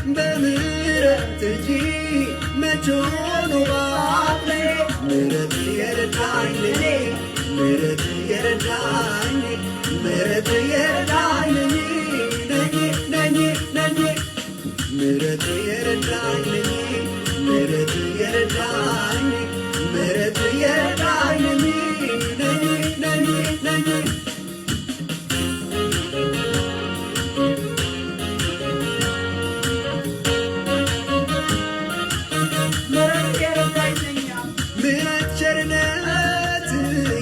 በምህረት እጅ መች ሆኖ ባፌ ምህረት የረዳኝ ለኔ ምህረት የረዳኝ ምህረት የረዳኝ ነኝ ምህረት የረዳኝ ምህረት የረዳኝ ምህረት የረዳኝ ነኝ ምህረት ቸርነት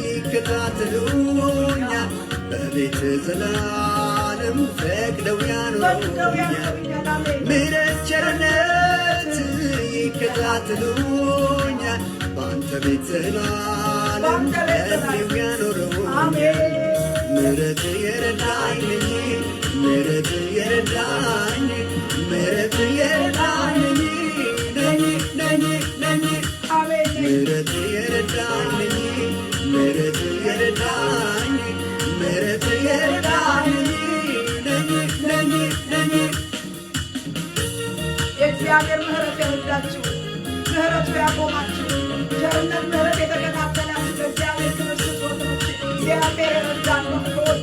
ይከታተሉኛል በቤት ዘላለም ፈቅደው ያኖሩኛል ምህረት ቸርነት ይከታተሉኛል በአንተ ቤት ዘላለም ፈቅደው ያኖሩኛል ምህረት የረዳኝ ምህረት የረዳኝ ምህረት የረዳኝ ነኝ ምህረት የረዳኝ ምህረት የረዳኝ ምህረት የረዳኝ ነኝ የእግዚአብሔር ምህረት የረዳችሁ ምህረቱ ያቆማችሁ ቸርነት ምህረት የተከታተላችሁ በእግዚአብሔር ክብር ስትወጡች እግዚአብሔር የረዳን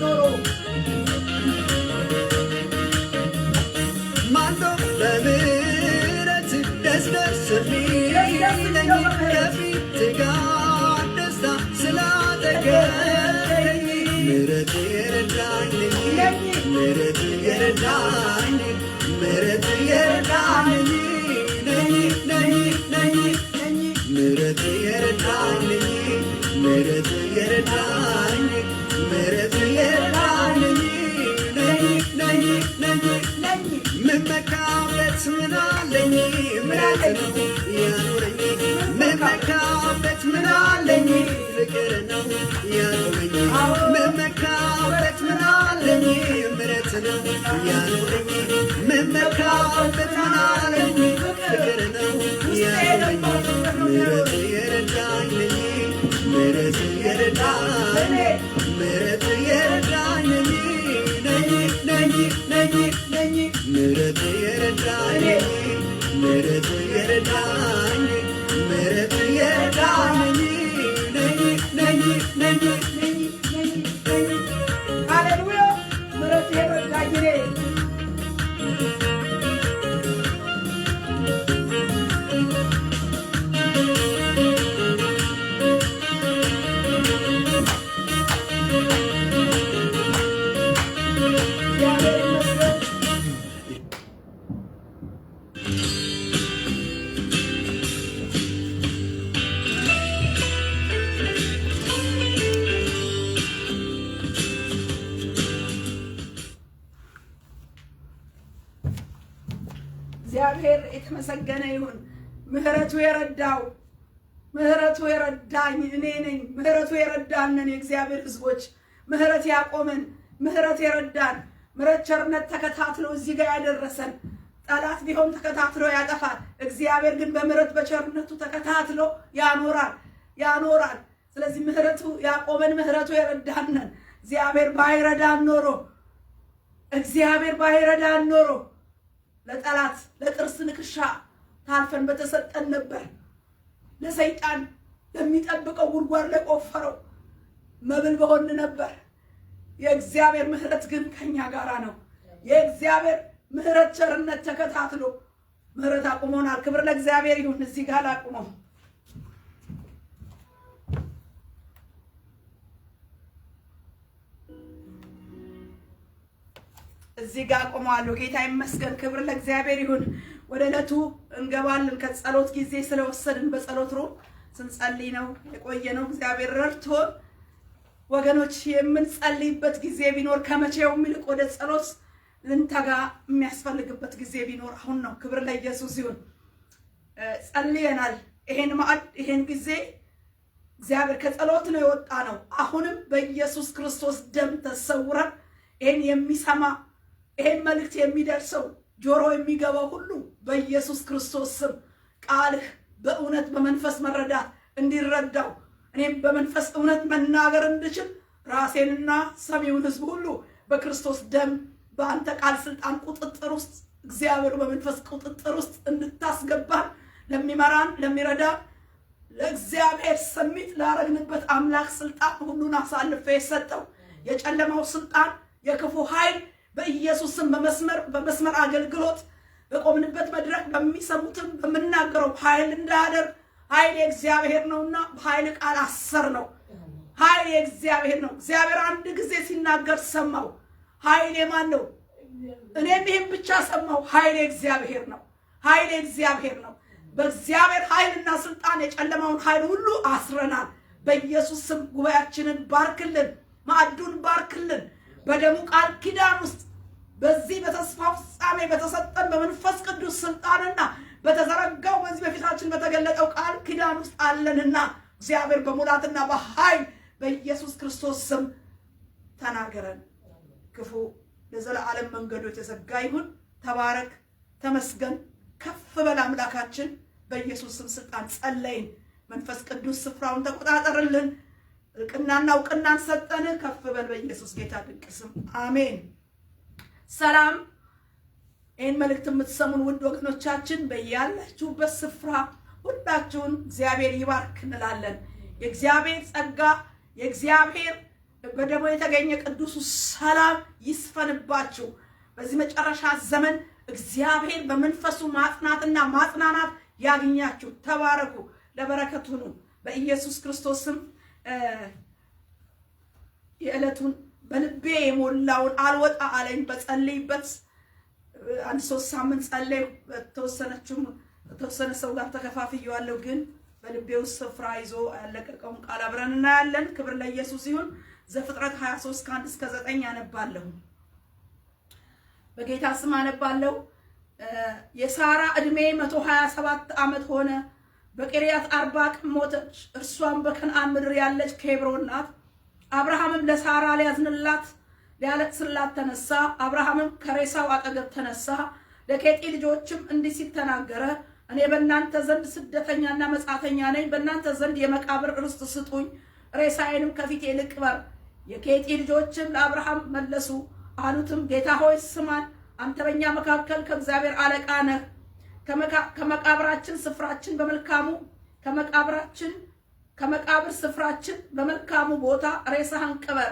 ኖሮ ማነው በምህረት ደስ የሚለኝ ከፊት ጋር ደስታ ስላደረገኝ ምህረት የረዳኝ ምህረት የረዳኝ ምህረት የረዳኝ ነኝ ምህረት የረዳኝ ምህረት የረዳኝ ምህረት የረዳኝ ነኝ ምመካበት ምን አለኝ ምሕረት ነው ያኖረኝ ምመካበት ምን አለኝ ፍቅር ነው ያኖረኝ ምመካበት ምን አለኝ ምሕረት ነው ያኖረኝ ምመካበት ምን አለኝ ፍቅር ነው ያኖረኝ ምሕረት የረዳኝ ምሕረት የረዳኝ ምሕረት የረዳኝ ነኝ ምህረት የረዳኝ ምህረት የረዳኝ ምህረት የረዳኝ ነኝ ሃሌሉያ ምህረት የረዳኝ እግዚአብሔር የተመሰገነ ይሁን። ምህረቱ የረዳው ምህረቱ የረዳኝ እኔ ነኝ። ምህረቱ የረዳንን የእግዚአብሔር ሕዝቦች ምህረት ያቆመን ምህረት የረዳን ምህረት ቸርነት ተከታትሎ እዚህ ጋር ያደረሰን ጠላት ቢሆን ተከታትሎ ያጠፋል። እግዚአብሔር ግን በምህረት በቸርነቱ ተከታትሎ ያኖራል። ስለዚህ ምህረቱ ያቆመን ምህረቱ የረዳንን እግዚአብሔር ባይረዳን ኖሮ ለጠላት ለጥርስ ንክሻ ታልፈን በተሰጠን ነበር። ለሰይጣን ለሚጠብቀው ጉድጓድ ለቆፈረው መብል በሆን ነበር። የእግዚአብሔር ምህረት ግን ከኛ ጋራ ነው። የእግዚአብሔር ምህረት ቸርነት ተከታትሎ ምህረት አቁሞናል። ክብር ለእግዚአብሔር ይሁን። እዚህ ጋር አቁመው እዚህ ጋር አቁመዋለሁ። ጌታ ይመስገን። ክብር ለእግዚአብሔር ይሁን። ወደ ዕለቱ እንገባለን። ከጸሎት ጊዜ ስለወሰድን በጸሎት ሩም ስንጸልይ ነው የቆየነው። እግዚአብሔር ረድቶን ወገኖች የምንጸልይበት ጊዜ ቢኖር ከመቼውም ይልቅ ወደ ጸሎት ልንተጋ የሚያስፈልግበት ጊዜ ቢኖር አሁን ነው። ክብር ለኢየሱስ ይሁን። ጸልየናል። ይሄን ጊዜ እግዚአብሔር ከጸሎት ነው የወጣ ነው። አሁንም በኢየሱስ ክርስቶስ ደም ተሰውረን ይሄን የሚሰማ ይሄን መልእክት የሚደርሰው ጆሮ የሚገባው ሁሉ በኢየሱስ ክርስቶስ ስም ቃልህ በእውነት በመንፈስ መረዳት እንዲረዳው እኔም በመንፈስ እውነት መናገር እንድችል ራሴንና ሰሚውን ሕዝብ ሁሉ በክርስቶስ ደም በአንተ ቃል ስልጣን ቁጥጥር ውስጥ እግዚአብሔር በመንፈስ ቁጥጥር ውስጥ እንድታስገባን ለሚመራን ለሚረዳን ለእግዚአብሔር ሰሚት ላረግንበት አምላክ ስልጣን ሁሉን አሳልፈ የሰጠው የጨለማው ስልጣን የክፉ ኃይል በኢየሱስም በመስመር አገልግሎት በቆምንበት መድረክ በሚሰሙትም በመናገረው ኃይል እንዳያደርግ ኃይል የእግዚአብሔር ነውና በኃይል ቃል አሰር ነው። ኃይል የእግዚአብሔር ነው። እግዚአብሔር አንድ ጊዜ ሲናገር ሰማው። ኃይል የማን ነው? እኔም ይህን ብቻ ሰማው። ኃይል የእግዚአብሔር ነው። ኃይል የእግዚአብሔር ነው። በእግዚአብሔር ኃይልና ስልጣን የጨለማውን ኃይል ሁሉ አስረናል። በኢየሱስ ስም ጉባኤያችንን ባርክልን፣ ማዕዱን ባርክልን። በደሙ ቃል ኪዳን ውስጥ በዚህ በተስፋ ፍጻሜ በተሰጠን በመንፈስ ቅዱስ ስልጣንና በተዘረጋው በዚህ በፊታችን በተገለጠው ቃል ኪዳን ውስጥ አለንና እግዚአብሔር በሙላትና በኃይል በኢየሱስ ክርስቶስ ስም ተናገረን። ክፉ ለዘላለም መንገዱ የተዘጋ ይሁን። ተባረክ፣ ተመስገን፣ ከፍ በል አምላካችን። በኢየሱስ ስም ስልጣን ጸለይን። መንፈስ ቅዱስ ስፍራውን ተቆጣጠርልን። እውቅናና እውቅናን ሰጠን። ከፍ በል በኢየሱስ ጌታ ድንቅ ስም አሜን። ሰላም። ይህን መልእክት የምትሰሙን ውድ ወገኖቻችን በያላችሁበት ስፍራ ሁላችሁን እግዚአብሔር ይባርክ እንላለን። የእግዚአብሔር ጸጋ የእግዚአብሔር በደሙ የተገኘ ቅዱሱ ሰላም ይስፈንባችሁ። በዚህ መጨረሻ ዘመን እግዚአብሔር በመንፈሱ ማጽናትና ማጽናናት ያግኛችሁ። ተባረኩ፣ ለበረከት ሁኑ። በኢየሱስ ክርስቶስ ስም የዕለቱን በልቤ የሞላውን አልወጣ አለኝ በጸልይበት አንድ 3 ሳምንት ጸለይ ተወሰነ ሰው ጋር ተከፋፍየዋለሁ። ግን በልቤ ውስጥ ስፍራ ይዞ ያለቀቀውን ቃል አብረን እናያለን። ክብር ለኢየሱስ ይሁን። ዘፍጥረት 23 ከ1 እስከ 9 ያነባለሁ። በጌታ ስም አነባለሁ። የሳራ ዕድሜ 127 ዓመት ሆነ። በቂርያት አርባቅ ሞተች። እርሷም በከነዓን ምድር ያለች ኬብሮን ናት። አብርሃምም ለሳራ ሊያዝንላት ሊያለቅስላት ተነሳ። አብርሃምም ከሬሳው አጠገብ ተነሳ። ለኬጢ ልጆችም እንዲህ ሲል ተናገረ። እኔ በእናንተ ዘንድ ስደተኛና መጻተኛ ነኝ። በእናንተ ዘንድ የመቃብር ርስት ስጡኝ፣ ሬሳዬንም ከፊቴ ልቅበር። የኬጢ ልጆችም ለአብርሃም መለሱ አሉትም፣ ጌታ ሆይ ስማን፣ አንተ በእኛ መካከል ከእግዚአብሔር አለቃ ነህ። ከመቃብራችን ስፍራችን በመልካሙ ከመቃብር ስፍራችን በመልካሙ ቦታ ሬሳህን ቅበር።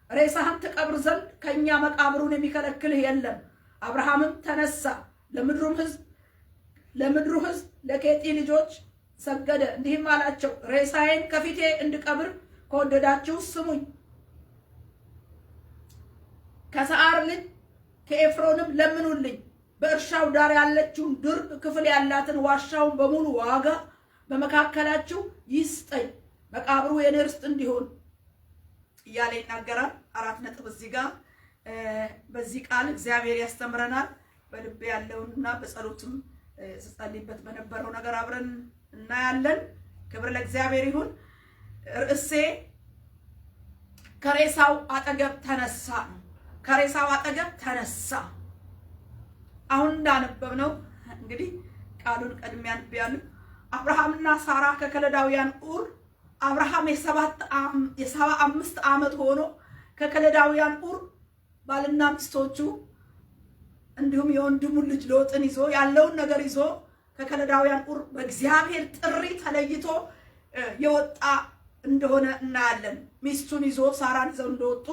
ሬሳህን ትቀብር ዘንድ ከእኛ መቃብሩን የሚከለክልህ የለም። አብርሃምም ተነሳ፣ ለምድሩ ሕዝብ ለኬጢ ልጆች ሰገደ። እንዲህም አላቸው፣ ሬሳዬን ከፊቴ እንድቀብር ከወደዳችሁ ስሙኝ። ከሰዓር ልጅ ከኤፍሮንም ለምኑልኝ፣ በእርሻው ዳር ያለችውን ድርብ ክፍል ያላትን ዋሻውን በሙሉ ዋጋ በመካከላችሁ ይስጠኝ፣ መቃብሩ የኔ ርስት እንዲሆን እያለ ይናገራል። 4 ነጥብ እዚህ ጋር በዚህ ቃል እግዚአብሔር ያስተምረናል። በልቤ ያለውንና በጸሎትም ስጸልይበት በነበረው ነገር አብረን እናያለን። ክብር ለእግዚአብሔር ይሁን። ርዕሴ ከሬሳው አጠገብ ተነሳ ነው። ከሬሳው አጠገብ ተነሳ። አሁን እንዳነበብነው እንግዲህ ቃሉን ቀድሜ አንብቤያለሁ። አብርሃምና ሳራ ከከለዳውያን ኡር አብርሃም የ75 ዓመት ሆኖ ከከለዳውያን ኡር ባልና ሚስቶቹ እንዲሁም የወንድሙን ልጅ ሎጥን ይዞ ያለውን ነገር ይዞ ከከለዳውያን ኡር በእግዚአብሔር ጥሪ ተለይቶ የወጣ እንደሆነ እናያለን። ሚስቱን ይዞ ሳራን ይዘው እንደወጡ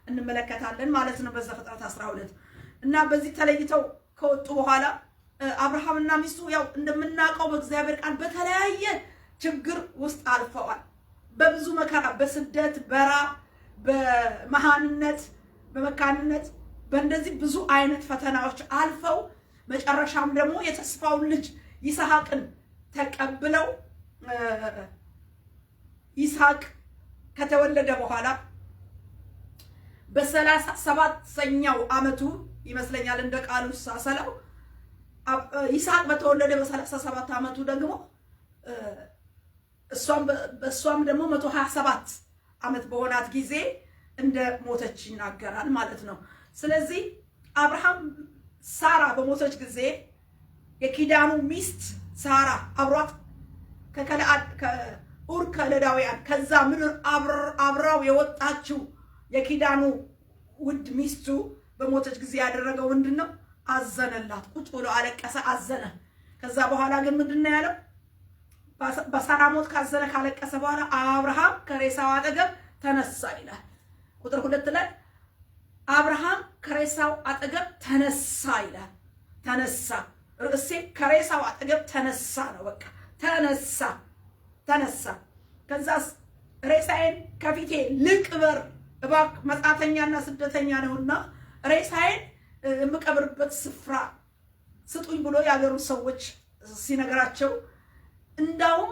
እንመለከታለን ማለት ነው በዘፍጥረት 12 እና በዚህ ተለይተው ከወጡ በኋላ አብርሃምና ሚስቱ ያው እንደምናውቀው በእግዚአብሔር ቃል በተለያየ ችግር ውስጥ አልፈዋል። በብዙ መከራ፣ በስደት፣ በራብ፣ በመሃንነት፣ በመካንነት በእንደዚህ ብዙ አይነት ፈተናዎች አልፈው መጨረሻም ደግሞ የተስፋውን ልጅ ይስሐቅን ተቀብለው ይስሐቅ ከተወለደ በኋላ በ37ኛው ዓመቱ ይመስለኛል እንደ ቃሉ ሳሰለው ይስሐቅ በተወለደ በ37 ዓመቱ ደግሞ እሷም ደግሞ 127 ዓመት በሆናት ጊዜ እንደ ሞተች ይናገራል ማለት ነው። ስለዚህ አብርሃም ሳራ በሞተች ጊዜ የኪዳኑ ሚስት ሳራ አብሯት ከኡር ከለዳውያን ከዛ ምድር አብራው የወጣችው የኪዳኑ ውድ ሚስቱ በሞተች ጊዜ ያደረገው ምንድነው? አዘነላት። ቁጭ ብሎ አለቀሰ፣ አዘነ። ከዛ በኋላ ግን ምንድነው ያለው? በሳራ ሞት ካዘነ ካለቀሰ በኋላ አብርሃም ከሬሳው አጠገብ ተነሳ ይላል። ቁጥር 2 ላይ አብርሃም ከሬሳው አጠገብ ተነሳ ይላል። ተነሳ፣ ርዕሴ ከሬሳው አጠገብ ተነሳ ነው። በቃ ተነሳ። ከዛስ ሬሳዬን ከፊቴ ልቅበር እባክህ፣ መጻተኛና ስደተኛ ነውና ሬሳዬን የምቀብርበት ስፍራ ስጡኝ ብሎ ያገሩ ሰዎች ሲነግራቸው፣ እንዳውም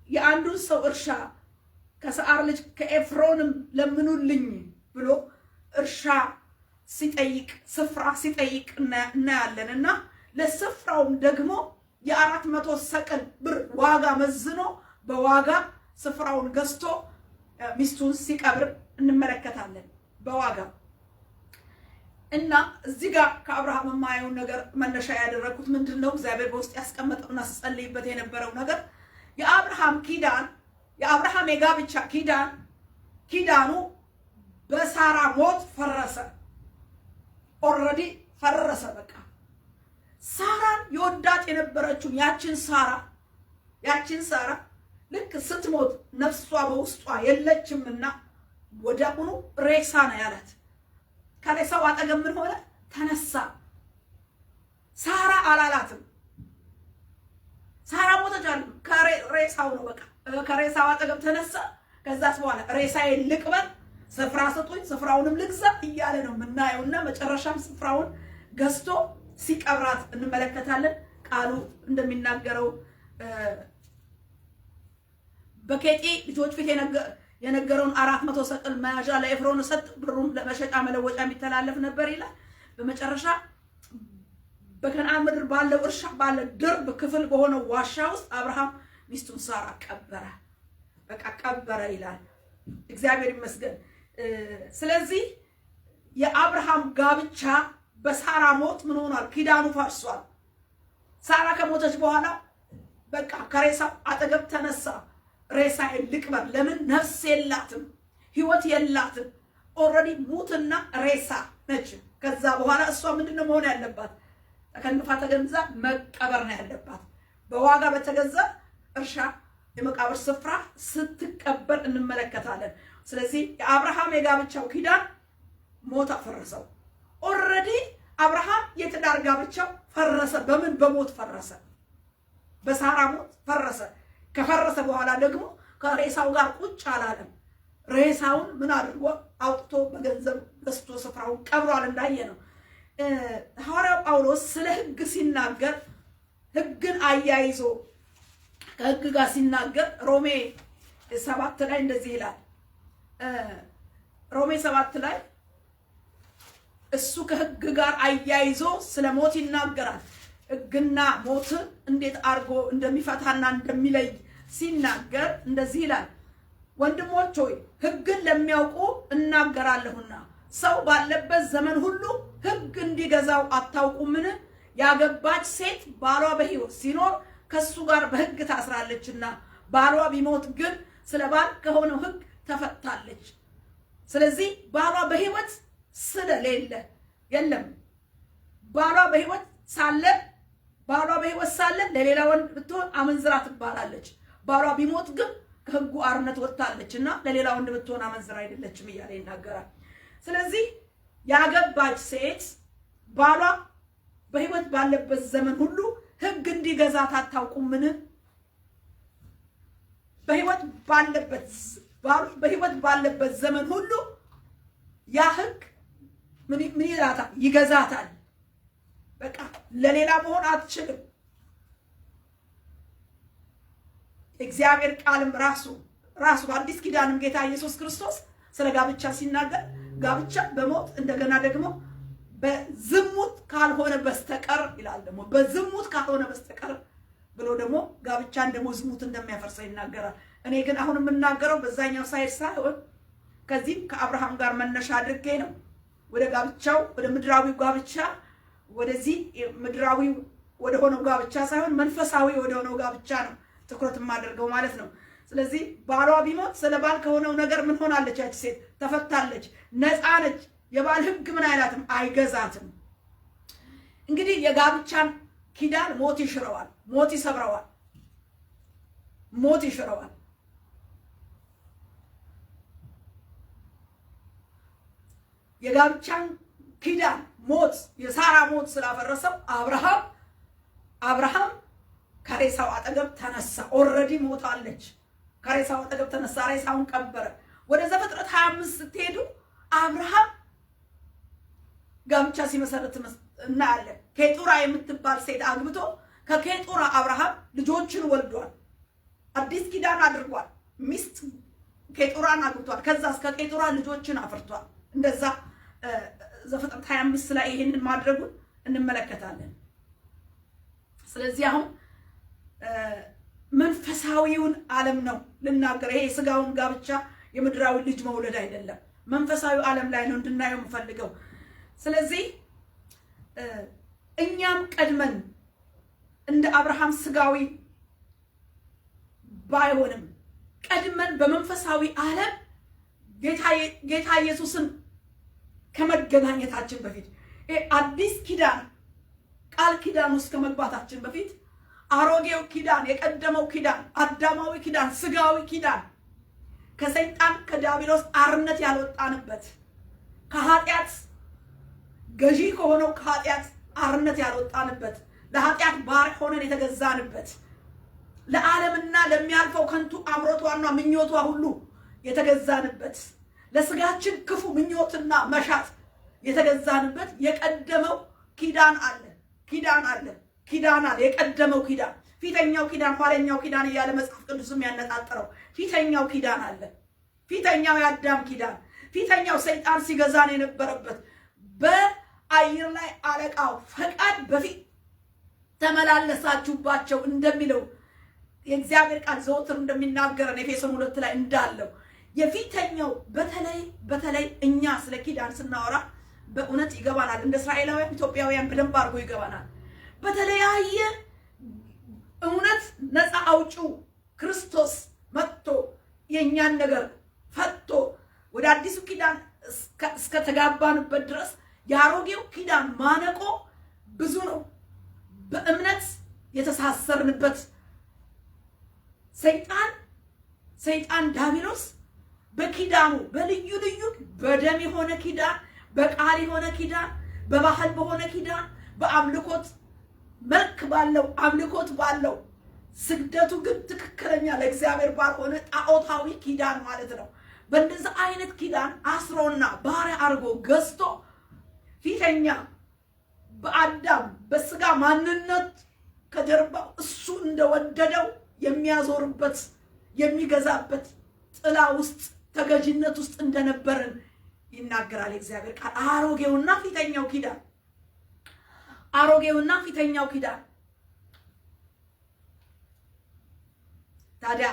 የአንዱን ሰው እርሻ ከሰዓር ልጅ ከኤፍሮንም ለምኑልኝ ብሎ እርሻ ሲጠይቅ ስፍራ ሲጠይቅ እናያለን። እና ለስፍራውም ደግሞ የ400 ሰቅል ብር ዋጋ መዝኖ በዋጋ ስፍራውን ገዝቶ ሚስቱን ሲቀብር እንመለከታለን በዋጋ። እና እዚህ ጋር ከአብርሃም የማየውን ነገር መነሻ ያደረኩት ምንድነው? እግዚአብሔር በውስጥ ያስቀመጠውና ስጸልይበት የነበረው ነገር የአብርሃም ኪዳን፣ የአብርሃም የጋብቻ ኪዳኑ በሳራ ሞት ፈረሰ። ኦልሬዲ ፈረሰ። በቃ ሳራን የወዳት የነበረችው ያችን ሳራ ልክ ስትሞት ነፍሷ በውስጧ የለችምና ወዲያውኑ ሬሳ ነው ያላት። ከሬሳው አጠገብ ምን ሆነ? ተነሳ። ሳራ አላላትም። ሳራ ሞተች አሉ። ከሬሳው ነው በቃ ከሬሳው አጠገብ ተነሳ። ከዛስ በኋላ ሬሳዬን ልቅበር፣ ስፍራ ስጡኝ፣ ስፍራውንም ልግዛ እያለ ነው የምናየውና መጨረሻም ስፍራውን ገዝቶ ሲቀብራት እንመለከታለን። ቃሉ እንደሚናገረው በኬጢ ልጆች ፊት የነገረውን 400 ሰቅል መያዣ ለኤፍሮን ሰጥ፣ ብሩን ለመሸጫ መለወጫ የሚተላለፍ ነበር ይላል። በመጨረሻ በከነዓን ምድር ባለው እርሻ ባለ ድርብ ክፍል በሆነው ዋሻ ውስጥ አብርሃም ሚስቱን ሳራ ቀበረ። በቃ ቀበረ ይላል። እግዚአብሔር ይመስገን። ስለዚህ የአብርሃም ጋብቻ በሳራ ሞት ምን ሆኗል? ኪዳኑ ፈርሷል። ሳራ ከሞተች በኋላ በቃ ከሬሳው አጠገብ ተነሳ። ሬሳዬን ልቅበር። ለምን? ነፍስ የላትም፣ ህይወት የላትም። ኦልሬዲ ሙትና ሬሳ ነች። ከዛ በኋላ እሷ ምንድነው መሆን ያለባት? ተከንፋ ተገንዛ መቀበር ነው ያለባት። በዋጋ በተገዛ እርሻ የመቃብር ስፍራ ስትቀበር እንመለከታለን። ስለዚህ የአብርሃም የጋብቻው ኪዳን ሞት አፈረሰው። ኦልሬዲ አብርሃም የትዳር ጋብቻው ፈረሰ። በምን? በሞት ፈረሰ። በሳራ ሞት ፈረሰ። ከፈረሰ በኋላ ደግሞ ከሬሳው ጋር ቁጭ አላለም። ሬሳውን ምን አድርጎ አውጥቶ በገንዘብ ገዝቶ ስፍራውን ቀብሯል። እንዳየ ነው ሐዋርያው ጳውሎስ ስለ ሕግ ሲናገር ሕግን አያይዞ ከሕግ ጋር ሲናገር ሮሜ 7 ላይ እንደዚህ ይላል። ሮሜ 7 ላይ እሱ ከሕግ ጋር አያይዞ ስለ ሞት ይናገራል። ሕግና ሞት እንዴት አርጎ እንደሚፈታና እንደሚለይ ሲናገር እንደዚህ ይላል። ወንድሞች ሆይ ሕግን ለሚያውቁ እናገራለሁና ሰው ባለበት ዘመን ሁሉ ሕግ እንዲገዛው አታውቁምን? ያገባች ሴት ባሏ በሕይወት ሲኖር ከሱ ጋር በሕግ ታስራለችና ባሏ ቢሞት ግን ስለ ባል ከሆነው ሕግ ተፈታለች። ስለዚህ ባሏ በሕይወት ስለሌለ የለም። ባሏ በሕይወት ሳለ ለሌላ ወንድ ብትሆን አመንዝራ ትባላለች። ባሏ ቢሞት ግን ከሕጉ አርነት ወጥታለችና ለሌላ ወንድ ብትሆን አመንዝራ አይደለችም እያለ ይናገራል። ስለዚህ ያገባች ሴት ባሏ በሕይወት ባለበት ዘመን ሁሉ ሕግ እንዲገዛት አታውቁምን? በሕይወት ባለበት ዘመን ሁሉ ያ ሕግ ምን ይላታል? ይገዛታል። በቃ ለሌላ መሆን አትችልም። እግዚአብሔር ቃልም ራሱ በአዲስ ኪዳንም ጌታ ኢየሱስ ክርስቶስ ስለ ጋብቻ ሲናገር ጋብቻ በሞት እንደገና ደግሞ በዝሙት ካልሆነ በስተቀር ይላል። ደግሞ በዝሙት ካልሆነ በስተቀር ብሎ ደግሞ ጋብቻን ደግሞ ዝሙት እንደሚያፈርሰው ይናገራል። እኔ ግን አሁን የምናገረው በዛኛው ሳይድ ሳይሆን ከዚህ ከአብርሃም ጋር መነሻ አድርጌ ነው ወደ ጋብቻው ወደ ምድራዊው ጋብቻ ወደዚህ ምድራዊው ወደ ሆነው ጋብቻ ሳይሆን መንፈሳዊ ወደ ሆነው ጋብቻ ነው ትኩረት የማደርገው ማለት ነው። ስለዚህ ባሏ ቢሞት ስለ ባል ከሆነው ነገር ምን ሆናለች? ያቺ ሴት ተፈታለች፣ ነፃ ነች። የባል ሕግ ምን አይላትም? አይገዛትም። እንግዲህ የጋብቻን ኪዳን ሞት ይሽረዋል፣ ሞት ይሰብረዋል፣ ሞት ይሽረዋል። የጋብቻን ኪዳን ሞት የሳራ ሞት ስላፈረሰው አብርሃም ከሬሳው አጠገብ ተነሳ። ኦልሬዲ ሞታለች። ከሬሳው አጠገብ ተነሳ፣ ሬሳውን ቀበረ። ወደ ዘፍጥረት 25 ስትሄዱ አብርሃም ጋብቻ ሲመሰረት እናያለን። ኬጡራ የምትባል ሴት አግብቶ ከኬጡራ አብርሃም ልጆችን ወልዷል። አዲስ ኪዳን አድርጓል። ሚስት ኬጡራን አግብቷል። ከዛ እስከ ኬጡራ ልጆችን አፍርቷል። እንደዛ ዘፍጥረት 25 ላይ ይሄንን ማድረጉን እንመለከታለን። ስለዚህ አሁን መንፈሳዊውን ዓለም ነው ልናገር። ይሄ የስጋውን ጋብቻ የምድራዊ ልጅ መውለድ አይደለም፣ መንፈሳዊ ዓለም ላይ ነው እንድናየው የምፈልገው። ስለዚህ እኛም ቀድመን እንደ አብርሃም ስጋዊ ባይሆንም ቀድመን በመንፈሳዊ ዓለም ጌታ ኢየሱስን ከመገናኘታችን በፊት አዲስ ኪዳን ቃል ኪዳን ውስጥ ከመግባታችን በፊት አሮጌው ኪዳን፣ የቀደመው ኪዳን፣ አዳማዊ ኪዳን፣ ስጋዊ ኪዳን ከሰይጣን ከዲያብሎስ አርነት ያልወጣንበት ከኃጢአት ገዢ ከሆነው ከኃጢአት አርነት ያልወጣንበት ለኃጢአት ባሪያ ሆነን የተገዛንበት ለዓለምና ለሚያልፈው ከንቱ አምሮቷና ምኞቷ ሁሉ የተገዛንበት ለስጋችን ክፉ ምኞትና መሻት የተገዛንበት የቀደመው ኪዳን አለ። የቀደመው ኪዳን፣ ፊተኛው ኪዳን፣ ኋለኛው ኪዳን እያለ መጽሐፍ ቅዱስም ያነጣጠረው ፊተኛው ኪዳን አለ። ፊተኛው የአዳም ኪዳን፣ ፊተኛው ሰይጣን ሲገዛን የነበረበት በአየር ላይ አለቃው ፈቃድ በፊት ተመላለሳችሁባቸው እንደሚለው የእግዚአብሔር ቃል ዘወትር እንደሚናገረን ኤፌሶን 2 ላይ እንዳለው የፊተኛው በተለይ እኛ ስለ ኪዳን ስናወራ በእውነት ይገባናል። እንደ እስራኤላውያን ኢትዮጵያውያን በደንብ አድርጎ ይገባናል። በተለያየ እውነት ነፃ አውጪው ክርስቶስ መጥቶ የእኛን ነገር ፈቶ ወደ አዲሱ ኪዳን እስከ ተጋባንበት ድረስ የአሮጌው ኪዳን ማነቆ ብዙ ነው። በእምነት የተሳሰርንበት ሰይጣን ዲያብሎስ በኪዳኑ በልዩ ልዩ በደም የሆነ ኪዳን፣ በቃል የሆነ ኪዳን፣ በባህል በሆነ ኪዳን፣ በአምልኮት መልክ ባለው አምልኮት ባለው ስግደቱ ግን ትክክለኛ ለእግዚአብሔር ባልሆነ ጣዖታዊ ኪዳን ማለት ነው። በእንደዚህ አይነት ኪዳን አስሮና ባሪያ አድርጎ ገዝቶ ፊተኛ በአዳም በስጋ ማንነት ከጀርባው እሱ እንደወደደው የሚያዞርበት የሚገዛበት ጥላ ውስጥ ተገዥነት ውስጥ እንደነበረን ይናገራል እግዚአብሔር ቃል። አሮጌውና ፊተኛው ኪዳን ታዲያ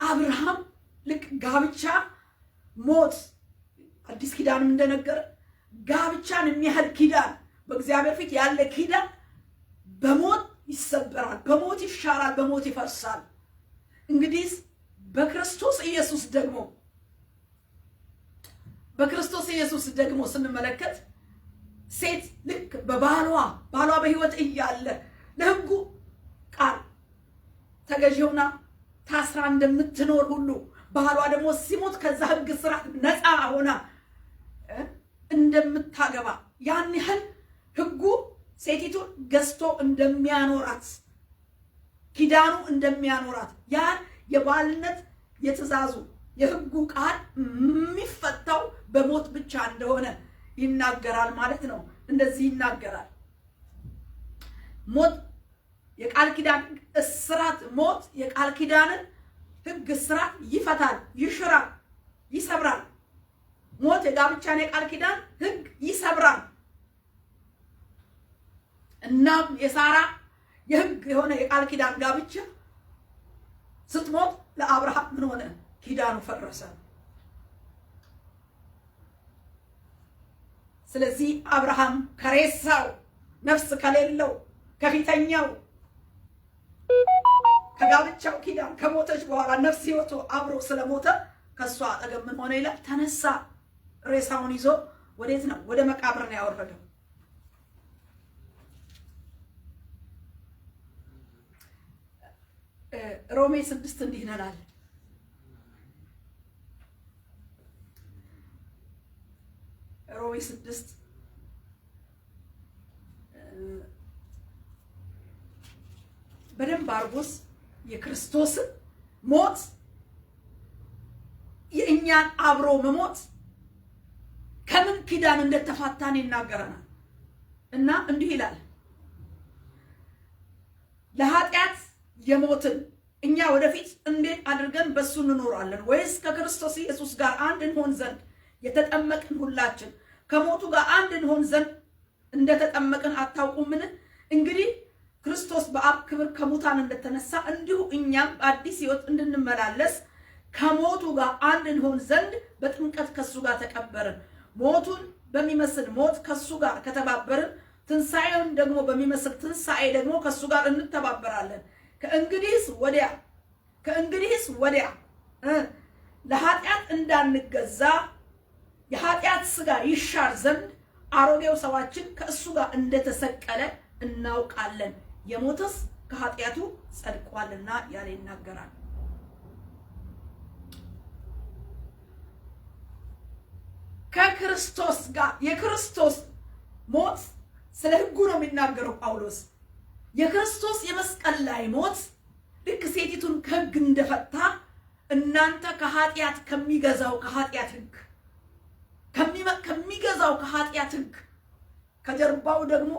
አብርሃም ልክ ጋብቻ ሞት አዲስ ኪዳንም እንደነገረ ጋብቻን የሚያህል ኪዳን በእግዚአብሔር ፊት ያለ ኪዳን በሞት ይሰበራል፣ በሞት ይሻራል፣ በሞት ይፈርሳል። እንግዲህ በክርስቶስ ኢየሱስ ደግሞ ስንመለከት ሴት ልክ ባሏ በሕይወት እያለ ለሕጉ ቃል ተገዥውና ታስራ እንደምትኖር ሁሉ ባሏ ደግሞ ሲሞት ከዛ ሕግ ስርዓት ነፃ ሆና እንደምታገባ ያን ያህል ሕጉ ሴቲቱን ገዝቶ እንደሚያኖራት ኪዳኑ እንደሚያኖራት ያን የባልነት የትእዛዙ የሕጉ ቃል የሚፈታው በሞት ብቻ እንደሆነ ይናገራል ማለት ነው። እንደዚህ ይናገራል። ሞት የቃል ኪዳን እስራት፣ ሞት የቃል ኪዳንን ሕግ እስራት ይፈታል፣ ይሽራል፣ ይሰብራል። ሞት የጋብቻን የቃል ኪዳን ሕግ ይሰብራል። እናም የሳራ የሕግ የሆነ የቃል ኪዳን ጋብቻ ስትሞት ለአብርሃም ምን ሆነ? ኪዳኑ ፈረሰ። ስለዚህ አብርሃም ከሬሳው ነፍስ ከሌለው ከፊተኛው ከጋብቻው ኪዳን ከሞተች በኋላ ነፍስ ሕይወቱ አብሮ ስለሞተ ከሷ አጠገብ ምን ሆነ ይላል? ተነሳ። ሬሳውን ይዞ ወዴት ነው? ወደ መቃብር ነው ያወረደው። ሮሜ 6 እንዲህ ይላል። ሮሜ 6 በደንብ አርጎስ የክርስቶስን ሞት የእኛን አብሮ መሞት ከምን ኪዳን እንደተፋታን ይናገረናል። እና እንዲህ ይላል ለኃጢአት የሞትን እኛ ወደፊት እንዴት አድርገን በሱ እንኖራለን? ወይስ ከክርስቶስ ኢየሱስ ጋር አንድ እንሆን ዘንድ የተጠመቅን ሁላችን ከሞቱ ጋር አንድ እንሆን ዘንድ እንደተጠመቅን አታውቁምን? እንግዲህ ክርስቶስ በአብ ክብር ከሙታን እንደተነሳ እንዲሁ እኛም በአዲስ ሕይወት እንድንመላለስ ከሞቱ ጋር አንድ እንሆን ዘንድ በጥምቀት ከሱ ጋር ተቀበርን። ሞቱን በሚመስል ሞት ከሱ ጋር ከተባበርን ትንሣኤውን ደግሞ በሚመስል ትንሣኤ ደግሞ ከሱ ጋር እንተባበራለን። ከእንግዲህስ ወዲያ ለኃጢአት እንዳንገዛ የኃጢአት ሥጋ ይሻር ዘንድ አሮጌው ሰዋችን ከእሱ ጋር እንደተሰቀለ እናውቃለን። የሞተስ ከኃጢአቱ ጸድቋልና ያለ ይናገራል። ከክርስቶስ ጋር የክርስቶስ ሞት ስለ ሕጉ ነው የሚናገረው ጳውሎስ። የክርስቶስ የመስቀል ላይ ሞት ልክ ሴቲቱን ከሕግ እንደፈታ እናንተ ከኃጢአት ከሚገዛው ከኃጢአት ሕግ ከሚገዛው ከኃጢአት ሕግ ከጀርባው ደግሞ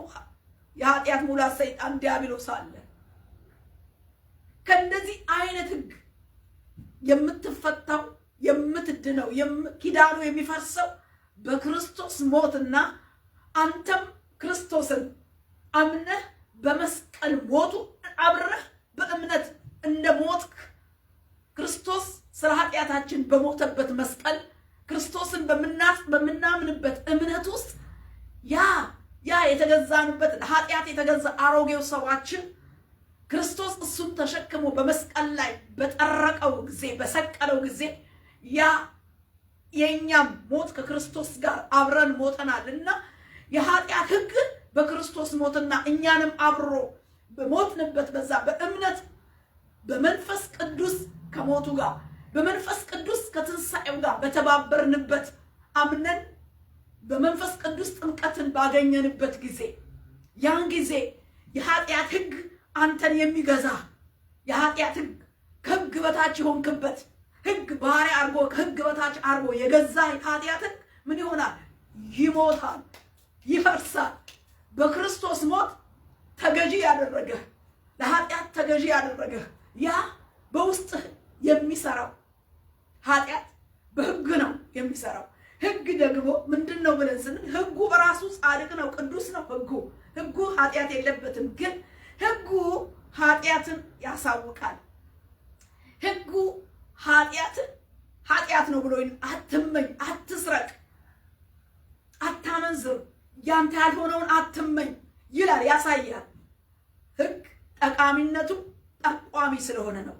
የኃጢአት ሙላት ሰይጣን ዲያብሎስ አለ። ከእንደዚህ አይነት ሕግ የምትፈታው የምትድነው ኪዳኑ የሚፈርሰው በክርስቶስ ሞትና አንተም ክርስቶስን አምነህ በመስቀል ሞቱ አብረህ በእምነት እንደ ሞትክ ክርስቶስ ስለ ኃጢአታችን በሞተበት መስቀል ክርስቶስን በምናምንበት እምነት ውስጥ ያ የተገዛንበት ኃጢአት የተገዛ አሮጌው ሰዋችን ክርስቶስ እሱን ተሸክሞ በመስቀል ላይ በጠረቀው ጊዜ በሰቀለው ጊዜ ያ የኛም ሞት ከክርስቶስ ጋር አብረን ሞተናልና የኃጢአት ሕግ በክርስቶስ ሞትና እኛንም አብሮ በሞትንበት በዛ በእምነት በመንፈስ ቅዱስ ከሞቱ ጋር በመንፈስ ቅዱስ ከትንሣኤው ጋር በተባበርንበት አምነን በመንፈስ ቅዱስ ጥምቀትን ባገኘንበት ጊዜ ያን ጊዜ የኃጢአት ሕግ አንተን የሚገዛ የኃጢአት ሕግ ከሕግ በታች የሆንክበት ሕግ ባሪያ አርጎ ከሕግ በታች አርጎ የገዛ ኃጢአት ሕግ ምን ይሆናል? ይሞታል፣ ይፈርሳል። በክርስቶስ ሞት ተገዢ ያደረገህ ለኃጢአት ተገዢ ያደረገህ ያ በውስጥህ የሚሰራው ኃጢአት በሕግ ነው የሚሰራው። ሕግ ደግሞ ምንድን ነው ብለን ስንል ሕጉ በራሱ ጻድቅ ነው፣ ቅዱስ ነው። ሕጉ ኃጢአት የለበትም። ግን ሕጉ ኃጢአትን ያሳውቃል። ሕጉ ኃጢአት ነው ብሎ አትመኝ፣ አትስረቅ፣ አታመንዝር፣ ያንተ ያልሆነውን አትመኝ ይላል፣ ያሳያል። ሕግ ጠቃሚነቱ ጠቋሚ ስለሆነ ነው።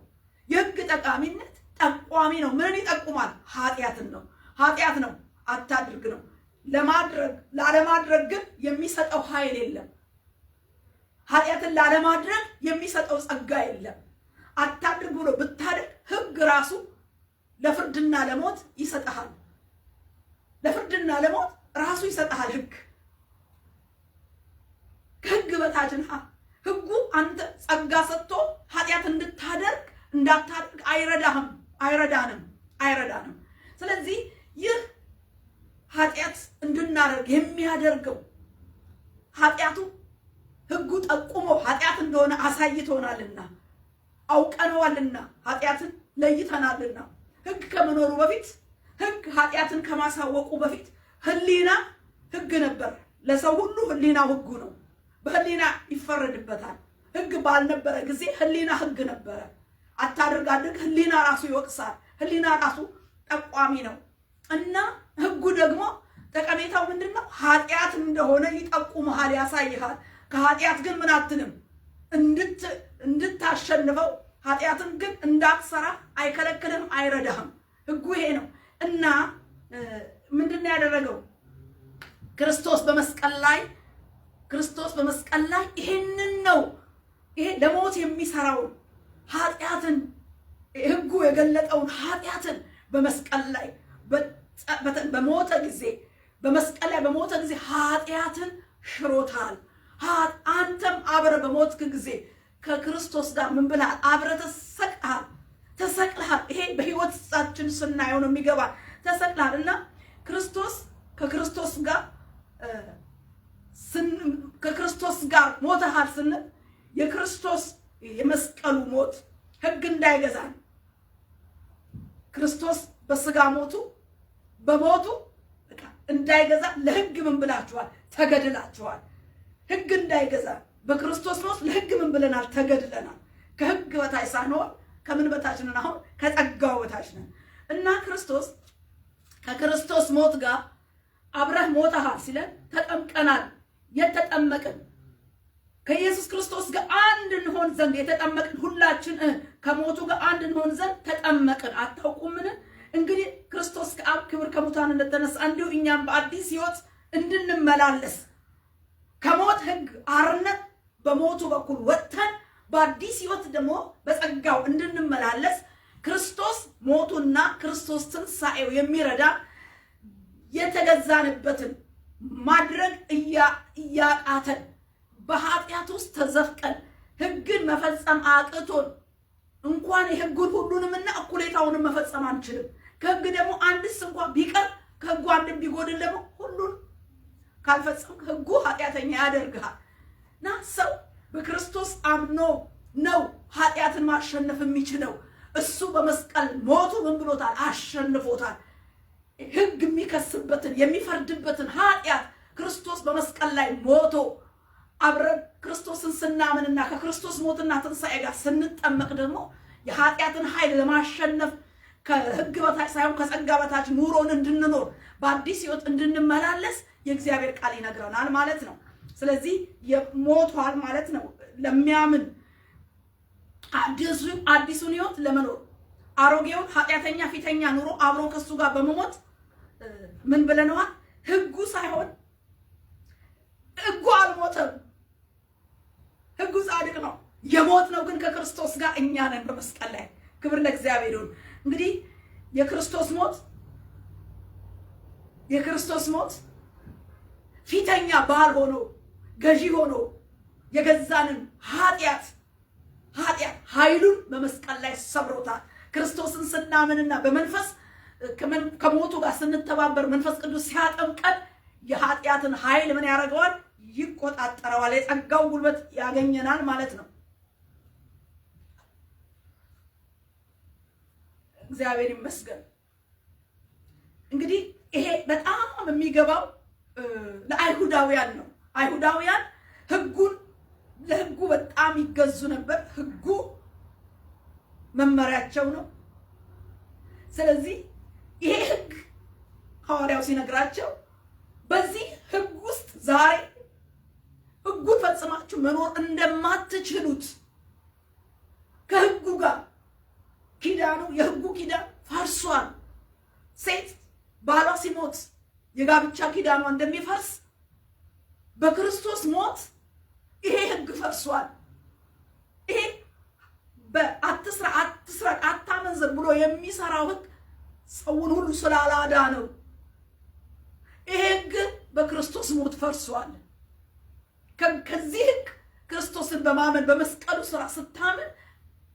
የሕግ ጠቃሚነት ጠቋሚ ነው። ምንን ይጠቁማል? ኃጢአትን ነው። ኃጢአት ነው አታድርግ ነው። ላለማድረግ ግን የሚሰጠው ኃይል የለም። ኃጢአትን ላለማድረግ የሚሰጠው ጸጋ የለም። አታድርግ ብሎ ብታደርግ ሕግ ራሱ ለፍርድና ለሞት ይሰጣል። ለፍርድና ለሞት ራሱ ይሰጣል። ሕግ ከሕግ በታች ነህ። ሕጉ አንተ ጸጋ ሰጥቶ ኃጢአት እንዳታደርግ አይረዳንም። ስለዚህ ይህ ኃጢአት እንድናደርግ የሚያደርገው ኃጢአቱ ሕጉ ጠቁሞ ኃጢአት እንደሆነ አሳይቶናልና አውቀነዋልና ኃጢአትን ለይተናልና ሕግ ከመኖሩ በፊት ሕግ ኃጢአትን ከማሳወቁ በፊት ህሊና ሕግ ነበር። ለሰው ሁሉ ህሊናው ሕጉ ነው። በህሊና ይፈረድበታል። ሕግ ባልነበረ ጊዜ ህሊና ሕግ ነበረ። አታድርግ አድርግ፣ ህሊና ራሱ ይወቅሳል። ህሊና ራሱ ጠቋሚ ነው እና ሕጉ ደግሞ ጠቀሜታው ምንድነው? ኃጢአት እንደሆነ ይጠቁምሃል፣ ያሳይሃል። ከኃጢአት ግን ምን አትልም፣ እንድታሸንፈው ኃጢአትን ግን እንዳትሰራ አይከለክልም፣ አይረዳህም። ሕጉ ይሄ ነው እና ምንድነው ያደረገው? ክርስቶስ በመስቀል ላይ ይሄንን ነው። ይሄ ለሞት የሚሰራው ኃጢአትን ሕጉ የገለጠውን ኃጢአትን በመስቀል ላይ በሞተ ጊዜ በመስቀል ላይ በሞተ ጊዜ ኃጢአትን ሽሮታል። አንተም አብረ በሞትክ ጊዜ ከክርስቶስ ጋር ምን ብለሃል? አብረ ተሰቅልሃል። ይሄ በሕይወታችን ስናየው ነው የሚገባ። ተሰቅልሃል እና ከክርስቶስ ጋር ሞተሃል ስንል የክርስቶስ የመስቀሉ ሞት ሕግ እንዳይገዛን ክርስቶስ በስጋ ሞቱ በሞቱ እንዳይገዛ ለሕግ ምን ብላችኋል? ተገድላችኋል። ሕግ እንዳይገዛ በክርስቶስ ሞት ለሕግ ምን ብለናል? ተገድለናል። ከሕግ በታች ሳንሆን ከምን በታች ነን? አሁን ከጸጋው በታች ነን እና ከክርስቶስ ሞት ጋር አብረህ ሞተሃል ሲለን ተጠምቀናል። የተጠመቅን ከኢየሱስ ክርስቶስ ጋር አንድ እንሆን ዘንድ የተጠመቅን ሁላችን ከሞቱ ጋር አንድ እንሆን ዘንድ ተጠመቅን። አታውቁምን? እንግዲህ ክርስቶስ ከአብ ክብር ከሙታን እንደተነሳ እንዲሁ እኛም በአዲስ ሕይወት እንድንመላለስ ከሞት ሕግ አርነት በሞቱ በኩል ወጥተን በአዲስ ሕይወት ደግሞ በጸጋው እንድንመላለስ ክርስቶስ ሞቱና ክርስቶስ ትንሣኤው የሚረዳ የተገዛንበትን ማድረግ እያቃተን በኃጢአት ውስጥ ተዘፍቀን ሕግን መፈጸም አቅቶን እንኳን የሕጉን ሁሉንምና እኩሌታውንም መፈጸም አንችልም። ከሕግ ደግሞ አንድስ እንኳን ቢቀር ከሕጉ አንድ ቢጎድል ደግሞ ሁሉን ካልፈጸምክ ሕጉ ኃጢአተኛ ያደርግሃል እና ሰው በክርስቶስ አምኖ ነው ኃጢአትን ማሸነፍ የሚችለው። እሱ በመስቀል ሞቱ ምን ብሎታል? አሸንፎታል። ሕግ የሚከስበትን የሚፈርድበትን ኃጢአት ክርስቶስ በመስቀል ላይ ሞቶ አብረን ክርስቶስን ስናምንና ከክርስቶስ ሞትና ትንሣኤ ጋር ስንጠመቅ ደግሞ የኃጢአትን ኃይል ለማሸነፍ ከሕግ በታች ሳይሆን ከጸጋ በታች ኑሮን እንድንኖር በአዲስ ሕይወት እንድንመላለስ የእግዚአብሔር ቃል ይነግረናል ማለት ነው። ስለዚህ ሞቷል ማለት ነው ለሚያምን አዲሱን ሕይወት ለመኖር አሮጌውን ኃጢአተኛ ፊተኛ ኑሮ አብሮ ከሱ ጋር በመሞት ምን ብለነዋል? ሕጉ ሳይሆን ሕጉ አልሞተም። ሕጉ ጻድቅ ነው። የሞት ነው ግን ከክርስቶስ ጋር እኛ ነን በመስቀል ላይ። ክብር ለእግዚአብሔር ይሁን። እንግዲህ የክርስቶስ ሞት ፊተኛ ባል ሆኖ ገዢ ሆኖ የገዛንን ኃጢአት ኃይሉን በመስቀል ላይ ሰብሮታል። ክርስቶስን ስናምንና በመንፈስ ከሞቱ ጋር ስንተባበር መንፈስ ቅዱስ ሲያጠምቀን የኃጢአትን ኃይል ምን ያደርገዋል? ይቆጣጠረዋል። የጸጋው ጉልበት ያገኘናል ማለት ነው። እግዚአብሔር ይመስገን። እንግዲህ ይሄ በጣም የሚገባው ለአይሁዳውያን ነው። አይሁዳውያን ለሕጉ በጣም ይገዙ ነበር። ሕጉ መመሪያቸው ነው። ስለዚህ ይሄ ሕግ ሐዋርያው ሲነግራቸው በዚህ ሕግ ውስጥ ዛሬ ሕጉን ፈጽማችሁ መኖር እንደማትችሉት ከሕጉ ጋር የሕጉ ኪዳን ፈርሷል። ሴት ባሏ ሲሞት የጋብቻ ኪዳኗ እንደሚፈርስ በክርስቶስ ሞት ይሄ ሕግ ፈርሷል። ይሄ አትስረቅ፣ አታመንዝር ብሎ የሚሰራው ሕግ ሰውን ሁሉ ስላላዳነው ይሄ ሕግ በክርስቶስ ሞት ፈርሷል። ከዚህ ሕግ ክርስቶስን በማመን በመስቀሉ ስራ ስታምን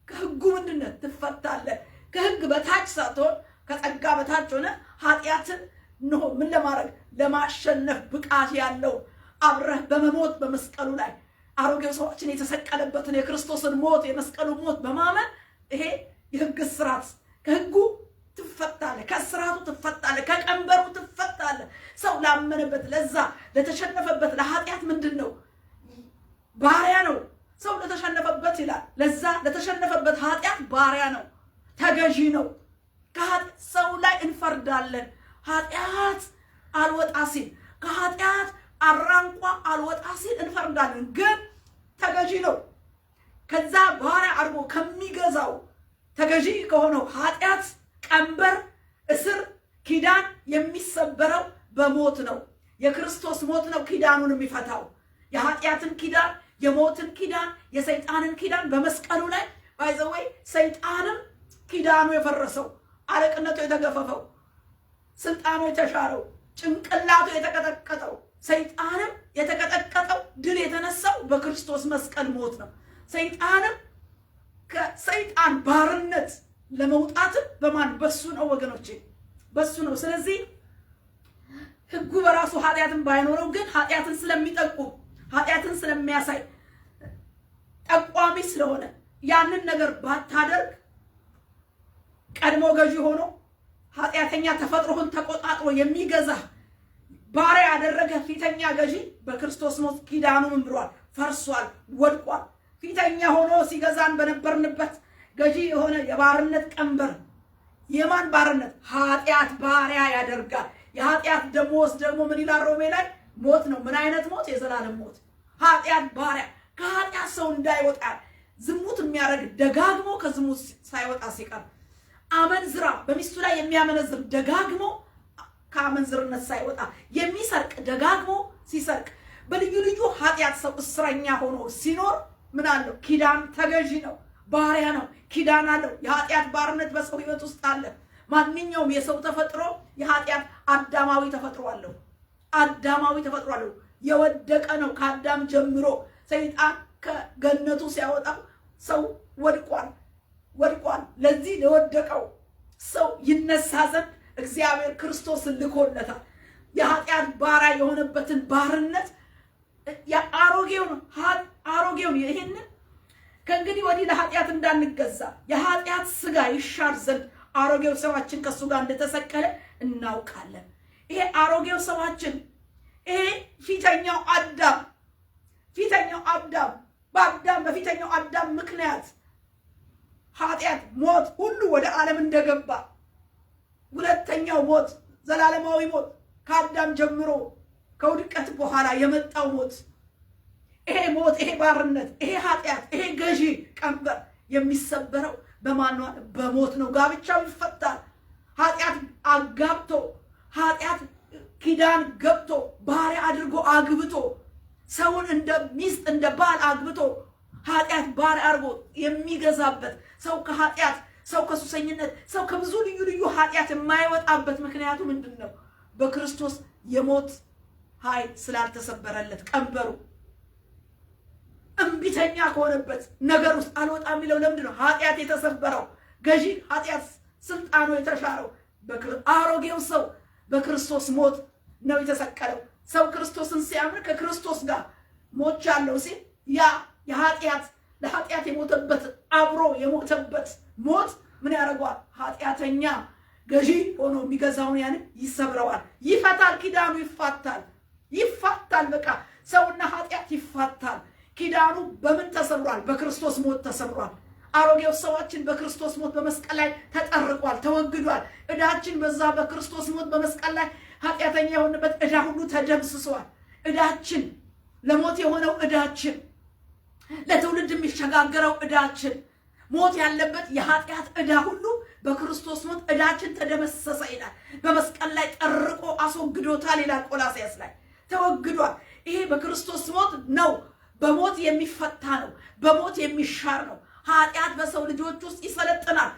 ከሕጉ ምንድነት ትፈታለህ። ከሕግ በታች ሳትሆን ከጸጋ በታች ሆነ ኃጢአትን ነው ምን ለማድረግ ለማሸነፍ ብቃት ያለው አብረህ በመሞት በመስቀሉ ላይ አሮጌው ሰዎችን የተሰቀለበትን የክርስቶስን ሞት የመስቀሉ ሞት በማመን ይሄ የሕግ ስራት ከሕጉ ትፈታለህ፣ ከስራቱ ትፈታለህ፣ ከቀንበሩ ትፈታለህ። ሰው ላመነበት ለዛ ለተሸነፈበት ለኃጢአት ምንድን ነው? ባሪያ ነው። ሰው ለተሸነፈበት ይላል ለዛ ለተሸነፈበት ኃጢአት ባሪያ ነው፣ ተገዢ ነው። ሰው ላይ እንፈርዳለን። ኃጢአት አልወጣ ሲል ከኃጢአት አራንቋ አልወጣ ሲል እንፈርዳለን። ግን ተገዢ ነው። ከዛ ባሪያ አድርጎ ከሚገዛው ተገዢ ከሆነው ኃጢአት ቀንበር፣ እስር፣ ኪዳን የሚሰበረው በሞት ነው። የክርስቶስ ሞት ነው ኪዳኑን የሚፈታው። የኃጢአትን ኪዳን፣ የሞትን ኪዳን፣ የሰይጣንን ኪዳን በመስቀሉ ላይ ባይዘወይ ሰይጣንም ኪዳኑ የፈረሰው አለቅነቱ የተገፈፈው ስልጣኑ የተሻረው ጭንቅላቱ የተቀጠቀጠው ሰይጣንም የተቀጠቀጠው ድል የተነሳው በክርስቶስ መስቀል ሞት ነው። ሰይጣንም ከሰይጣን ባርነት ለመውጣት በማን በሱ ነው ወገኖቼ፣ በሱ ነው። ስለዚህ ህጉ በራሱ ኃጢአትን ባይኖረው ግን ኃጢአትን ስለሚጠቁም ኃጢአትን ስለሚያሳይ ጠቋሚ ስለሆነ ያንን ነገር ባታደርግ ቀድሞ ገዢ ሆኖ ኃጢአተኛ ተፈጥሮህን ተቆጣጥሮ የሚገዛ ባሪያ ያደረገ ፊተኛ ገዢ በክርስቶስ ሞት ኪዳኑ ምን ብሏል? ፈርሷል፣ ወድቋል። ፊተኛ ሆኖ ሲገዛን በነበርንበት ገዢ የሆነ የባርነት ቀንበር የማን ባርነት? ኃጢአት ባሪያ ያደርጋል። የኃጢአት ደሞዝ ደግሞ ምን ይላል ሮሜ ላይ? ሞት ነው። ምን አይነት ሞት? የዘላለም ሞት። ኃጢአት ባሪያ ከኃጢአት ሰው እንዳይወጣ ዝሙት የሚያደርግ ደጋግሞ ከዝሙት ሳይወጣ ሲቀር፣ አመንዝራ በሚስቱ ላይ የሚያመነዝር ደጋግሞ ከአመንዝርነት ሳይወጣ የሚሰርቅ ደጋግሞ ሲሰርቅ፣ በልዩ ልዩ ኃጢአት ሰው እስረኛ ሆኖ ሲኖር ምን አለው? ኪዳን ተገዢ ነው፣ ባሪያ ነው፣ ኪዳን አለው። የኃጢአት ባርነት በሰው ህይወት ውስጥ አለ። ማንኛውም የሰው ተፈጥሮ የኃጢአት አዳማዊ ተፈጥሮ አለው። አዳማዊ ተፈጥሮ አለው። የወደቀ ነው። ከአዳም ጀምሮ ሰይጣን ከገነቱ ሲያወጣው ሰው ወድቋል። ለዚህ ለወደቀው ሰው ይነሳ ዘንድ እግዚአብሔር ክርስቶስን ልኮለታል። የኃጢአት ባሪያ የሆነበትን ባርነት አሮጌውን ይሄንን ከእንግዲህ ወዲህ ለኃጢአት እንዳንገዛ የኃጢአት ስጋ ይሻር ዘንድ አሮጌው ሰዋችን ከሱ ጋር እንደተሰቀለ እናውቃለን። ይሄ አሮጌው ሰዋችን ይሄ ፊተኛው አዳም በፊተኛው አዳም ምክንያት ኃጢአት ሞት ሁሉ ወደ ዓለም እንደገባ ሁለተኛው ሞት ዘላለማዊ ሞት ከአዳም ጀምሮ ከውድቀት በኋላ የመጣው ሞት ይሄ ባርነት ይሄ ኃጢአት ይሄ ገዢ ቀንበር የሚሰበረው በማን ነው? በሞት ነው። ጋብቻው ይፈታል። ኃጢአት አጋብቶ ኃጢአት ኪዳን ገብቶ ባሪያ አድርጎ አግብቶ ሰውን እንደ ሚስት እንደ ባል አግብቶ ኃጢአት ባሪያ አድርጎ የሚገዛበት ሰው ከኃጢአት ሰው ከሱሰኝነት ሰው ከብዙ ልዩ ልዩ ኃጢአት የማይወጣበት ምክንያቱ ምንድን ነው? በክርስቶስ የሞት ኃይል ስላልተሰበረለት ቀንበሩ እምቢተኛ ከሆነበት ነገር ውስጥ አልወጣም የሚለው ለምንድን ነው? ኃጢአት የተሰበረው ገዢ ኃጢአት ስልጣኑ የተሻረው አሮጌው ሰው በክርስቶስ ሞት ነው የተሰቀለው። ሰው ክርስቶስን ሲያምር ከክርስቶስ ጋር ሞቻለሁ ሲል ያ ለኃጢአት የሞተበት አብሮ የሞተበት ሞት ምን ያደርገዋል? ኃጢአተኛ ገዢ ሆኖ የሚገዛውን ያንን ይሰብረዋል፣ ይፈታል። ኪዳኑ ይፋታል። በቃ ሰውና ኃጢአት ይፋታል። ኪዳኑ በምን ተሰብሯል? በክርስቶስ ሞት ተሰብሯል። አሮጌው ሰዋችን በክርስቶስ ሞት በመስቀል ላይ ተጠርቋል፣ ተወግዷል። ዕዳችን በዛ በክርስቶስ ሞት በመስቀል ላይ ኃጢአተኛ የሆነበት ዕዳ ሁሉ ተደምስሷል። ዕዳችን ለሞት የሆነው ዕዳችን ለትውልድ የሚሸጋገረው ዕዳችን ሞት ያለበት የኃጢአት ዕዳ ሁሉ በክርስቶስ ሞት ዕዳችን ተደመሰሰ ይላል። በመስቀል ላይ ጠርቆ አስወግዶታል ይላል ቆላስይስ ላይ ተወግዷል። ይሄ በክርስቶስ ሞት ነው። በሞት የሚፈታ ነው። በሞት የሚሻር ነው። ኃጢአት በሰው ልጆች ውስጥ ይሰለጥናል።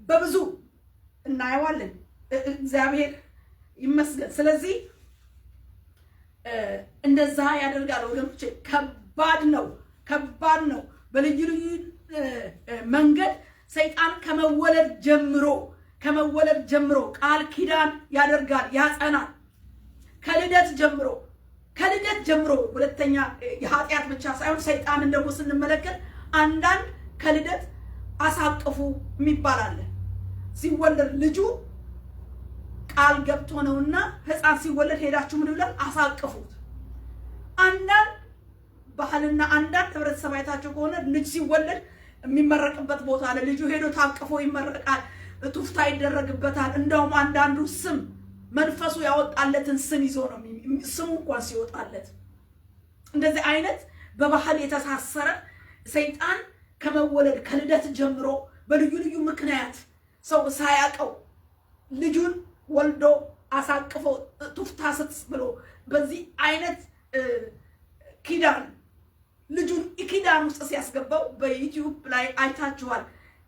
በብዙ እናየዋለን። እግዚአብሔር ይመስገን። ስለዚህ እንደዛ ያደርጋል ወገኖቼ። ከባድ ነው። በልዩ ልዩ መንገድ ሰይጣን ከመወለድ ጀምሮ ቃል ኪዳን ያደርጋል፣ ያጸናል። ከልደት ጀምሮ ሁለተኛ የኃጢአት ብቻ ሳይሆን ሰይጣንን ደግሞ ስንመለከት አንዳንድ ከልደት አሳቅፉ የሚባል አለ። ሲወለድ ልጁ ቃል ገብቶ ነውና ሕፃን ሲወለድ ሄዳችሁ ምን ብለን አሳቅፉት። አንዳንድ ባህልና አንዳንድ ህብረተሰብ አይታችሁ ከሆነ ልጅ ሲወለድ የሚመረቅበት ቦታ አለ። ልጁ ሄዶ ታቅፎ ይመረቃል፣ ቱፍታ ይደረግበታል። እንደውም አንዳንዱ ስም መንፈሱ ያወጣለትን ስም ይዞ ነው ስሙ እንኳን ሲወጣለት። እንደዚህ አይነት በባህል የተሳሰረ ሰይጣን ከመወለድ ከልደት ጀምሮ በልዩ ልዩ ምክንያት ሰው ሳያውቀው ልጁን ወልዶ አሳቅፎ ቱፍታ ብሎ በዚህ አይነት ኪዳን ልጁን ኪዳን ውስጥ ሲያስገባው በዩቲዩብ ላይ አይታችኋል።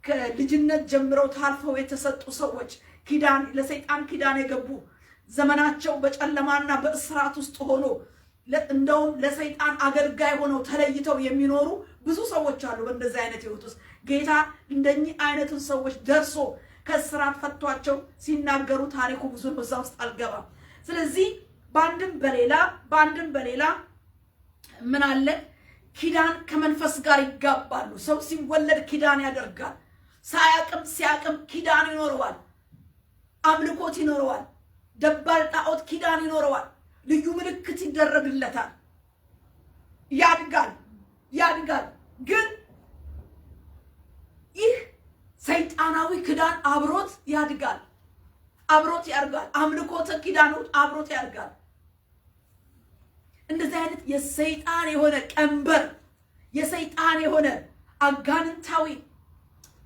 ከልጅነት ጀምረው ታልፈው የተሰጡ ሰዎች ኪዳን ለሰይጣን ኪዳን የገቡ ዘመናቸው በጨለማና በእስራት ውስጥ ሆኖ እንደውም ለሰይጣን አገልጋይ ሆነው ተለይተው የሚኖሩ ብዙ ሰዎች አሉ። በእንደዚህ አይነት ህይወት ውስጥ ጌታ እንደኚህ አይነቱን ሰዎች ደርሶ ከእስራት ፈቷቸው ሲናገሩ ታሪኩ ብዙ ነው፣ እዛ ውስጥ አልገባም። ስለዚህ በአንድም በሌላ ምን አለ? ኪዳን ከመንፈስ ጋር ይጋባሉ። ሰው ሲወለድ ኪዳን ያደርጋል። ሳያቅም ሲያቅም ኪዳን ይኖረዋል። አምልኮት ይኖረዋል። ደባል ጣዖት ኪዳን ይኖረዋል። ልዩ ምልክት ይደረግለታል። ያድጋል። ግን ይህ ሰይጣናዊ ኪዳን አብሮት ያድጋል። አምልኮተ ኪዳኑ አብሮት ያድጋል። እንደዚህ አይነት የሰይጣን የሆነ ቀንበር፣ የሰይጣን የሆነ አጋንንታዊ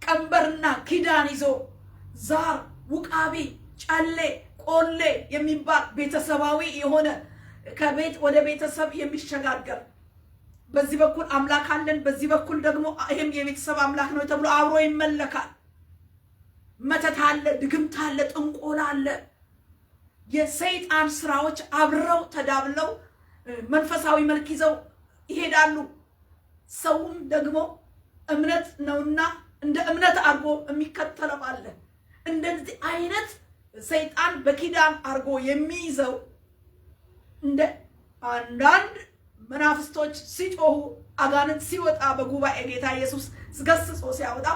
ቀንበርና ኪዳን ይዞ ዛር፣ ውቃቢ፣ ጨሌ፣ ቆሌ የሚባል ቤተሰባዊ የሆነ ከቤት ወደ ቤተሰብ የሚሸጋገር በዚህ በኩል አምላክ አለን፣ በዚህ በኩል ደግሞ ይሄም የቤተሰብ አምላክ ነው ተብሎ አብሮ ይመለካል። መተት አለ፣ ድግምት አለ፣ ጥንቆላ አለ። የሰይጣን ስራዎች አብረው ተዳብለው መንፈሳዊ መልክ ይዘው ይሄዳሉ። ሰውም ደግሞ እምነት ነውና እንደ እምነት አርጎ የሚከተለው አለ። እንደዚህ አይነት ሰይጣን በኪዳን አርጎ የሚይዘው እንደ አንዳንድ መናፍስቶች ሲጮሁ አጋንንት ሲወጣ በጉባኤ ጌታ ኢየሱስ ገስጾ ሲያወጣ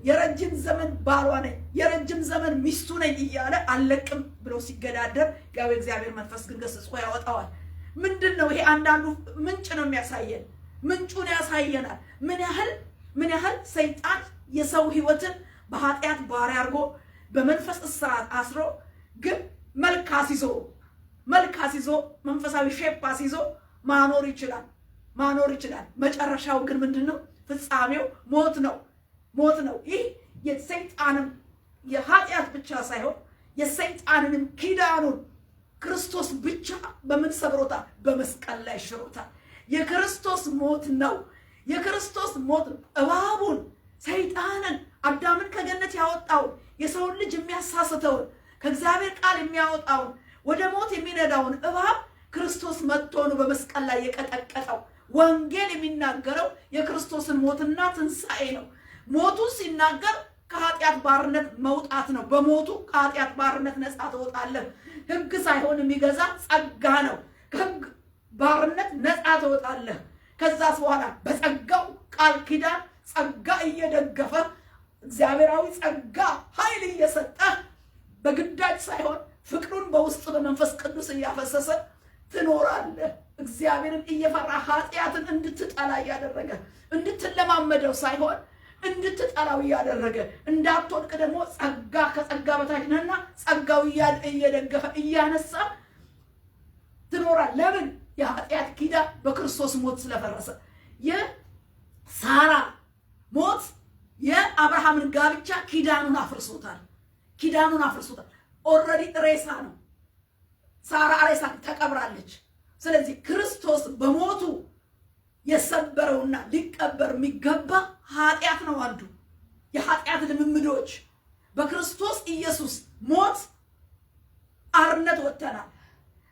የረጅም ዘመን ባሏ ነኝ፣ የረጅም ዘመን ሚስቱ ነኝ እያለ አለቅም ብሎ ሲገዳደር እግዚአብሔር መንፈስ ግን ገስጾ ያወጣዋል። ምንድነው ይሄ? አንዳንዱ ምንጭ ነው የሚያሳየን፣ ምንጩን ያሳየናል። ምን ያህል ሰይጣን የሰው ህይወትን በኃጢአት ባሪያ አድርጎ በመንፈስ እስራት አስሮ ግን መልክ አስይዞ መንፈሳዊ ሼፕ አስይዞ ማኖር ይችላል። መጨረሻው ግን ምንድነው? ፍጻሜው ሞት ነው። ይህ የሰይጣንም የኃጢአት ብቻ ሳይሆን የሰይጣንንም ኪዳኑን ክርስቶስ ብቻ በምን ሰብሮታል? በመስቀል ላይ ሽሮታል። የክርስቶስ ሞት ነው። እባቡን፣ ሰይጣንን፣ አዳምን ከገነት ያወጣውን፣ የሰውን ልጅ የሚያሳስተውን፣ ከእግዚአብሔር ቃል የሚያወጣውን፣ ወደ ሞት የሚነዳውን እባብ ክርስቶስ መጥቶ ነው በመስቀል ላይ የቀጠቀጠው። ወንጌል የሚናገረው የክርስቶስን ሞትና ትንሣኤ ነው። ሞቱ ሲናገር ከኃጢአት ባርነት መውጣት ነው። በሞቱ ከኃጢአት ባርነት ነፃ ትወጣለህ። ህግ ሳይሆን የሚገዛ ጸጋ ነው። ከህግ ባርነት ነፃ ትወጣለህ። ከዛስ በኋላ በጸጋው ቃል ኪዳን ጸጋ እየደገፈ እግዚአብሔራዊ ጸጋ ኃይል እየሰጠ በግዳጅ ሳይሆን ፍቅሩን በውስጥ በመንፈስ ቅዱስ እያፈሰሰ ትኖራለህ። እግዚአብሔርን እየፈራ ኃጢአትን እንድትጠላ እያደረገ እንድትለማመደው ሳይሆን እንድትጠላው እያደረገ እንዳትወድቅ ደግሞ ጸጋ ከጸጋ በታች ነህና ጸጋው እየደገፈ እያነሳ ትኖራለህ። ለምን? የኃጢአት ኪዳን በክርስቶስ ሞት ስለፈረሰ። የሳራ ሞት የአብርሃምን ጋብቻ ኪዳኑን አፍርሶታል። ኦልሬዲ ሬሳ ነው። ሳራ ሬሳ ተቀብራለች። ስለዚህ ክርስቶስ በሞቱ የሰበረውና ሊቀበር የሚገባ ኃጢአት ነው። አንዱ የኃጢአት ልምምዶች በክርስቶስ ኢየሱስ ሞት አርነት ወጥተናል።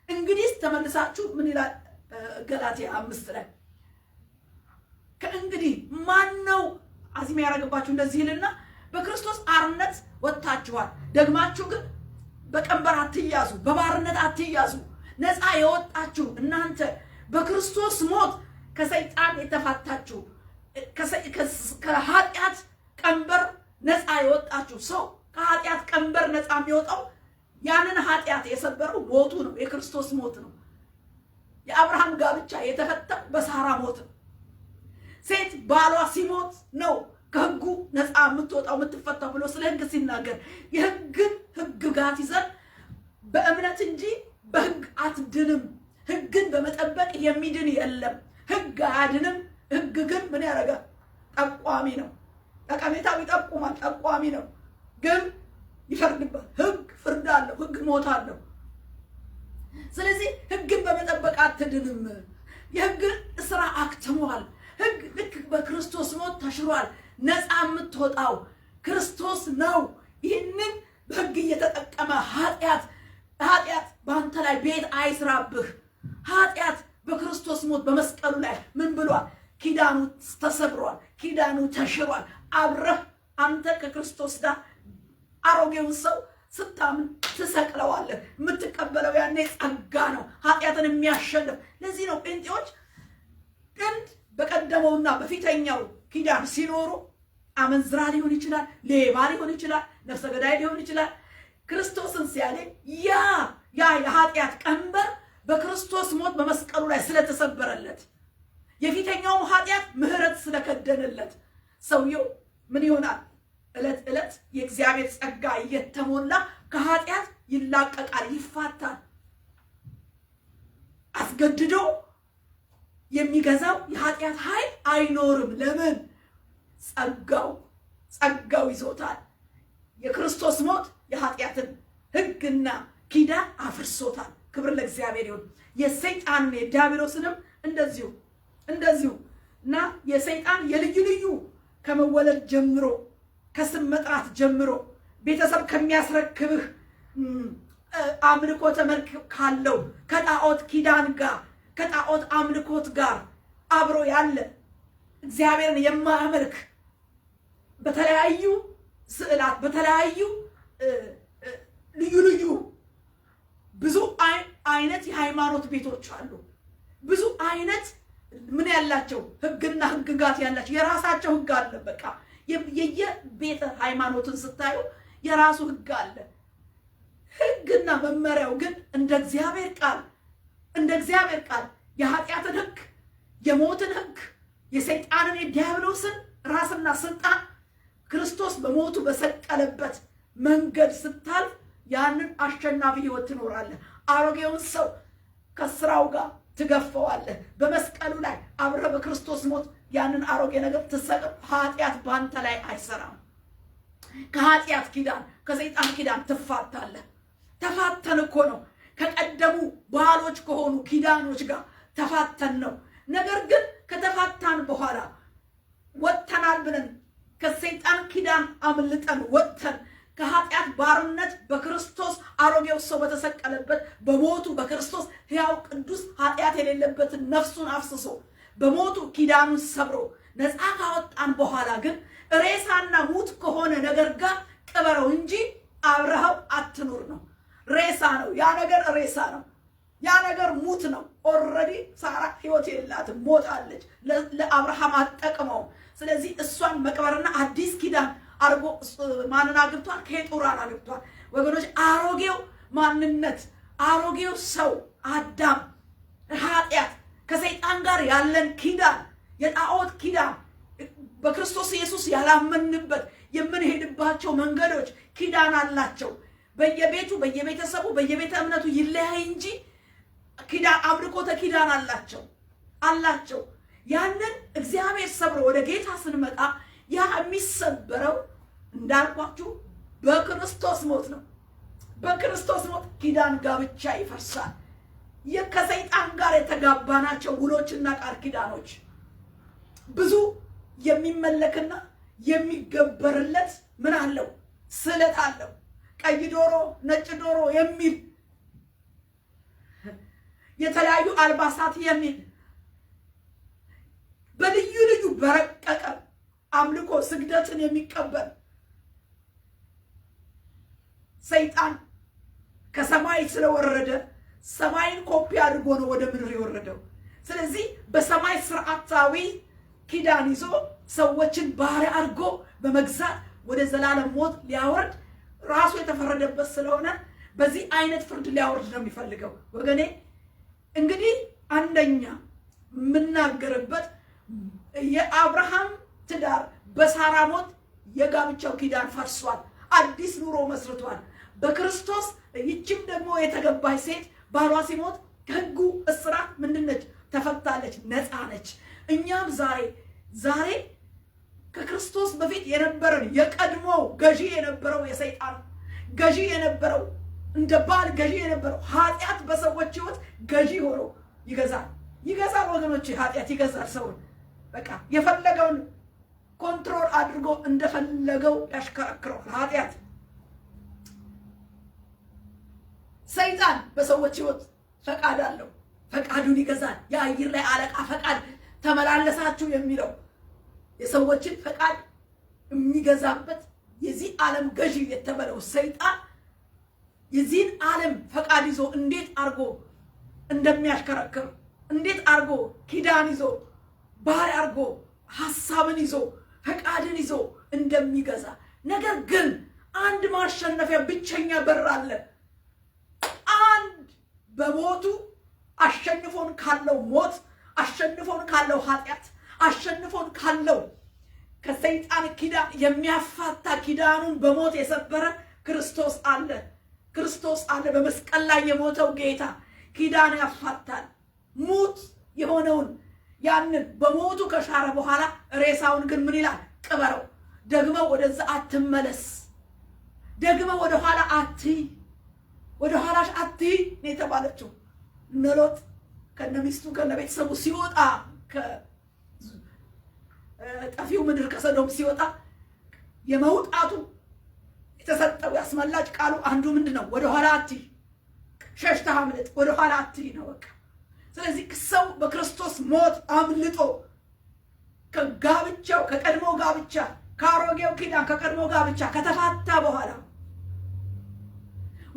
እንግዲህ ተመልሳችሁ ምን ይላል ገላትያ 5 ላይ? ከእንግዲህ ማን ነው አዚም ያደረገባችሁ? እንደዚህ ይልና በክርስቶስ አርነት ወጥታችኋል። ደግማችሁ ግን በቀንበር አትያዙ፣ በባርነት አትያዙ። ነፃ የወጣችሁ እናንተ በክርስቶስ ሞት ከሰይጣን የተፋታችሁ ከኃጢአት ቀንበር ነፃ የወጣችሁ። ሰው ከኃጢአት ቀንበር ነፃ የሚወጣው ያንን ኃጢአት የሰበረው ሞቱ ነው። የክርስቶስ ሞት ነው። የአብርሃም ጋብቻ የተፈታው በሳራ ሞት ነው። ሴት ባሏ ሲሞት ነው ከህጉ ነፃ የምትወጣው የምትፈታው ብሎ ስለ ህግ ሲናገር የህግን ህግጋት ይዘን በእምነት እንጂ በህግ አትድንም። ህግን በመጠበቅ የሚድን የለም። ህግ አያድንም። ህግ ግን ምን ያደርጋል? ጠቋሚ ነው። ጠቀሜታው ይጠቁማል፣ ጠቋሚ ነው። ግን ይፈርድባል። ህግ ፍርድ አለው። ህግ ሞት አለው። ስለዚህ ህግን በመጠበቅ አትድንም። የህግ ስራ አክትሟል። ህግ ልክ በክርስቶስ ሞት ተሽሯል። ነፃ የምትወጣው ክርስቶስ ነው። ይህንን በሕግ እየተጠቀመ ኃጢአት በአንተ ላይ ቤት አይስራብህ። ኃጢአት በክርስቶስ ሞት በመስቀሉ ላይ ምን ብሏል? ኪዳኑ ተሰብሯል፣ ኪዳኑ ተሽሯል። አብረህ አንተ ከክርስቶስ ጋር አሮጌውን ሰው ስታምን ትሰቅለዋለህ። የምትቀበለው ያኔ ጸጋ ነው፣ ኃጢአትን የሚያሸንፍ። ለዚህ ነው ጴንጤዎች ጥንት በቀደመውና በፊተኛው ኪዳን ሲኖሩ አመንዝራ ሊሆን ይችላል፣ ሌባ ሊሆን ይችላል፣ ነፍሰ ገዳይ ሊሆን ይችላል። ክርስቶስን ሲያገኝ ያ የኃጢአት ቀንበር በክርስቶስ ሞት በመስቀሉ ላይ ስለተሰበረለት የፊተኛውም ኃጢአት ምህረት ስለከደነለት ሰውየው ምን ይሆናል? ዕለት ዕለት የእግዚአብሔር ጸጋ እየተሞላ ከኃጢአት ይላቀቃል፣ ይፋታል። አስገድዶ የሚገዛው የኃጢአት ኃይል አይኖርም። ለምን? ጸጋው ይዞታል። የክርስቶስ ሞት የኃጢአትን ሕግና ኪዳን አፍርሶታል። ክብር ለእግዚአብሔር ይሁን። የሰይጣን የዲያብሎስንም እንደዚሁ እና የሰይጣን የልዩ ልዩ ከመወለድ ጀምሮ ከስም መጥራት ጀምሮ ቤተሰብ ከሚያስረክብህ አምልኮተ መልክ ካለው ከጣዖት ኪዳን ጋር ከጣዖት አምልኮት ጋር አብሮ ያለ እግዚአብሔርን የማያመልክ በተለያዩ ስዕላት በተለያዩ ልዩ ልዩ ብዙ አይነት የሃይማኖት ቤቶች አሉ። ብዙ አይነት ምን ያላቸው ሕግና ሕግጋት ያላቸው የራሳቸው ሕግ አለ። በቃ የየቤተ ሃይማኖትን ስታዩ የራሱ ሕግ አለ። ሕግና መመሪያው ግን እንደ እግዚአብሔር ቃል የኃጢአትን ሕግ፣ የሞትን ሕግ፣ የሰይጣንን የዲያብሎስን ራስና ስልጣን ክርስቶስ በሞቱ በሰቀለበት መንገድ ስታልፍ ያንን አሸናፊ ህይወት ትኖራለህ። አሮጌውን ሰው ከስራው ጋር ትገፈዋለህ። በመስቀሉ ላይ አብረህ በክርስቶስ ሞት ያንን አሮጌ ነገር ትሰቅል። ኃጢአት ባንተ ላይ አይሰራም። ከኃጢአት ኪዳን ከሰይጣን ኪዳን ትፋታለህ። ተፋተን እኮ ነው ከቀደሙ ባህሎች ከሆኑ ኪዳኖች ጋር ተፋተን ነው። ነገር ግን ከተፋታን በኋላ ወጥተናል ብለን ከሰይጣን ኪዳን አምልጠን ወጥተን ከኃጢአት ባርነት በክርስቶስ አሮጌው ሰው በተሰቀለበት በሞቱ በክርስቶስ ሕያው ቅዱስ ኃጢአት የሌለበትን ነፍሱን አፍስሶ በሞቱ ኪዳኑን ሰብሮ ነፃ ካወጣን በኋላ ግን ሬሳና ሙት ከሆነ ነገር ጋር ቅበረው እንጂ አብረኸው አትኑር ነው። ሬሳ ነው ያ ነገር፣ ሬሳ ነው ያ ነገር፣ ሙት ነው። ኦልሬዲ ሳራ ህይወት የላትም፣ ሞታለች። ለአብርሃም አጠቅመው። ስለዚህ እሷን መቅበርና አዲስ ኪዳን አርጎ ማንን አግብቷል? ኬጡራን አግብቷል። ወገኖች አሮጌው ማንነት አሮጌው ሰው አዳም ኃጢአት ከሰይጣን ጋር ያለን ኪዳን የጣዖት ኪዳን በክርስቶስ ኢየሱስ ያላመንበት የምንሄድባቸው መንገዶች ኪዳን አላቸው። በየቤቱ በየቤተሰቡ በየቤተ እምነቱ ይለያይ እንጂ ኪዳን አምልኮተ ኪዳን አላቸው። ያንን እግዚአብሔር ሰብሮ ወደ ጌታ ስንመጣ ያ የሚሰበረው እንዳልኳችሁ በክርስቶስ ሞት ነው። በክርስቶስ ሞት ኪዳን ጋብቻ ይፈርሳል። ከሰይጣን ጋር የተጋባናቸው ውሎችና ቃል ኪዳኖች ብዙ የሚመለክና የሚገበርለት ምን አለው? ስለት አለው። ቀይ ዶሮ፣ ነጭ ዶሮ የሚል የተለያዩ አልባሳት የሚል በልዩ ልዩ በረቀቀ አምልኮ ስግደትን የሚቀበል ሰይጣን ከሰማይ ስለወረደ ሰማይን ኮፒ አድርጎ ነው ወደ ምድር የወረደው። ስለዚህ በሰማይ ስርዓታዊ ኪዳን ይዞ ሰዎችን ባሪያ አድርጎ በመግዛት ወደ ዘላለም ሞት ሊያወርድ ራሱ የተፈረደበት ስለሆነ በዚህ አይነት ፍርድ ሊያወርድ ነው የሚፈልገው። ወገኔ እንግዲህ አንደኛ የምናገርበት የአብርሃም ትዳር በሳራ ሞት የጋብቻው ኪዳን ፈርሷል። አዲስ ኑሮ መስርቷል በክርስቶስ። ይችም ደግሞ የተገባች ሴት ባሏ ሲሞት ከሕጉ እስራት ምንድነች? ተፈታለች፣ ነፃ ነች። እኛም ዛሬ ከክርስቶስ በፊት የነበረን የቀድሞ ገዢ የነበረው የሰይጣን ገዢ የነበረው እንደ ባል ገዢ የነበረው ኃጢአት በሰዎች ሕይወት ገዢ ሆኖ ይገዛል። ወገኖች ኃጢአት ይገዛል ሰውን። በቃ የፈለገውን ኮንትሮል አድርጎ እንደፈለገው ያሽከረክረዋል ኃጢአት። ሰይጣን በሰዎች ህይወት ፈቃድ አለው። ፈቃዱን ይገዛል። የአየር ላይ አለቃ ፈቃድ ተመላለሳችሁ የሚለው የሰዎችን ፈቃድ የሚገዛበት የዚህ ዓለም ገዢ የተባለው ሰይጣን የዚህን ዓለም ፈቃድ ይዞ እንዴት አርጎ እንደሚያሽከረክር እንዴት አርጎ ኪዳን ይዞ ባህሪ አርጎ ሐሳብን ይዞ ፈቃድን ይዞ እንደሚገዛ ነገር ግን አንድ ማሸነፊያ ብቸኛ በር አለ። አንድ በሞቱ አሸንፎን ካለው ሞት አሸንፎን ካለው ኃጢአት አሸንፎን ካለው ከሰይጣን ኪዳን የሚያፋታ ኪዳኑን በሞት የሰበረ ክርስቶስ አለ። ክርስቶስ አለ። በመስቀል ላይ የሞተው ጌታ ኪዳን ያፋታል። ሙት የሆነውን ያንን በሞቱ ከሻረ በኋላ ሬሳውን ግን ምን ይላል? ቅበረው። ደግሞ ወደዛ አትመለስ። ደግሞ ወደ ኋላ አትይ። ወደ ኋላሽ አትይ ነው የተባለችው። ሎጥ ከነሚስቱ ከነቤተሰቡ ሲወጣ ጠፊው ምድር ከሰዶም ሲወጣ የመውጣቱ የተሰጠው ያስመላጭ ቃሉ አንዱ ምንድነው? ወደ ኋላ አትይ፣ ሸሽተህ አምልጥ፣ ወደ ኋላ አትይ ነው በቃ። ስለዚህ ሰው በክርስቶስ ሞት አምልጦ ከጋብቻው ከቀድሞ ጋብቻ ከአሮጌው ኪዳን ከቀድሞ ጋብቻ ከተፋታ በኋላ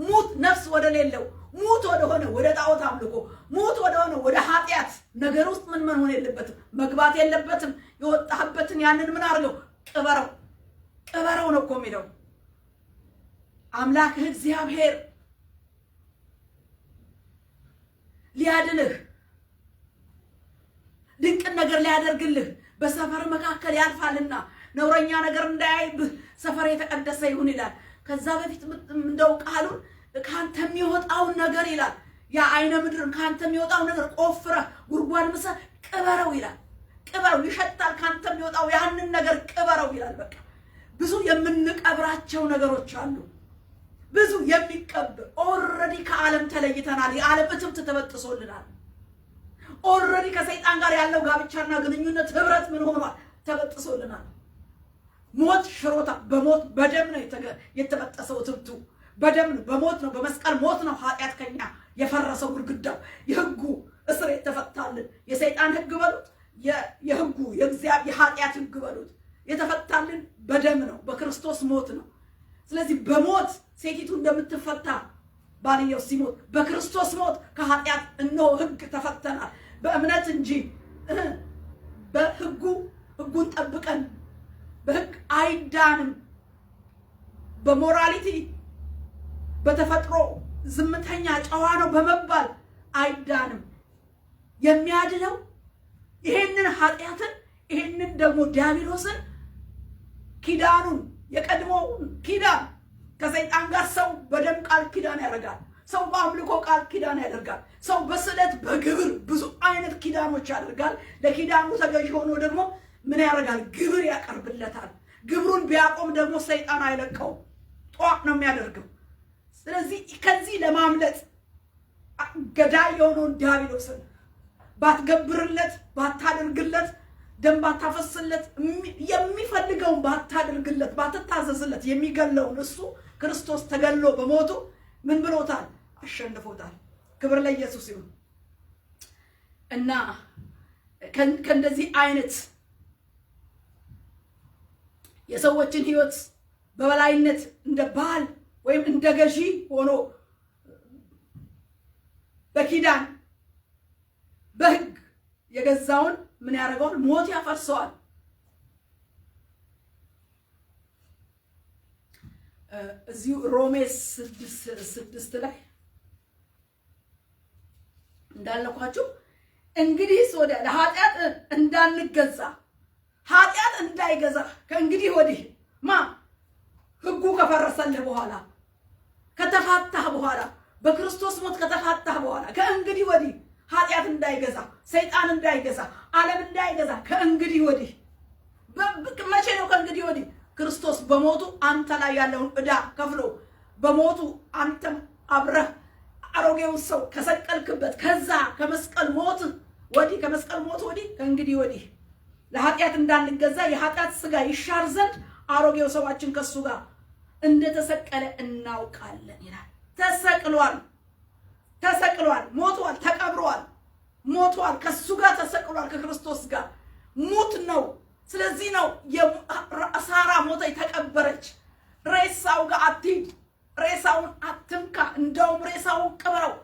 ሙት ነፍስ ወደ ሌለው ሙት ወደ ሆነ ወደ ጣዖት አምልኮ ሙት ወደ ሆነ ወደ ኃጢአት ነገር ውስጥ ምን ሆነ የለበትም፣ መግባት የለበትም። የወጣህበትን ያንን ምን አድርገው? ቅበረው። ቅበረው ነው እኮ የሚለው አምላክህ እግዚአብሔር ሊያድንህ ድንቅን ነገር ሊያደርግልህ በሰፈር መካከል ያልፋልና ነውረኛ ነገር እንዳያይብህ ሰፈር የተቀደሰ ይሁን ይላል። ከዛ በፊት እንደው ቃሉን ካንተ የሚወጣውን ነገር ይላል ያ አይነ ምድርን ካንተ የሚወጣው ነገር ቆፍረህ ጉድጓድ ምሰህ ቅበረው ይላል። ቅበረው፣ ይሸጣል ካንተ የሚወጣው ያንን ነገር ቅበረው ይላል። በቃ ብዙ የምንቀብራቸው ነገሮች አሉ። ብዙ የሚቀብር ኦልሬዲ ከዓለም ተለይተናል። የዓለም እትብት ተበጥሶልናል። ኦልሬዲ ከሰይጣን ጋር ያለው ጋብቻና ግንኙነት ህብረት ምን ሆኗል? ተበጥሶልናል። ሞት ሽሮታ በሞት በደም ነው የተበጠሰው እትብቱ በደም ነው፣ በሞት ነው፣ በመስቀል ሞት ነው ኃጢአት ከኛ የፈረሰው ግድግዳው የህጉ እስር የተፈታልን የሰይጣን ህግ በሉት የህጉ የእግዚአብሔር የኃጢአት ህግ በሉት የተፈታልን በደም ነው፣ በክርስቶስ ሞት ነው። ስለዚህ በሞት ሴቲቱ እንደምትፈታ ባልየው ሲሞት በክርስቶስ ሞት ከኃጢአት እነሆ ህግ ተፈተናል። በእምነት እንጂ ህጉን ጠብቀን በህግ አይዳንም። በሞራሊቲ በተፈጥሮ ዝምተኛ ጨዋ ነው በመባል አይዳንም። የሚያድነው ይሄንን ኃጢአትን ይሄንን ደግሞ ዲያብሎስን ኪዳኑን የቀድሞውን ኪዳን ከሰይጣን ጋር ሰው በደም ቃል ኪዳን ያደርጋል። ሰው በአምልኮ ቃል ኪዳን ያደርጋል። ሰው በስለት በግብር ብዙ አይነት ኪዳኖች ያደርጋል። ለኪዳኑ ተገዥ ሆኖ ደግሞ ምን ያደርጋል? ግብር ያቀርብለታል። ግብሩን ቢያቆም ደግሞ ሰይጣን አይለቀው፣ ጧቅ ነው የሚያደርገው። ስለዚህ ከዚህ ለማምለጥ ገዳይ የሆነውን ዲያብሎስን ባትገብርለት፣ ባታደርግለት፣ ደም ባታፈስለት፣ የሚፈልገውን ባታደርግለት፣ ባትታዘዝለት የሚገለውን እሱ ክርስቶስ ተገሎ በሞቱ ምን ብሎታል? አሸንፎታል። ክብር ለኢየሱስ ይሁን። እና ከእንደዚህ አይነት የሰዎችን ህይወት በበላይነት እንደ ባል ወይም እንደ ገዢ ሆኖ በኪዳን በህግ የገዛውን ምን ያደርገዋል? ሞት ያፈርሰዋል። እዚሁ ሮሜ 6 ላይ እንዳልኳችሁ እንግዲህ ወደ ለኃጢአት እንዳንገዛ ኃጢአት እንዳይገዛ ከእንግዲህ ወዲህ ህጉ ከፈረሰልህ በኋላ ከተፋታህ በኋላ በክርስቶስ ሞት ከተፋታህ በኋላ ከእንግዲህ ወዲህ ኃጢአት እንዳይገዛ ሰይጣን እንዳይገዛ ዓለም እንዳይገዛ ከእንግዲህ ወዲህ መቼ ነው? ከእንግዲህ ወዲህ ክርስቶስ በሞቱ አንተ ላይ ያለውን ዕዳ ከፍሎ በሞቱ አንተም አብረህ አሮጌውን ሰው ከሰቀልክበት ከዛ ከመስቀል ሞት ወዲህ ከመስቀል ሞት ወዲህ ከእንግዲህ ወዲህ ለኃጢአት እንዳንገዛ የኃጢአት ሥጋ ይሻር ዘንድ አሮጌው ሰዋችን ከሱ ጋር እንደተሰቀለ እናውቃለን ይላል። ተሰቅሏል፣ ሞቷል፣ ተቀብሯል፣ ሞቷል፣ ከሱ ጋር ተሰቅሏል፣ ከክርስቶስ ጋር ሙት ነው። ስለዚህ ነው ሳራ ሞተች፣ ተቀበረች። ሬሳው ጋር አትሂድ፣ ሬሳውን አትንካ፣ እንደውም ሬሳውን ቅበረው።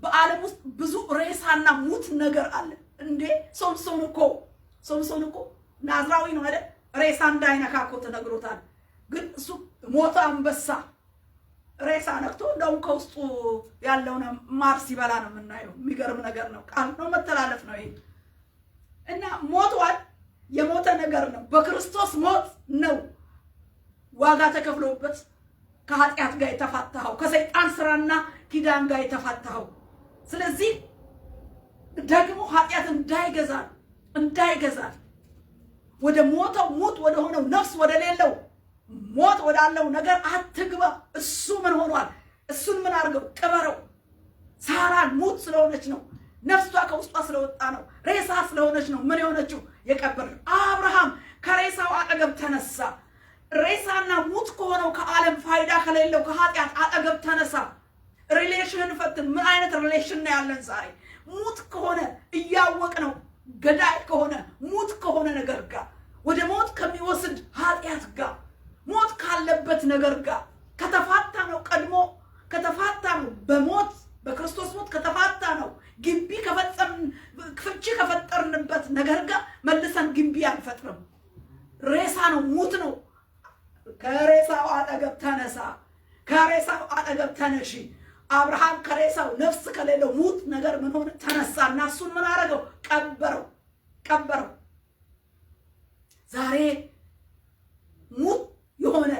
በዓለም ውስጥ ብዙ ሬሳና ሙት ነገር አለ እንዴ። ሶምሶን እኮ ናዝራዊ ነው አይደል? ሬሳ እንዳይነካ እኮ ተነግሮታል። ግን እሱ ሞተ አንበሳ ሬሳ ነክቶ እንደውም ከውስጡ ያለውን ማር ሲበላ ነው የምናየው። የሚገርም ነገር ነው። ቃል ነው፣ መተላለፍ ነው ይሄ። እና ሞቷል፣ የሞተ ነገር ነው። በክርስቶስ ሞት ነው ዋጋ ተከፍሎበት ከኃጢአት ጋር የተፋታኸው፣ ከሰይጣን ስራና ኪዳን ጋር የተፋታኸው። ስለዚህ ደግሞ ኃጢአት እንዳይገዛል ወደ ሞተው ሙት ወደ ሆነው ነፍስ ወደ ሌለው ሞት ወዳለው ነገር አትግባ። እሱ ምን ሆኗል? እሱን ምን አድርገው? ቅበረው። ሳራን ሙት ስለሆነች ነው፣ ነፍሷ ከውስጧ ስለወጣ ነው፣ ሬሳ ስለሆነች ነው ምን የሆነችው? የቀበረው። አብርሃም ከሬሳው አጠገብ ተነሳ። ሬሳና ሙት ከሆነው ከዓለም ፋይዳ ከሌለው ከኃጢአት አጠገብ ተነሳ። ሪሌሽንን ፈትን። ምን አይነት ሪሌሽን ነው ያለን ዛሬ? ሙት ከሆነ እያወቅ ነው፣ ገዳይ ከሆነ ሙት ከሆነ ነገር ጋር፣ ወደ ሞት ከሚወስድ ኃጢአት ጋር፣ ሞት ካለበት ነገር ጋር ከተፋታ ነው። ቀድሞ ከተፋታ ነው። በሞት በክርስቶስ ሞት ከተፋታ ነው። ግንቢ ፍቺ ከፈጠርንበት ነገር ጋር መልሰን ግንቢ አንፈጥርም። ሬሳ ነው፣ ሙት ነው። ከሬሳው አጠገብ ተነሳ፣ ከሬሳው አጠገብ ተነሺ። አብርሃም ከሬሳው ነፍስ ከሌለው ሙት ነገር ምን ሆነ? ተነሳና እሱን ምን አደረገው? ቀበረው። ዛሬ ሙት የሆነ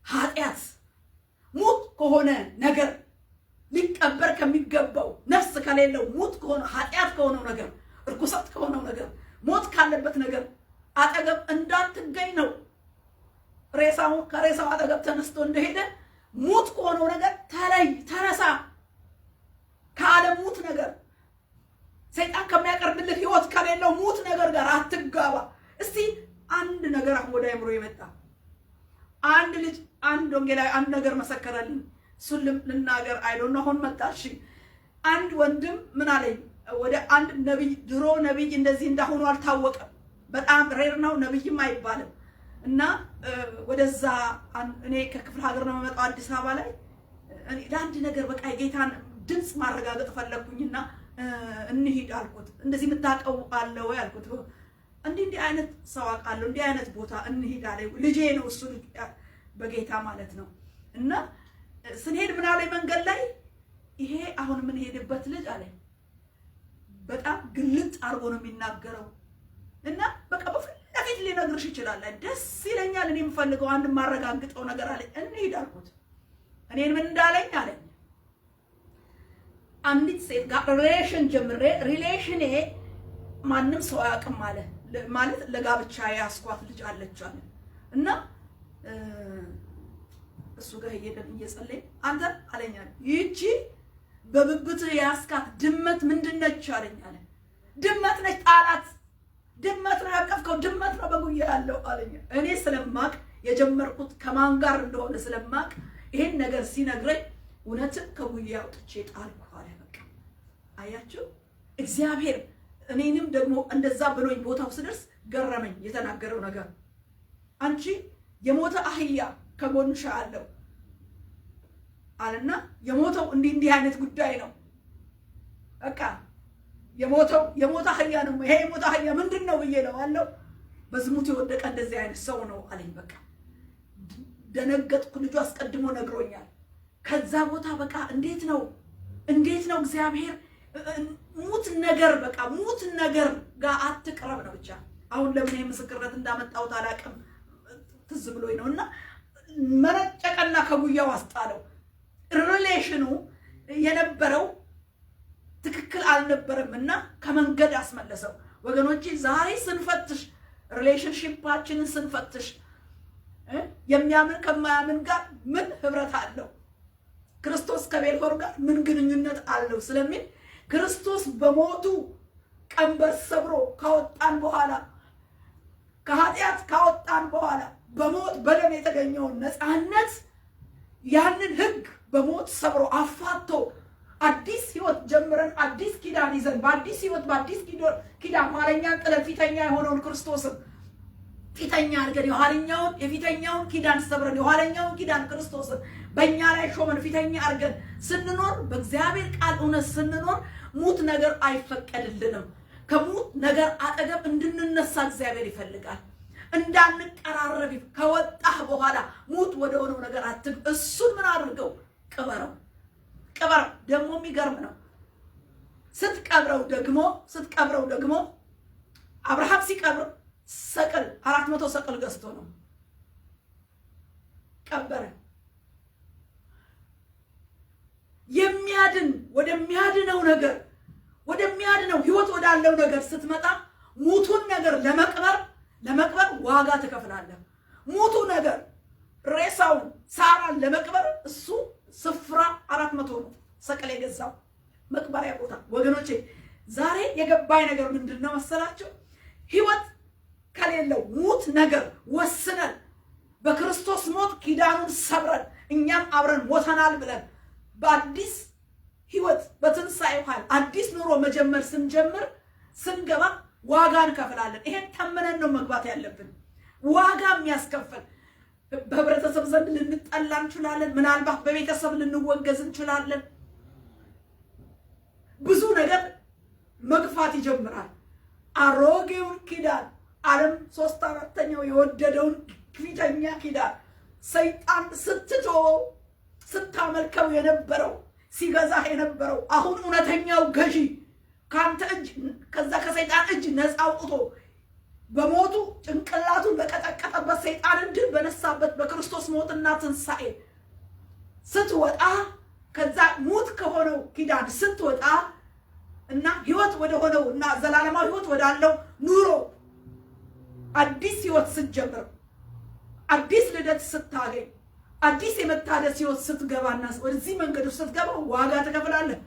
ኃጢአት፣ ሙት ከሆነ ነገር፣ ሊቀበር ከሚገባው ነፍስ ከሌለው ሙት ከሆነ ኃጢአት ከሆነው ነገር፣ እርኩሰት ከሆነው ነገር፣ ሞት ካለበት ነገር አጠገብ እንዳትገኝ ነው። ከሬሳው አጠገብ ተነስቶ እንደሄደ ሙት ከሆነው ነገር ተለይ፣ ተነሳ። ከዓለም ሙት ነገር፣ ሰይጣን ከሚያቀርብልህ ህይወት ከሌለው ሙት ነገር ጋር አትጋባ። እስቲ አንድ ነገር አሁን ወደ አእምሮ የመጣ አንድ ልጅ፣ አንድ ወንጌላዊ አንድ ነገር መሰከረልኝ። እሱን ልናገር አይዶን አሁን መጣሽ። አንድ ወንድም ምን አለኝ? ወደ አንድ ነብይ፣ ድሮ ነብይ እንደዚህ እንዳሆኑ አልታወቀም። በጣም ሬር ነው፣ ነብይም አይባልም። እና ወደዛ እኔ ከክፍለ ሀገር ነው የመጣው አዲስ አበባ ላይ ለአንድ ነገር በቃ የጌታን ድምፅ ማረጋገጥ ፈለኩኝና እንሂድ አልኩት። እንደዚህ የምታውቀው አለ ወይ አልኩት። እንዲህ አይነት ሰው አውቃለሁ፣ እንዲህ አይነት ቦታ እንሂድ አለኝ። ልጄ ነው እሱ በጌታ ማለት ነው። እና ስንሄድ ምን አለኝ መንገድ ላይ፣ ይሄ አሁን የምንሄድበት ልጅ አለኝ በጣም ግልጥ አድርጎ ነው የሚናገረው። እና በቃ በፊት ሊነግርሽ ይችላል። ደስ ይለኛል። እኔ የምፈልገው አንድ ማረጋግጠው ነገር አለኝ። እንሂድ አልኩት። እኔን ምን እንዳለኝ አለኝ፣ አንዲት ሴት ጋር ሪሌሽን ጀምሬ ሪሌሽኔ ማንም ሰው አያውቅም ማለት ለጋብቻ ያስኳት ልጅ አለች አለ። እና እሱ ጋር ሄደን እየጸለይ አንተ አለኝ ይቺ በብብትህ ያስካት ድመት ምንድነች አለኝ አለ። ድመት ነች ጣላት። ድመት ነው ያቀፍከው፣ ድመት ነው በጉያ ያለው አለኝ። እኔ ስለማቅ የጀመርኩት ከማን ጋር እንደሆነ ስለማቅ ይሄን ነገር ሲነግረኝ እውነትን ከጉያ አውጥቼ ጣልኩ አለ። በቃ አያችሁ፣ እግዚአብሔር እኔንም ደግሞ እንደዛ ብሎኝ ቦታው ስደርስ ገረመኝ የተናገረው ነገር። አንቺ የሞተ አህያ ከጎንሽ አለው አለና የሞተው እንዲህ አይነት ጉዳይ ነው። በቃ የሞተ አህያ ነው። ይሄ የሞተ አህያ ምንድነው ብዬ ነው አለው። በዝሙት የወደቀ እንደዚህ አይነት ሰው ነው አለኝ። በቃ ደነገጥኩ። ልጁ አስቀድሞ ነግሮኛል። ከዛ ቦታ በቃ እንዴት ነው እግዚአብሔር ሙት ነገር በቃ ሙት ነገር ጋር አትቅረብ ነው ብቻ። አሁን ለምን የምስክርነት እንዳመጣው አላውቅም፣ ትዝ ብሎኝ ነውና መረጨቀና ከጉያው አስጣለው። ሪሌሽኑ የነበረው ትክክል አልነበረምና ከመንገድ አስመለሰው። ወገኖቼ ዛሬ ስንፈትሽ ሪሌሽንሺፓችንን ስንፈትሽ የሚያምን ከማያምን ጋር ምን ህብረት አለው፣ ክርስቶስ ከቤልሆር ጋር ምን ግንኙነት አለው ስለሚል ክርስቶስ በሞቱ ቀንበር ሰብሮ ካወጣን በኋላ ከኃጢአት ካወጣን በኋላ በሞት በደም የተገኘውን ነፃነት ያንን ሕግ በሞት ሰብሮ አፋቶ አዲስ ህይወት ጀምረን አዲስ ኪዳን ይዘን በአዲስ ህይወት በአዲስ ኪዳን ኋለኛን ጥለን ፊተኛ የሆነውን ክርስቶስን ፊተኛ አድርገን የፊተኛውን ኪዳን ሰብረን የኋለኛውን ኪዳን ክርስቶስን በእኛ ላይ ሾመን ፊተኛ አድርገን ስንኖር በእግዚአብሔር ቃል እውነት ስንኖር ሙት ነገር አይፈቀድልንም። ከሙት ነገር አጠገብ እንድንነሳ እግዚአብሔር ይፈልጋል። እንዳንቀራረብ ከወጣህ በኋላ ሙት ወደ ሆነው ነገር አትግ እሱን ምን አድርገው ቅበረው። ደግሞ የሚገርም ነው። ስትቀብረው ደግሞ አብርሃም ሲቀብር 400 ሰቅል ገዝቶ ነው ቀበረ። ወደሚያድነው ነገር ወደሚያድነው ህይወት ወዳለው ነገር ስትመጣ ሙቱን ነገር ለመቅበር ዋጋ ትከፍላለህ። ሙቱ ነገር ሬሳውን ሳራን ለመቅበር እሱ ስፍራ 400 ነው ሰቅል የገዛው መቅበሪያ ቦታ። ወገኖቼ ዛሬ የገባኝ ነገር ምንድነው መሰላችሁ? ህይወት ከሌለው ሙት ነገር ወስነን በክርስቶስ ሞት ኪዳኑን ሰብረን እኛም አብረን ሞተናል ብለን በአዲስ ህይወት በትንሣኤው ኃይል አዲስ ኑሮ መጀመር ስንገባ ዋጋ እንከፍላለን። ይሄን ተመነን ነው መግባት ያለብን። ዋጋ የሚያስከፍል በህብረተሰብ ዘንድ ልንጠላ እንችላለን። ምናልባት በቤተሰብ ልንወገዝ እንችላለን። ብዙ ነገር መግፋት ይጀምራል። አሮጌውን ኪዳን ዓለም 3/4 የወደደውን ፊተኛ ኪዳን ሰይጣን ስትተወው ስታመልከው የነበረው ሲገዛህ የነበረው አሁን እውነተኛው ገዢ ካንተ እጅ ከዛ ከሰይጣን እጅ ነፃ አውጥቶ በሞቱ ጭንቅላቱን በቀጠቀጠበት ሰይጣንን ድል በነሳበት በክርስቶስ ሞትና ትንሣኤ ስትወጣ ከዛ ሙት ከሆነው ኪዳን ስትወጣ እና ህይወት ወደ ሆነው እና ዘላለማዊ ህይወት ወዳለው ኑሮ አዲስ ህይወት ስትጀምር አዲስ ልደት ስታገኝ አዲስ የመታደስ ህይወት ስትገባና ወደዚህ መንገድ ስትገባ ዋጋ ትከፍላለህ።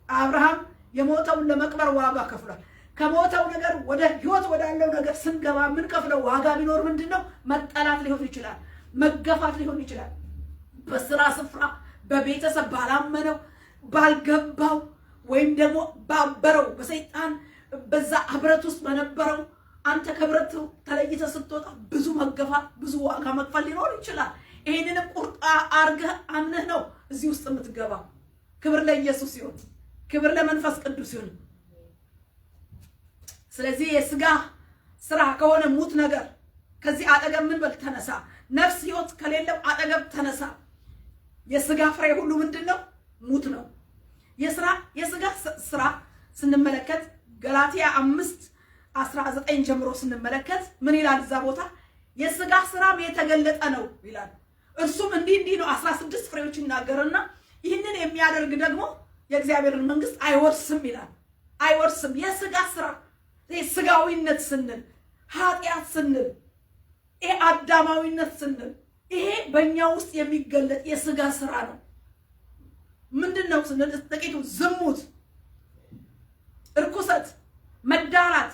አብርሃም የሞተውን ለመቅበር ዋጋ ከፍሏል። ከሞተው ነገር ወደ ህይወት ወዳለው ነገር ስንገባ ምን ከፍለው ዋጋ ቢኖር ምንድነው? መጠላት ሊሆን ይችላል፣ መገፋት ሊሆን ይችላል። በስራ ስፍራ በቤተሰብ ባላመነው ባልገባው ወይም ደግሞ ባበረው በሰይጣን በዛ ህብረት ውስጥ በነበረው አንተ ከህብረቱ ተለይተህ ስትወጣ ብዙ መገፋት ብዙ ዋጋ መክፈል ሊኖር ይችላል። ይሄንንም ቁርጣ አርገህ አምነህ ነው እዚህ ውስጥ የምትገባው። ክብር ለኢየሱስ ይሁን፣ ክብር ለመንፈስ ቅዱስ ይሁን። ስለዚህ የስጋ ስራ ከሆነ ሙት ነገር ከዚህ አጠገብ ምን በል ተነሳ። ነፍስ ህይወት ከሌለው አጠገብ ተነሳ። የስጋ ፍሬ ሁሉ ምንድነው? ሙት ነው። የስጋ ስራ ስንመለከት ገላትያ 5:19 ጀምሮ ስንመለከት ምን ይላል? እዛ ቦታ የስጋ ስራም የተገለጠ ነው ይላል። እርሱም እንዲህ ነው 16 ፍሬዎች ይናገርና ይህንን የሚያደርግ ደግሞ የእግዚአብሔርን መንግስት አይወርስም ይላል። አይወርስም። የስጋ ስራ ስጋዊነት ስንል ኃጢአት ስንል አዳማዊነት ስንል ይሄ በእኛ ውስጥ የሚገለጥ የስጋ ስራ ነው። ምንድነው ስንል ጥቂቱ ዝሙት፣ እርኩሰት፣ መዳራት፣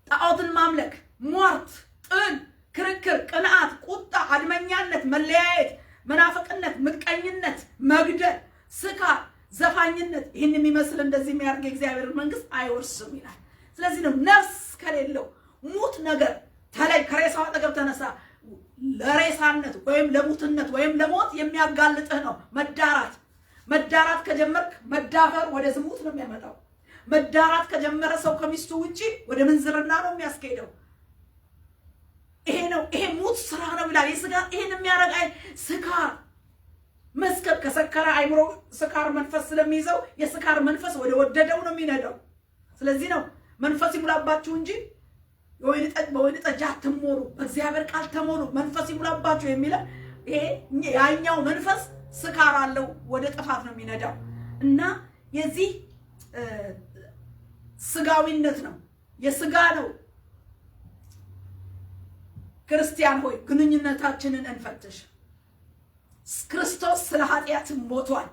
ጣዖትን ማምለክ፣ ሟርት፣ ጥል፣ ክርክር፣ ቅንዓት፣ ቁጣ፣ አድመኛነት፣ መለያየት፣ መናፍቅነት፣ ምቀኝነት፣ መግደል፣ ስካር፣ ዘፋኝነት ይህን የሚመስል እንደዚህ የሚያደርግ የእግዚአብሔር መንግስት አይወርስም ይላል። ስለዚህ ነው ነፍስ ከሌለው ሙት ነገር ተለይ ከሬሳው አጠገብ ተነሳ። ለሬሳነት ወይም ለሙትነት ወይም ለሞት የሚያጋልጥህ ነው መዳራት ከጀመርክ መዳፈር ወደ ዝሙት ነው የሚያመጣው። መዳራት ከጀመረ ሰው ከሚስቱ ውጪ ወደ ምንዝርና ነው የሚያስኬደው። ይሄ ሙት ስራ ነው ይላል። የስጋ ይሄን የሚያረጋ ስካር መስከር ከሰከረ አይምሮ ስካር መንፈስ ስለሚይዘው የስካር መንፈስ ወደ ወደደው ነው የሚነዳው። ስለዚህ ነው መንፈስ ይሙላባችሁ እንጂ በወይን ጠጅ አትሞሉ፣ በእግዚአብሔር ቃል ተሞሉ፣ መንፈስ ይሙላባችሁ የሚለው ይሄ ያኛው መንፈስ ስካር አለው፣ ወደ ጥፋት ነው የሚነዳው እና የዚህ ስጋዊነት ነው የስጋ ነው። ክርስቲያን ሆይ ግንኙነታችንን እንፈትሽ። ክርስቶስ ስለ ኃጢአት ሞቷል።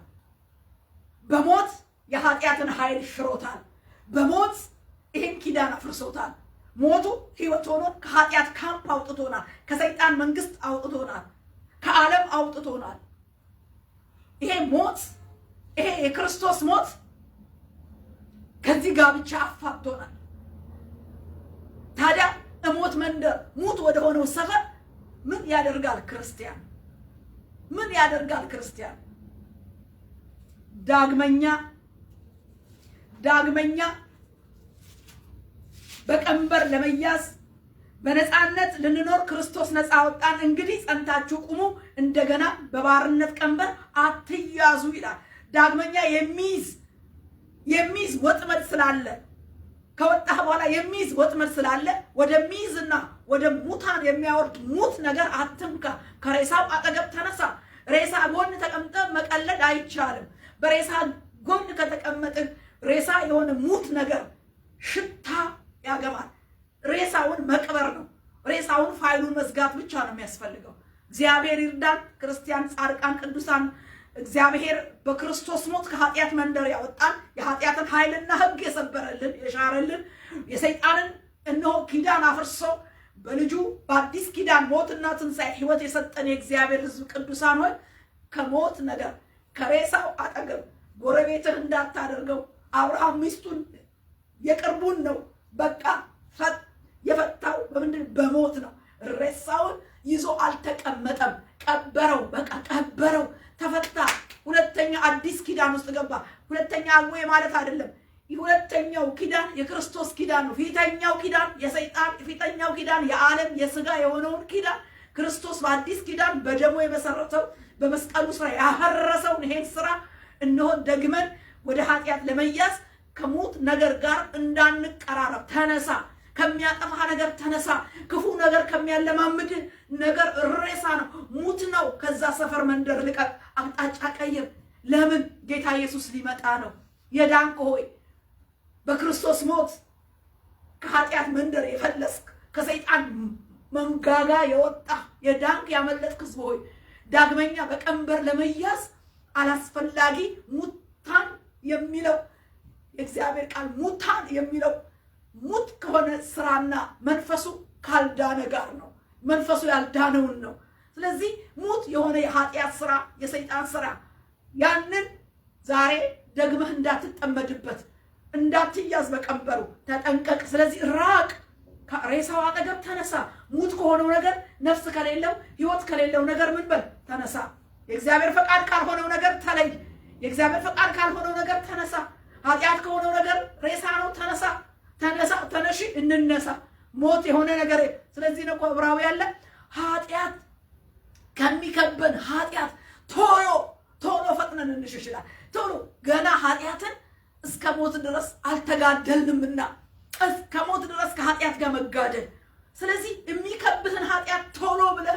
በሞት የኃጢአትን ኃይል ሽሮታል። በሞት ይህን ኪዳን አፍርሶታል። ሞቱ ሕይወት ሆኖ ከኃጢአት ካምፕ አውጥቶናል። ከሰይጣን መንግስት አውጥቶናል። ከዓለም አውጥቶናል። ይሄ ሞት፣ ይሄ የክርስቶስ ሞት ከዚህ ጋር ብቻ አፋቶናል። ታዲያ እሞት መንደር ሙት ወደ ሆነው ሰፈር ምን ያደርጋል ክርስቲያን? ምን ያደርጋል ክርስቲያን? ዳግመኛ በቀንበር ለመያዝ በነፃነት ልንኖር ክርስቶስ ነፃ አወጣን። እንግዲህ ጸንታችሁ ቁሙ፣ እንደገና በባርነት ቀንበር አትያዙ ይላል። ዳግመኛ የሚይዝ ወጥመድ ስላለ ከወጣህ በኋላ የሚይዝ ወጥመድ ስላለ ወደሚይዝና ወደ ሙታን የሚያወርድ ሙት ነገር አትምካ። ከሬሳው አጠገብ ተነሳ። ሬሳ ጎን ተቀምጠ መቀለድ አይቻልም። በሬሳ ጎን ከተቀመጥን ሬሳ የሆነ ሙት ነገር ሽታ ያገማል። ሬሳውን መቅበር ነው። ሬሳውን ፋይሉን መዝጋት ብቻ ነው የሚያስፈልገው። እግዚአብሔር ይርዳን። ክርስቲያን፣ ጻድቃን፣ ቅዱሳን እግዚአብሔር በክርስቶስ ሞት ከኃጢአት መንደር ያወጣን፣ የኃጢአትን ኃይልና ሕግ የሰበረልን የሻረልን፣ የሰይጣንን እነሆ ኪዳን አፍርሶ በልጁ በአዲስ ኪዳን ሞትና ትንሣኤ ሕይወት የሰጠን የእግዚአብሔር ሕዝብ ቅዱሳን ሆይ ከሞት ነገር ከሬሳው አጠገብ ጎረቤትህ እንዳታደርገው። አብርሃም ሚስቱን የቅርቡን ነው በቃ የፈታው በምንድን በሞት ነው። ሬሳውን ይዞ አልተቀመጠም፣ ቀበረው። በቃ ቀበረው፣ ተፈታ። ሁለተኛ አዲስ ኪዳን ውስጥ ገባ። ሁለተኛ አወይ ማለት አይደለም። ሁለተኛው ኪዳን የክርስቶስ ኪዳን ነው። ፊተኛው ኪዳን የሰይጣን፣ ፊተኛው ኪዳን የዓለም የሥጋ የሆነውን ኪዳን ክርስቶስ በአዲስ ኪዳን በደሙ የመሰረተው በመስቀሉ ስራ ያፈረሰውን ይሄን ስራ እነሆ ደግመን ወደ ኃጢአት ለመያዝ ከሞት ነገር ጋር እንዳንቀራረብ ተነሳ። ከሚያጠፋ ነገር ተነሳ። ክፉ ነገር ከሚያለማምድ ነገር ሬሳ ነው፣ ሙት ነው። ከዛ ሰፈር መንደር ልቀቅ፣ አቅጣጫ ቀይር። ለምን? ጌታ ኢየሱስ ሊመጣ ነው። የዳንክ ሆይ በክርስቶስ ሞት ከኃጢአት መንደር የፈለስክ ከሰይጣን መንጋጋ የወጣ የዳንክ ያመለጥክ ሕዝብ ሆይ ዳግመኛ በቀንበር ለመያዝ አላስፈላጊ ሙታን የሚለው የእግዚአብሔር ቃል ሙታን የሚለው ሙት ከሆነ ስራና መንፈሱ ካልዳነ ጋር ነው። መንፈሱ ያልዳነውን ነው። ስለዚህ ሙት የሆነ የኃጢአት ስራ የሰይጣን ስራ ያንን ዛሬ ደግመህ እንዳትጠመድበት እንዳትያዝ በቀንበሩ ተጠንቀቅ። ስለዚህ ራቅ። ከሬሳው አጠገብ ተነሳ። ሙት ከሆነው ነገር ነፍስ ከሌለው ህይወት ከሌለው ነገር ምን በል ተነሳ። የእግዚአብሔር ፈቃድ ካልሆነው ነገር ተለይ። የእግዚአብሔር ፈቃድ ካልሆነው ነገር ተነሳ። ኃጢአት ከሆነው ነገር ሬሳ ነው። ተነሳ፣ ተነሺ፣ እንነሳ። ሞት የሆነ ነገር ስለዚህ ነው ዕብራዊ ያለ ኃጢአት ከሚከበን ኃጢአት ቶሎ ፈጥነን እንሽሽላል። ቶሎ ገና ኃጢአትን እስከ ሞት ድረስ አልተጋደልንምና እስከ ሞት ድረስ ከኃጢአት ጋር መጋደል። ስለዚህ የሚከብህን ኃጢአት ቶሎ ብለህ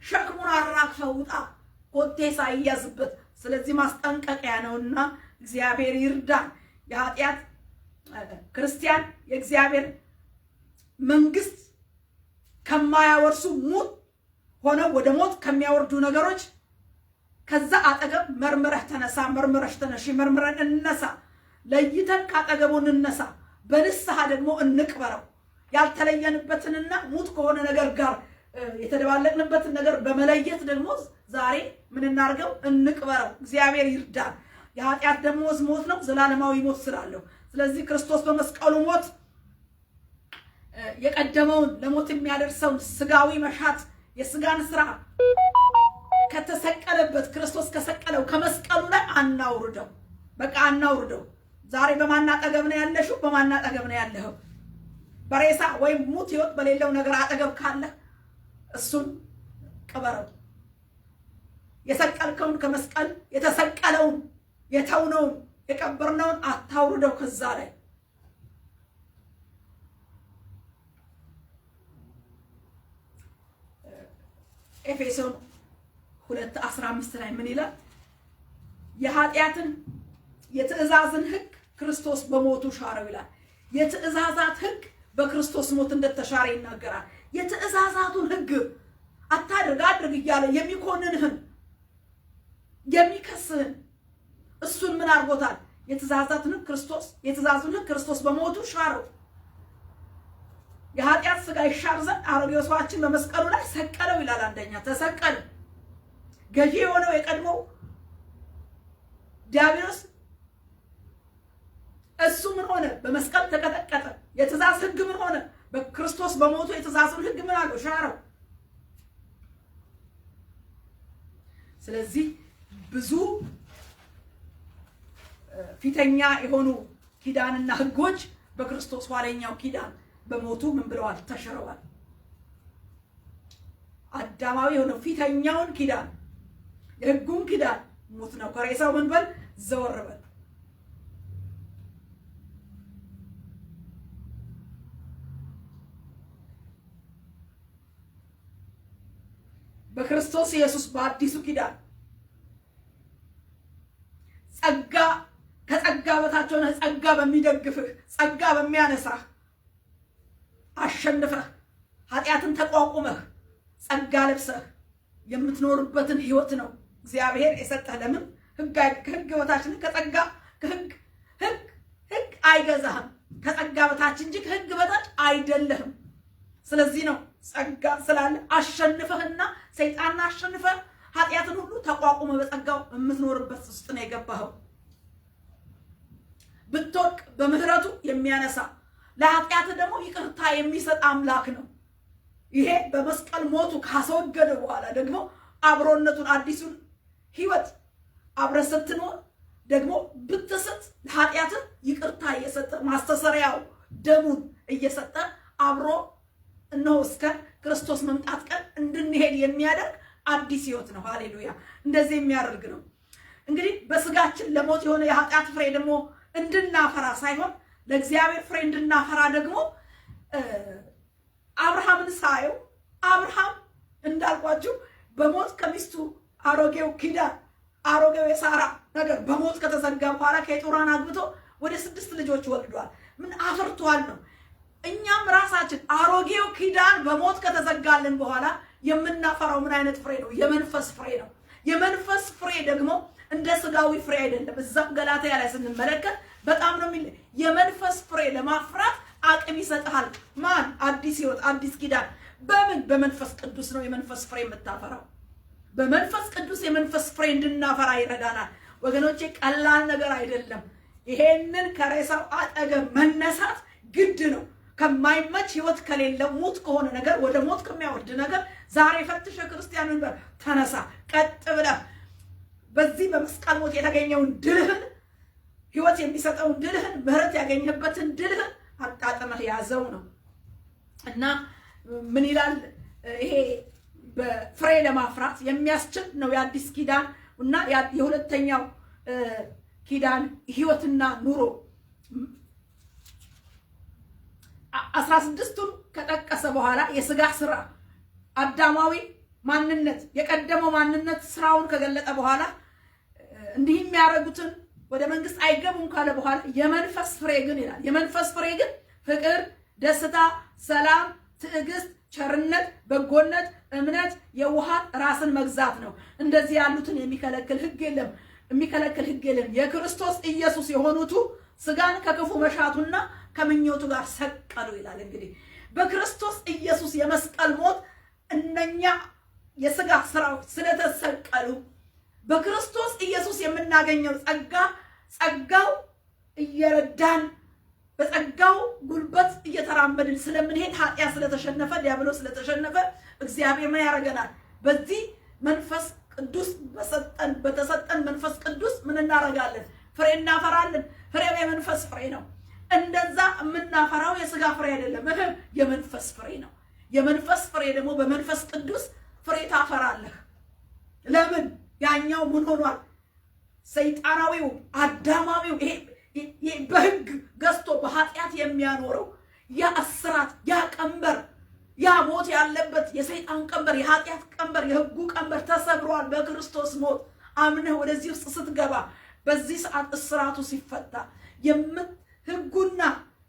ሸክሙን አራግፈህ ውጣ፣ ኮቴ ሳይያዝበት። ስለዚህ ማስጠንቀቂያ ነውና እግዚአብሔር ይርዳን። የኃጢአት ክርስቲያን የእግዚአብሔር መንግስት ከማያወርሱ ሙት ሆነው ወደ ሞት ከሚያወርዱ ነገሮች ከዛ አጠገብ መርምረህ ተነሳ፣ መርምረሽ ተነሺ፣ መርምረን እንነሳ። ለይተን ካጠገቡ እንነሳ። በንስሐ ደግሞ እንቅበረው። ያልተለየንበትንና ሙት ከሆነ ነገር ጋር የተደባለቅንበትን ነገር በመለየት ደግሞ ዛሬ ምን እናርገው? እንቅበረው። እግዚአብሔር ይርዳን። የኃጢአት ደሞዝ ሞት ነው፣ ዘላለማዊ ሞት ስላለው። ስለዚህ ክርስቶስ በመስቀሉ ሞት የቀደመውን ለሞት የሚያደርሰውን ስጋዊ መሻት የስጋን ስራ ከተሰቀለበት ክርስቶስ ከሰቀለው ከመስቀሉ ላይ አናውርደው። በቃ አናውርደው። ዛሬ በማን አጠገብ ነው ያለሽው? በማን አጠገብ ነው ያለኸው? በሬሳ ወይም ሙት ህይወት በሌለው ነገር አጠገብ ካለ እሱን ቅበረው። የሰቀልከውን ከመስቀል የተሰቀለውን የተውነውን የቀበርነውን አታውርደው ከዛ ላይ። ኤፌሶን 2:15 ላይ ምን ይላል? የኃጢአትን የትእዛዝን ህግ ክርስቶስ በሞቱ ሻረው ይላል። የትእዛዛት ህግ በክርስቶስ ሞት እንደተሻረ ይናገራል። የትእዛዛቱን ህግ አታድርግ አድርግ እያለ የሚኮንንህን የሚከስህን እሱን ምን አድርጎታል? የትእዛዙን ህግ ክርስቶስ በሞቱ ሻረው። የኃጢአት ሥጋ ይሻር ዘንድ አሮጌው ሰዋችን በመስቀሉ ላይ ሰቀለው ይላል። አንደኛ ተሰቀለ። ገዢ የሆነው የቀድሞው ዲያብሎስ እሱ ምን ሆነ? በመስቀል ተቀጠቀጠ። የትእዛዝ ሕግ ምን ሆነ? በክርስቶስ በሞቱ የትእዛዙን ሕግ ምን አለው? ሻረው። ስለዚህ ብዙ ፊተኛ የሆኑ ኪዳንና ሕጎች በክርስቶስ ኋለኛው ኪዳን በሞቱ ምን ብለዋል? ተሽረዋል። አዳማዊ የሆነው ፊተኛውን ኪዳን የሕጉን ኪዳን ሞት ነው። ከሬሳው ምን በል ዘወር በል። በክርስቶስ ኢየሱስ በአዲሱ ኪዳን ጸጋ ከጸጋ በታች ሆነ ጸጋ በሚደግፍህ ጸጋ በሚያነሳህ አሸንፈህ ኃጢአትን ተቋቁመህ ጸጋ ለብሰህ የምትኖርበትን ህይወት ነው እግዚአብሔር የሰጠህ። ለምን ከህግ በታች ከጸጋ ህግ አይገዛህም። ከጸጋ በታች እንጂ ከህግ በታች አይደለህም። ስለዚህ ነው ጸጋ ስላለ አሸንፈህና ሰይጣንን አሸንፈህ ኃጢአትን ሁሉ ተቋቁመ በጸጋው የምትኖርበት ውስጥ ነው የገባኸው። ብትወድቅ በምህረቱ የሚያነሳ ለኃጢአት ደግሞ ይቅርታ የሚሰጥ አምላክ ነው። ይሄ በመስቀል ሞቱ ካስወገደ በኋላ ደግሞ አብሮነቱን አዲሱን ህይወት አብረህ ስትኖር ደግሞ ብትስት ለኃጢአት ይቅርታ እየሰጠ ማስተሰሪያው ደሙን እየሰጠ አብሮ እነሆ እስከ ክርስቶስ መምጣት ቀን እንድንሄድ የሚያደርግ አዲስ ህይወት ነው። ሃሌሉያ! እንደዚህ የሚያደርግ ነው። እንግዲህ በስጋችን ለሞት የሆነ የኃጢአት ፍሬ ደግሞ እንድናፈራ ሳይሆን ለእግዚአብሔር ፍሬ እንድናፈራ ደግሞ አብርሃምን ሳየው አብርሃም እንዳልኳችሁ በሞት ከሚስቱ አሮጌው ኪዳን አሮጌው የሳራ ነገር በሞት ከተዘጋ በኋላ ከጡራን አግብቶ ወደ 6 ልጆች ወልዷል። ምን አፍርቷል ነው። እኛም ራሳችን አሮጌው ኪዳን በሞት ከተዘጋልን በኋላ የምናፈራው ምን አይነት ፍሬ ነው? የመንፈስ ፍሬ ነው። የመንፈስ ፍሬ ደግሞ እንደ ስጋዊ ፍሬ አይደለም። እዛም ገላትያ ላይ ስንመለከት በጣም ነው የሚል የመንፈስ ፍሬ ለማፍራት አቅም ይሰጣል። ማን? አዲስ ህይወት አዲስ ኪዳን በምን? በመንፈስ ቅዱስ ነው የመንፈስ ፍሬ የምታፈራው። በመንፈስ ቅዱስ የመንፈስ ፍሬ እንድናፈራ ይረዳናል። ወገኖቼ ቀላል ነገር አይደለም። ይሄንን ከሬሳው አጠገብ መነሳት ግድ ነው። ከማይመች ህይወት ከሌለው ሞት ከሆነ ነገር ወደ ሞት ከሚያወርድ ነገር ዛሬ ፈትሸ ክርስቲያኑን ተነሳ። ቀጥ ብለህ በዚህ በመስቀል ሞት የተገኘውን ድልህን ህይወት የሚሰጠውን ድልህን ምህረት ያገኘበትን ድልህን አጣጥመህ ያዘው ነው እና ምን ይላል ይሄ በፍሬ ለማፍራት የሚያስችል ነው የአዲስ ኪዳን እና የሁለተኛው ኪዳን ህይወትና ኑሮ 16ቱን ከጠቀሰ በኋላ የስጋ ስራ አዳማዊ ማንነት የቀደመው ማንነት ስራውን ከገለጠ በኋላ እንዲህ የሚያደርጉትን ወደ መንግስት አይገቡም ካለ በኋላ የመንፈስ ፍሬ ግን ይላል። የመንፈስ ፍሬ ግን ፍቅር፣ ደስታ፣ ሰላም፣ ትዕግስት፣ ቸርነት፣ በጎነት፣ እምነት፣ የዋሃት፣ ራስን መግዛት ነው። እንደዚህ ያሉትን የሚከለክል ህግ የለም። የክርስቶስ ኢየሱስ የሆኑቱ ስጋን ከክፉ መሻቱና ከምኞቱ ጋር ሰቀሉ ይላል። እንግዲህ በክርስቶስ ኢየሱስ የመስቀል ሞት እነኛ የስጋ ስራዎች ስለተሰቀሉ በክርስቶስ ኢየሱስ የምናገኘው ጸጋው እየረዳን በጸጋው ጉልበት እየተራመድን ስለምንሄድ ኃጢአት ስለተሸነፈ ዲያብሎስ ስለተሸነፈ እግዚአብሔር ምን ያደርገናል? በዚህ መንፈስ ቅዱስ በተሰጠን መንፈስ ቅዱስ ምን እናደርጋለን? ፍሬ እናፈራለን። ፍሬው የመንፈስ ፍሬ ነው። እንደዛ የምናፈራው የስጋ ፍሬ አይደለም፣ የመንፈስ ፍሬ ነው። የመንፈስ ፍሬ ደግሞ በመንፈስ ቅዱስ ፍሬ ታፈራለህ። ለምን? ያኛው ምን ሆኗል? ሰይጣናዊው አዳማዊው ይሄ በህግ ገዝቶ በኃጢአት የሚያኖረው ያ እስራት ያ ቀንበር ያ ሞት ያለበት የሰይጣን ቀንበር የኃጢአት ቀንበር የህጉ ቀንበር ተሰብሯል። በክርስቶስ ሞት አምነህ ወደዚህ ውስጥ ስትገባ በዚህ ሰዓት እስራቱ ሲፈታ ህጉና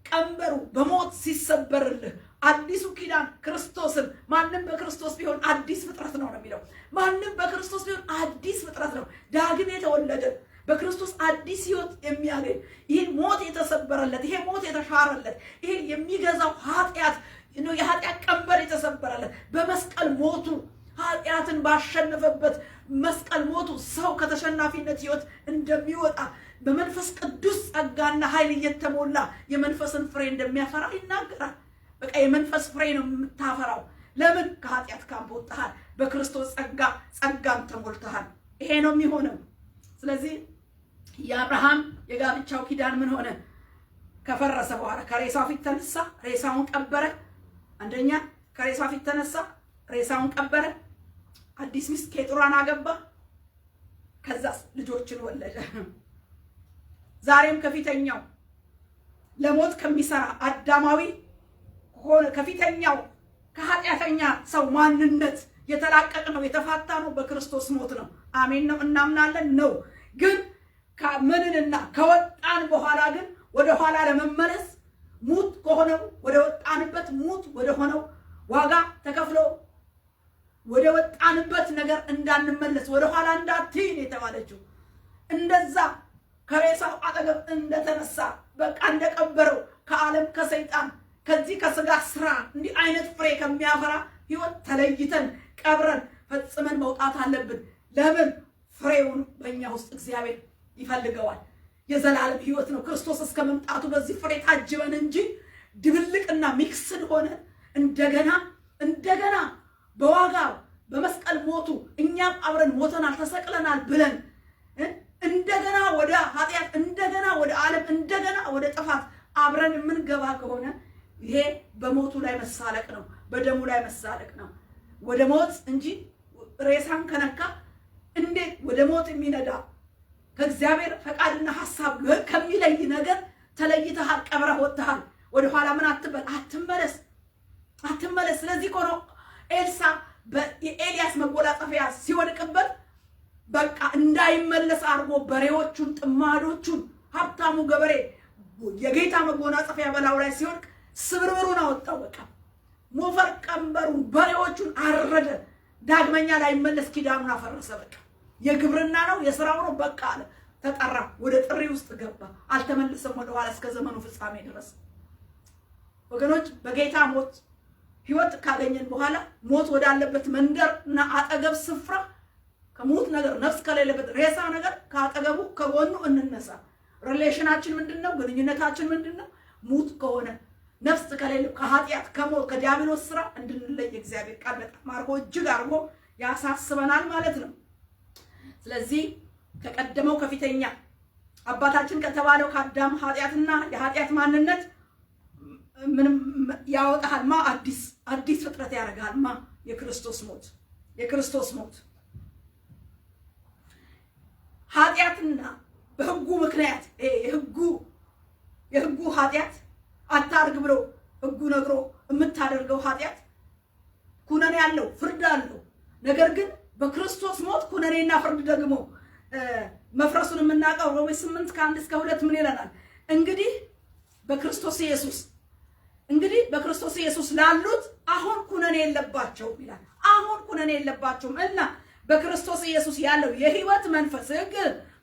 ቀንበሩ በሞት ሲሰበርልህ አዲሱ ኪዳን ክርስቶስን ማንም በክርስቶስ ቢሆን አዲስ ፍጥረት ነው የሚለው። ማንም በክርስቶስ ቢሆን አዲስ ፍጥረት ነው። ዳግም የተወለደ በክርስቶስ አዲስ ህይወት የሚያገኝ ይሄ ሞት የተሰበረለት ይሄ ሞት የተሻረለት ይሄ የሚገዛው ኃጢአት የኃጢአት ቀንበር የተሰበረለት በመስቀል ሞቱ ኃጢአትን ባሸነፈበት መስቀል ሞቱ ሰው ከተሸናፊነት ህይወት እንደሚወጣ በመንፈስ ቅዱስ ጸጋና ኃይል እየተሞላ የመንፈስን ፍሬ እንደሚያፈራ ይናገራል። በቃ የመንፈስ ፍሬ ነው የምታፈራው። ለምን? ከኃጢአት ካምፕ ወጥተሃል። በክርስቶስ ጸጋን ተሞልተሃል። ይሄ ነው የሚሆነው። ስለዚህ የአብርሃም የጋብቻው ኪዳን ምን ሆነ? ከፈረሰ በኋላ ከሬሳው ፊት ተነሳ፣ ሬሳውን ቀበረ። አንደኛ ከሬሳው ፊት ተነሳ፣ ሬሳውን ቀበረ። አዲስ ሚስት ኬጡራን አገባ። ከዛስ ልጆችን ወለደ። ዛሬም ከፊተኛው ለሞት ከሚሰራ አዳማዊ ሆነ ከፊተኛው ከኃጢአተኛ ሰው ማንነት የተላቀቅ ነው የተፋታ ነው በክርስቶስ ሞት ነው። አሜን ነው እናምናለን ነው። ግን ከምንንና ከወጣን በኋላ ግን ወደ ኋላ ለመመለስ ሙት ከሆነው ወደ ወጣንበት ሙት ወደ ሆነው ዋጋ ተከፍሎ ወደ ወጣንበት ነገር እንዳንመለስ ወደ ኋላ እንዳትይን የተባለችው እንደዛ ከሬሳው አጠገብ እንደተነሳ በቃ እንደቀበረው ከዓለም ከሰይጣን ከዚህ ከስጋ ስራ እንዲህ አይነት ፍሬ ከሚያፈራ ህይወት ተለይተን ቀብረን ፈጽመን መውጣት አለብን። ለምን? ፍሬውን በእኛ ውስጥ እግዚአብሔር ይፈልገዋል። የዘላለም ህይወት ነው። ክርስቶስ እስከ መምጣቱ በዚህ ፍሬ ታጅበን እንጂ ድብልቅና ሚክስድ ሆነ እንደገና በዋጋው በመስቀል ሞቱ እኛም አብረን ሞተናል ተሰቅለናል ብለን እንደገና ወደ ኃጢአት እንደገና ወደ ዓለም እንደገና ወደ ጥፋት አብረን የምንገባ ከሆነ ይሄ በሞቱ ላይ መሳለቅ ነው፣ በደሙ ላይ መሳለቅ ነው። ወደ ሞት እንጂ ሬሳን ከነካ እንዴት ወደ ሞት የሚነዳ ከእግዚአብሔር ፈቃድና ሐሳብ ከሚለይ ነገር ተለይተሃል፣ ቀብረህ ወጥተሃል። ወደ ኋላ ምን አትበል፣ አትመለስ። ስለዚህ እኮ ነው ኤልሳ የኤልያስ መጎናጸፊያ ሲወድቅበት በቃ እንዳይመለስ አድርጎ በሬዎቹን ጥማዶቹን ሀብታሙ ገበሬ የጌታ መጎናጸፊያ በላዩ ላይ ሲወድቅ ስብርብሩን አወጣው። በቃ ሞፈር ቀንበሩን በሬዎቹን አረደ። ዳግመኛ ላይመለስ ኪዳኑን አፈረሰ። በቃ የግብርና ነው የሥራው ነው በቃ አለ። ተጠራ፣ ወደ ጥሪ ውስጥ ገባ። አልተመለሰም ወደ ኋላ እስከ ዘመኑ ፍጻሜ ድረስ። ወገኖች በጌታ ሞት ህይወት ካገኘን በኋላ ሞት ወዳለበት መንደርና አጠገብ ስፍራ ከሞት ነገር ነፍስ ከሌለበት ሬሳ ነገር ከአጠገቡ ከጎኑ እንነሳ። ሪሌሽናችን ምንድነው? ግንኙነታችን ምንድነው? ሙት ከሆነ ነፍስ ከሌለ ከኃጢአት ከሞት ከዲያብሎስ ስራ እንድንለይ እግዚአብሔር ቃል በጣም አርጎ እጅግ አርጎ ያሳስበናል ማለት ነው። ስለዚህ ከቀደመው ከፊተኛ አባታችን ከተባለው ከአዳም ኃጢአትና የኃጢአት ማንነት ምንም ያወጣል። አዲስ ፍጥረት ያደርጋል። የክርስቶስ ሞት ኃጢአትና በህጉ ምክንያት የህጉ ኃጢአት አታርግ ብሎ ህጉ ነግሮ የምታደርገው ኃጢአት ኩነኔ ያለው ፍርድ አለው። ነገር ግን በክርስቶስ ሞት ኩነኔና ፍርድ ደግሞ መፍረሱን የምናውቀው ሮሜ 8:1-2 ምን ይለናል? እንግዲህ በክርስቶስ ኢየሱስ ላሉት አሁን ኩነኔ የለባቸውም ይላል። አሁን ኩነኔ የለባቸውም እና በክርስቶስ ኢየሱስ ያለው የህይወት መንፈስ ህግ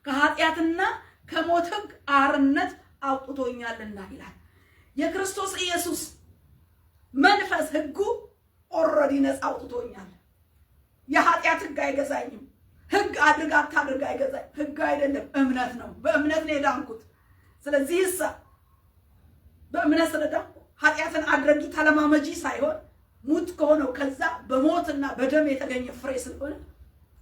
ከኃጢአትና ከሞት ህግ አርነት አውጥቶኛልና ይላል። የክርስቶስ ኢየሱስ መንፈስ ህጉ ኦልሬዲ ነፃ አውጥቶኛል። የኃጢአት ህግ አይገዛኝም። ህግ አድርግ አታድርግ አይገዛኝ። ህግ አይደለም እምነት ነው። በእምነት ነው የዳንኩት። ስለዚህ በእምነት ስለዳንኩ ኃጢአትን አድርጊ ተለማመጂ ሳይሆን ሙት ከሆነው ከዛ በሞትና በደም የተገኘ ፍሬ ስለሆነ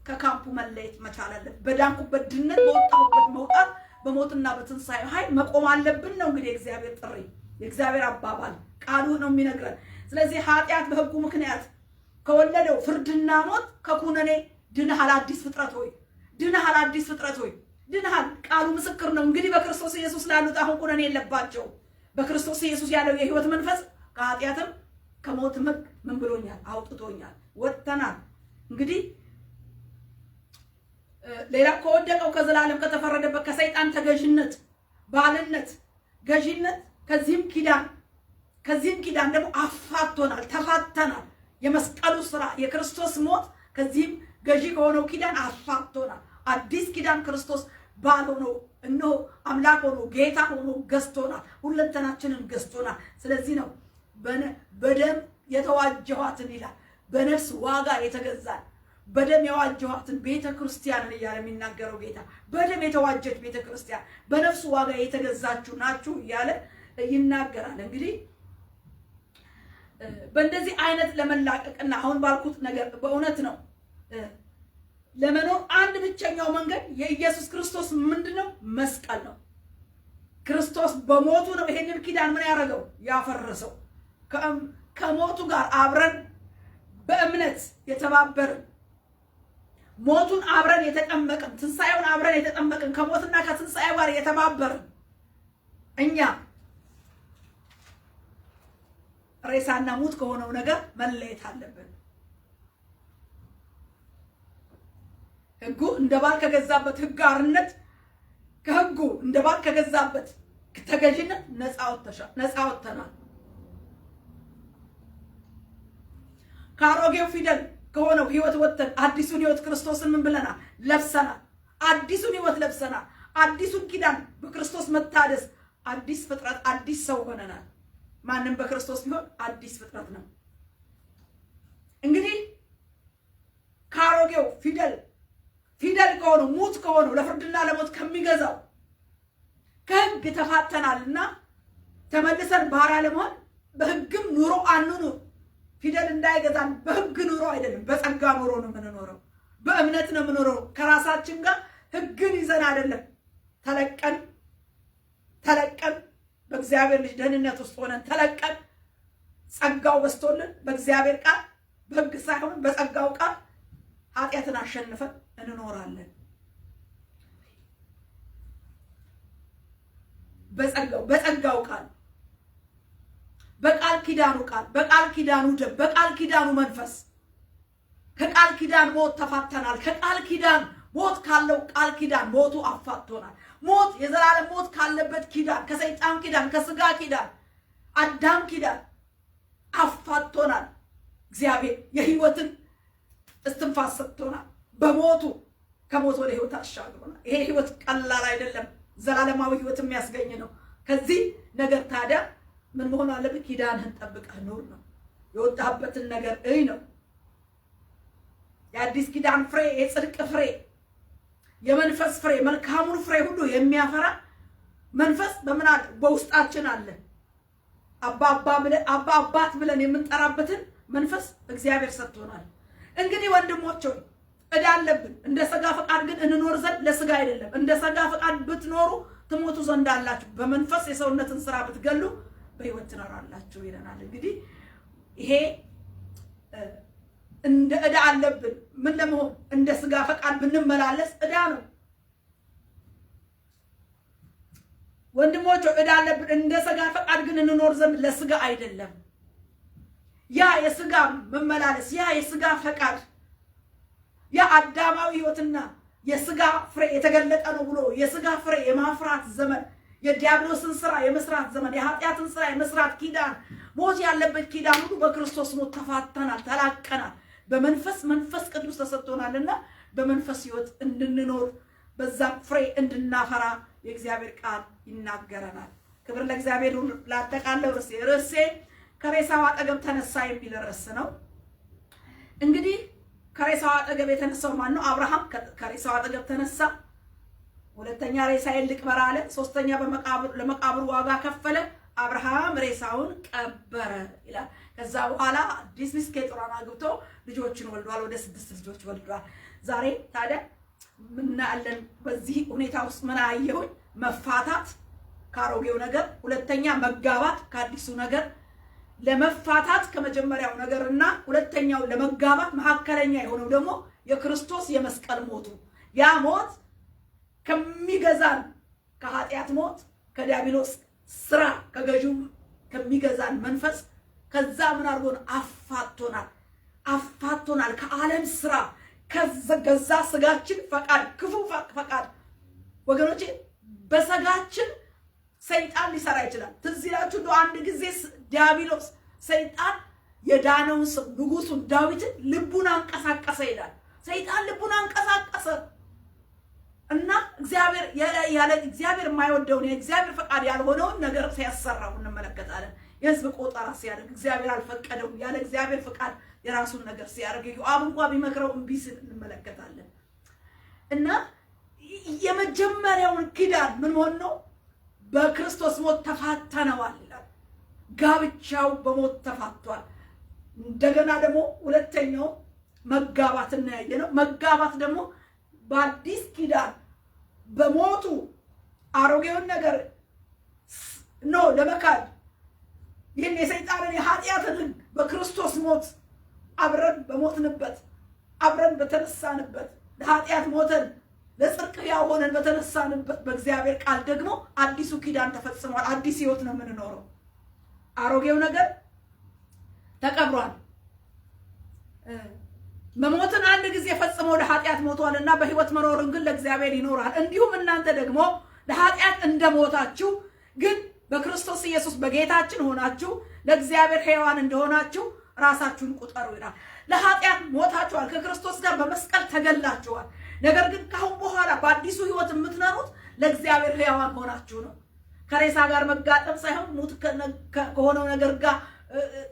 ከካምፑ መለየት መቻል አለብን። በዳንኩበት ድነት በወጣሁበት መውጣት በሞትና በትንሳኤ ኃይል መቆም አለብን ነው እንግዲህ የእግዚአብሔር ጥሪ፣ የእግዚአብሔር አባባል ቃሉ ነው የሚነግረን። ስለዚህ ኃጢአት በህጉ ምክንያት ከወለደው ፍርድና ሞት ከኩነኔ ድነሃል። አዲስ ፍጥረት ሆይ ድነሃል። ቃሉ ምስክር ነው። እንግዲህ በክርስቶስ ኢየሱስ ላሉት አሁን ኩነኔ የለባቸው። በክርስቶስ ኢየሱስ ያለው የህይወት መንፈስ ከኃጢአትም ከሞትም ህግ ምን ብሎኛል? አውጥቶኛል። ወጥተናል። እንግዲህ ሌላ ከወደቀው ከዘላለም ከተፈረደበት ከሰይጣን ተገዥነት፣ ባልነት፣ ገዥነት ከዚህም ኪዳን ደግሞ አፋቶናል፣ ተፋተናል። የመስቀሉ ስራ የክርስቶስ ሞት ከዚህም ገዢ ከሆነው ኪዳን አፋቶናል። አዲስ ኪዳን ክርስቶስ ባል ሆኖ እነሆ አምላክ ሆኖ ጌታ ሆኖ ገዝቶናል። ሁለንተናችንን ገዝቶናል። ስለዚህ ነው በደም የተዋጀኋትን ይላል። በነፍስ ዋጋ የተገዛን በደም የዋጀኋትን ቤተክርስቲያንን እያለ የሚናገረው ጌታ በደም የተዋጀች ቤተክርስቲያን በነፍስ ዋጋ የተገዛችሁ ናችሁ እያለ ይናገራል። እንግዲህ በእንደዚህ አይነት ለመላቀቅና አሁን ባልኩት ነገር በእውነት ነው ለመኖር አንድ ብቸኛው መንገድ የኢየሱስ ክርስቶስ ምንድነው? መስቀል ነው። ክርስቶስ በሞቱ ነው ይሄንን ኪዳን ምን ያደረገው? ያፈረሰው። ከሞቱ ጋር አብረን በእምነት የተባበርን ሞቱን አብረን የተጠመቅን ትንሣኤውን አብረን የተጠመቅን ከሞትና ከትንሣኤው ጋር የተባበርን እኛ ሬሳና ሙት ከሆነው ነገር መለየት አለብን። ሕጉ እንደ ባል ከገዛበት ሕጋርነት ከሕጉ እንደ ባል ከገዛበት ተገዥነት ነፃ ወጥተናል። ከአሮጌው ፊደል ከሆነው ሕይወት ወጥተን አዲሱን ሕይወት ክርስቶስን ምን ብለናል? ለብሰናል። አዲሱን ሕይወት ለብሰናል። አዲሱን ኪዳን በክርስቶስ መታደስ አዲስ ፍጥረት አዲስ ሰው ሆነናል። ማንም በክርስቶስ ቢሆን አዲስ ፍጥረት ነው። እንግዲህ ከአሮጌው ፊደል ከሆነው ሙት ከሆነው ለፍርድና ለሞት ከሚገዛው ከሕግ ተፋተናልና ተመልሰን ባሪያ ለመሆን በሕግም ኑሮ አንኑር። ፊደል እንዳይገዛን በሕግ ኑሮ አይደለም፣ በጸጋ ኑሮ ነው የምንኖረው። በእምነት ነው የምንኖረው። ከራሳችን ጋር ሕግን ይዘን አይደለም። ተለቀን በእግዚአብሔር ልጅ ደህንነት ውስጥ ሆነን ተለቀን ጸጋው በስቶልን በእግዚአብሔር ቃል በሕግ ሳይሆን በጸጋው ቃል ኃጢአትን አሸንፈን እንኖራለን። በጸጋው ቃል በቃል ኪዳኑ ቃል በቃል ኪዳኑ ደም በቃል ኪዳኑ መንፈስ ከቃል ኪዳን ሞት ተፋተናል። ከቃል ኪዳን ሞት ካለው ቃል ኪዳን ሞቱ አፋቶናል። ሞት የዘላለም ሞት ካለበት ኪዳን ከሰይጣን ኪዳን ከስጋ ኪዳን አዳም ኪዳን አፋቶናል። እግዚአብሔር የሕይወትን እስትንፋስ ሰጥቶናል። በሞቱ ከሞት ወደ ሕይወት አሻግሮናል። ይሄ ሕይወት ቀላል አይደለም፣ ዘላለማዊ ሕይወት የሚያስገኝ ነው። ከዚህ ነገር ታዲያ ምን መሆን አለበት? ኪዳንህን ጠብቀህ ኑር ነው። የወጣህበትን ነገር እይ ነው። የአዲስ ኪዳን ፍሬ፣ የጽድቅ ፍሬ፣ የመንፈስ ፍሬ፣ መልካሙን ፍሬ ሁሉ የሚያፈራ መንፈስ በምን አለ? በውስጣችን አለ። አባት ብለን የምንጠራበትን መንፈስ እግዚአብሔር ሰጥቶናል። እንግዲህ ወንድሞች ሆይ ዕዳ አለብን። እንደ ሥጋ ፈቃድ ግን እንኖር ዘንድ ለሥጋ አይደለም። እንደ ሥጋ ፈቃድ ብትኖሩ ትሞቱ ዘንድ አላችሁ። በመንፈስ የሰውነትን ስራ ብትገሉ በሕይወት ትኖራላችሁ ይለናል። እንግዲህ ይሄ እንደ ዕዳ አለብን። ምን ለመሆን? እንደ ሥጋ ፈቃድ ብንመላለስ ዕዳ ነው። ወንድሞች ዕዳ አለብን። እንደ ሥጋ ፈቃድ ግን እንኖር ዘንድ ለሥጋ አይደለም። ያ የሥጋ መመላለስ፣ ያ የሥጋ ፈቃድ፣ ያ አዳማዊ ሕይወትና የሥጋ ፍሬ የተገለጠ ነው ብሎ የሥጋ ፍሬ የማፍራት ዘመን፣ የዲያብሎስን ስራ የመስራት ዘመን፣ የኃጢአትን ስራ የመስራት ኪዳን፣ ሞት ያለበት ኪዳን ሁሉ በክርስቶስ ሞት ተፋተናል፣ ተላቀናል። መንፈስ ቅዱስ ተሰጥቶናልና በመንፈስ ሕይወት እንድንኖር በዛ ፍሬ እንድናፈራ የእግዚአብሔር ቃል ይናገረናል። ክብር ለእግዚአብሔር። ላጠቃለው ርዕሴ ከሬሳው አጠገብ ተነሳ የሚል ርዕስ ነው። እንግዲህ ከሬሳው አጠገብ የተነሳው ማን ነው? አብርሃም ከሬሳው አጠገብ ተነሳ። ሁለተኛ ሬሳዬን ልቅበር አለ። ሶስተኛ ለመቃብሩ ዋጋ ከፈለ። አብርሃም ሬሳውን ቀበረ ይላል። ከዛ በኋላ አዲስ ሚስት ኬጡራን አግብቶ ልጆችን ወልዷል። ወደ 6 ልጆች ወልዷል። ዛሬ ታዲያ ምን አለን? በዚህ ሁኔታ ውስጥ ምን አየሁኝ? መፋታት ከአሮጌው ነገር፣ ሁለተኛ መጋባት ከአዲሱ ነገር፣ ለመፋታት ከመጀመሪያው ነገርና ሁለተኛው ለመጋባት መካከለኛ የሆነው ደግሞ የክርስቶስ የመስቀል ሞቱ። ያ ሞት ከሚገዛን ከኃጢአት ሞት፣ ከዲያብሎስ ስራ፣ ከገዢው ከሚገዛን መንፈስ ከዛ ምን አድርጎን አፋቶናል ከዓለም ስራ፣ ከገዛ ስጋችን ፈቃድ፣ ክፉ ፈቃድ። ወገኖቼ በስጋችን ሰይጣን ሊሰራ ይችላል። ትዝ ይላችሁ አንድ ጊዜ ዲያብሎስ ሰይጣን የዳነውን ሰው ንጉሱን ዳዊትን ልቡን አንቀሳቀሰ ይላል። ሰይጣን ልቡን አንቀሳቀሰ እና እግዚአብሔር የማይወደውን የእግዚአብሔር ፈቃድ ያልሆነውን ነገር ሲያሰራው እንመለከታለን። የህዝብ ቆጠራ ሲያደርግ እግዚአብሔር አልፈቀደውም። ያለ እግዚአብሔር ፍቃድ የራሱን ነገር ሲያደርግ ኢዮአብ እንኳን ቢመክረው እምቢ ሲል እንመለከታለን። እና የመጀመሪያውን ኪዳን ምን ሆኖ ነው? በክርስቶስ ሞት ተፋተነዋል ይላል። ጋብቻው በሞት ተፋቷል። እንደገና ደግሞ ሁለተኛው መጋባት እናያየ ነው። መጋባት ደግሞ በአዲስ ኪዳን በሞቱ አሮጌውን ነገር ነው ለመካድ ይህን የሰይጣንን የኃጢአትን ሕግ በክርስቶስ ሞት አብረን በሞትንበት አብረን በተነሳንበት ለኃጢአት ሞተን ለጽድቅ ሕያው ሆነን በተነሳንበት በእግዚአብሔር ቃል ደግሞ አዲሱ ኪዳን ተፈጽሟል። አዲስ ሕይወት ነው የምንኖረው። አሮጌው ነገር ተቀብሯል። መሞትን አንድ ጊዜ ፈጽሞ ለኃጢአት ሞቷልና በሕይወት መኖርን ግን ለእግዚአብሔር ይኖራል። እንዲሁም እናንተ ደግሞ ለኃጢአት እንደሞታችሁ ግን በክርስቶስ ኢየሱስ በጌታችን ሆናችሁ ለእግዚአብሔር ሕያዋን እንደሆናችሁ ራሳችሁን ቁጠሩ ይላል። ለኃጢአት ሞታችኋል፣ ከክርስቶስ ጋር በመስቀል ተገላችኋል። ነገር ግን ካሁን በኋላ በአዲሱ ሕይወት የምትኖሩት ለእግዚአብሔር ሕያዋን ሆናችሁ ነው። ከሬሳ ጋር መጋጠም ሳይሆን ሙት ከሆነው ነገር ጋር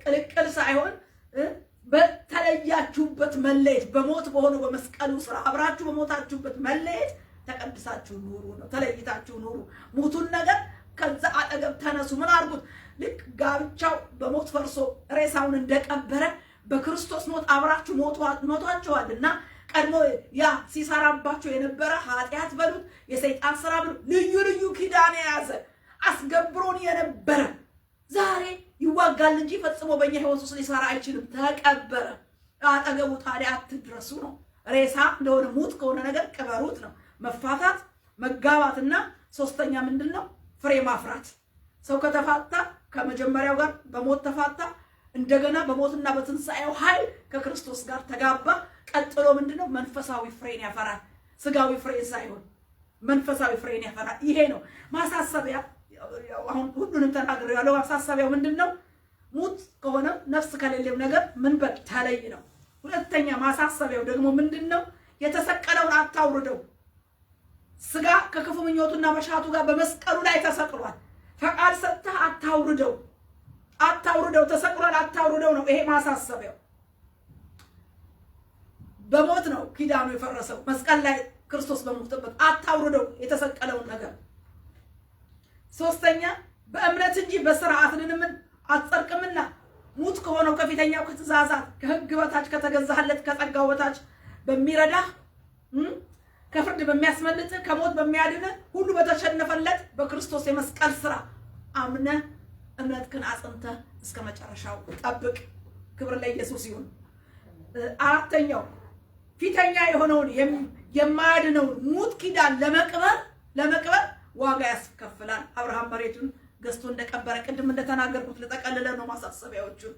ቅልቅል ሳይሆን በተለያችሁበት መለየት፣ በሞት በሆነው በመስቀሉ ስራ አብራችሁ በሞታችሁበት መለየት ተቀድሳችሁ ኑሩ ነው። ተለይታችሁ ኑሩ። ሙቱን ነገር ከዛ አጠገብ ተነሱ። ምን አድርጉት? ልክ ጋብቻው በሞት ፈርሶ ሬሳውን እንደቀበረ በክርስቶስ ሞት አብራችሁ ሞቷችኋልና ቀድሞ ያ ሲሰራባችሁ የነበረ ኃጢአት በሉት የሰይጣን ስራ በሉት ልዩ ልዩ ኪዳን የያዘ አስገብሮን የነበረ ዛሬ ይዋጋል እንጂ ፈጽሞ በእኛ ህይወት ውስጥ ሊሰራ አይችልም። ተቀበረ። አጠገቡ ታዲያ አትድረሱ ነው። ሬሳ እንደሆነ ሙት ከሆነ ነገር ቅበሩት ነው። መፋታት፣ መጋባትና ሶስተኛ ምንድን ነው? ፍሬ ማፍራት። ሰው ከተፋታ ከመጀመሪያው ጋር በሞት ተፋታ፣ እንደገና በሞትና በትንሣኤው ኃይል ከክርስቶስ ጋር ተጋባ። ቀጥሎ ምንድን ነው? መንፈሳዊ ፍሬን ያፈራል። ስጋዊ ፍሬ ሳይሆን መንፈሳዊ ፍሬን ያፈራል። ይሄ ነው ማሳሰቢያ። አሁን ሁሉንም ተናግሬ ያለው ማሳሰቢያው ምንድን ነው? ሙት ከሆነ ነፍስ ከሌለው ነገር ምን በል ተለይ ነው። ሁለተኛ ማሳሰቢያው ደግሞ ምንድን ነው? የተሰቀለውን አታውርደው። ስጋ ከክፉ ምኞቱና መሻቱ ጋር በመስቀሉ ላይ ተሰቅሏል። ፈቃድ ሰጥተህ አታውርደው፣ አታውርደው። ተሰቅሏል፣ አታውርደው ነው። ይሄ ማሳሰቢያው። በሞት ነው ኪዳኑ የፈረሰው። መስቀል ላይ ክርስቶስ በሞተበት አታውርደው የተሰቀለውን ነገር። ሶስተኛ በእምነት እንጂ በሥርዓት ልንምን አትጸድቅምና ሙት ከሆነው ከፊተኛው ከትእዛዛት ከሕግ በታች ከተገዛህለት ከጸጋው በታች በሚረዳህ ከፍርድ በሚያስመልጥ ከሞት በሚያድን ሁሉ በተሸነፈለት በክርስቶስ የመስቀል ስራ አምነ እምነትህን አጽንተህ እስከ መጨረሻው ጠብቅ። ክብር ለኢየሱስ ይሁን። አራተኛው ፊተኛ የሆነውን የማያድነውን ሙት ኪዳን ለመቅበር ዋጋ ያስከፍላል። አብርሃም መሬቱን ገዝቶ እንደቀበረ ቅድም እንደተናገርኩት ለጠቀልለ ነው ማሳሰቢያዎቹን።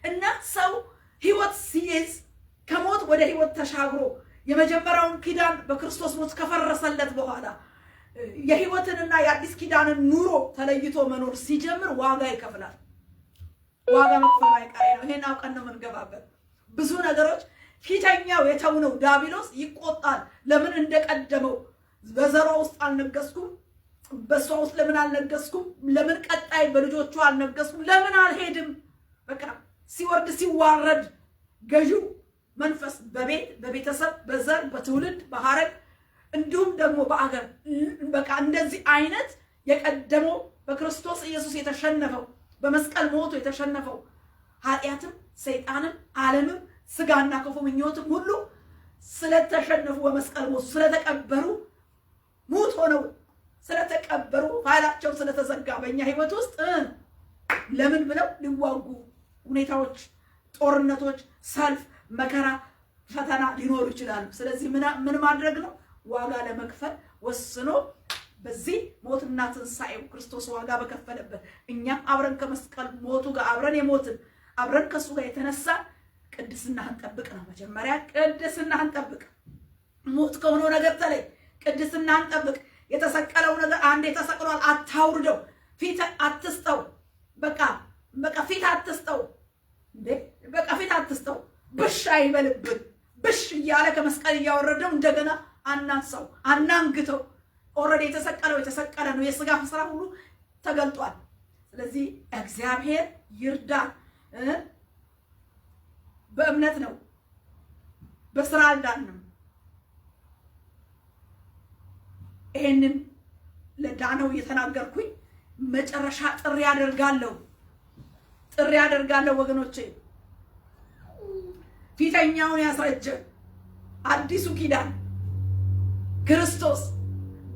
እና ሰው ህይወት ሲይዝ ከሞት ወደ ህይወት ተሻግሮ የመጀመሪያውን ኪዳን በክርስቶስ ሞት ከፈረሰለት በኋላ የህይወትንና የአዲስ ኪዳንን ኑሮ ተለይቶ መኖር ሲጀምር ዋጋ ይከፍላል። ዋጋ መክፈሉ አይቀሬ ነው። ይሄን አውቀን ነው የምንገባበት። ብዙ ነገሮች ፊተኛው የተውነው ዲያብሎስ ይቆጣል። ለምን እንደቀደመው በዘሯ ውስጥ አልነገስኩም፣ በሷ ውስጥ ለምን አልነገስኩም፣ ለምን ቀጣይ በልጆቹ አልነገስኩም፣ ለምን አልሄድም። በቃ ሲወርድ ሲዋረድ ገዢው መንፈስ በቤት በቤተሰብ በዘር በትውልድ በሐረግ እንዲሁም ደግሞ በአገር በቃ እንደዚህ አይነት የቀደመው በክርስቶስ ኢየሱስ የተሸነፈው በመስቀል ሞቱ የተሸነፈው ኃጢአትም ሰይጣንም ዓለምም ስጋና ክፉ ምኞትም ሁሉ ስለተሸነፉ በመስቀል ሞቱ ስለተቀበሩ ሙት ሆነው ስለተቀበሩ ፋይላቸው ስለተዘጋ በእኛ ህይወት ውስጥ ለምን ብለው ሊዋጉ ሁኔታዎች፣ ጦርነቶች፣ ሰልፍ፣ መከራ፣ ፈተና ሊኖሩ ይችላሉ። ስለዚህ ምን ማድረግ ነው? ዋጋ ለመክፈል ወስኖ በዚህ ሞትና ትንሣኤው ክርስቶስ ዋጋ በከፈለበት እኛም አብረን ከመስቀል ሞቱ ጋር አብረን የሞትን አብረን ከሱ ጋር የተነሳ ቅድስናህን ጠብቅ ነው። መጀመሪያ ቅድስናህን ጠብቅ። ሞት ከሆነው ነገር ተለይ፣ ቅድስናህን ጠብቅ። የተሰቀለው ነገር አንዴ ተሰቅሏል፣ አታውርደው። ፊት አትስጠው። በቃ ፊት አትስጠው። በቃ ፊት አትስጠው። ብሽ አይበልብን። ብሽ እያለ ከመስቀል እያወረደው እንደገና አናንሳው፣ አናንግተው። ኦልሬዲ የተሰቀለው የተሰቀለ ነው። የሥጋ ስራ ሁሉ ተገልጧል። ስለዚህ እግዚአብሔር ይርዳን። በእምነት ነው፣ በስራ አልዳንም። ይሄንን ለዳነው እየተናገርኩኝ መጨረሻ ጥሪ አደርጋለሁ ወገኖቼ። ፊተኛውን ያስረጀ አዲሱ ኪዳን ክርስቶስ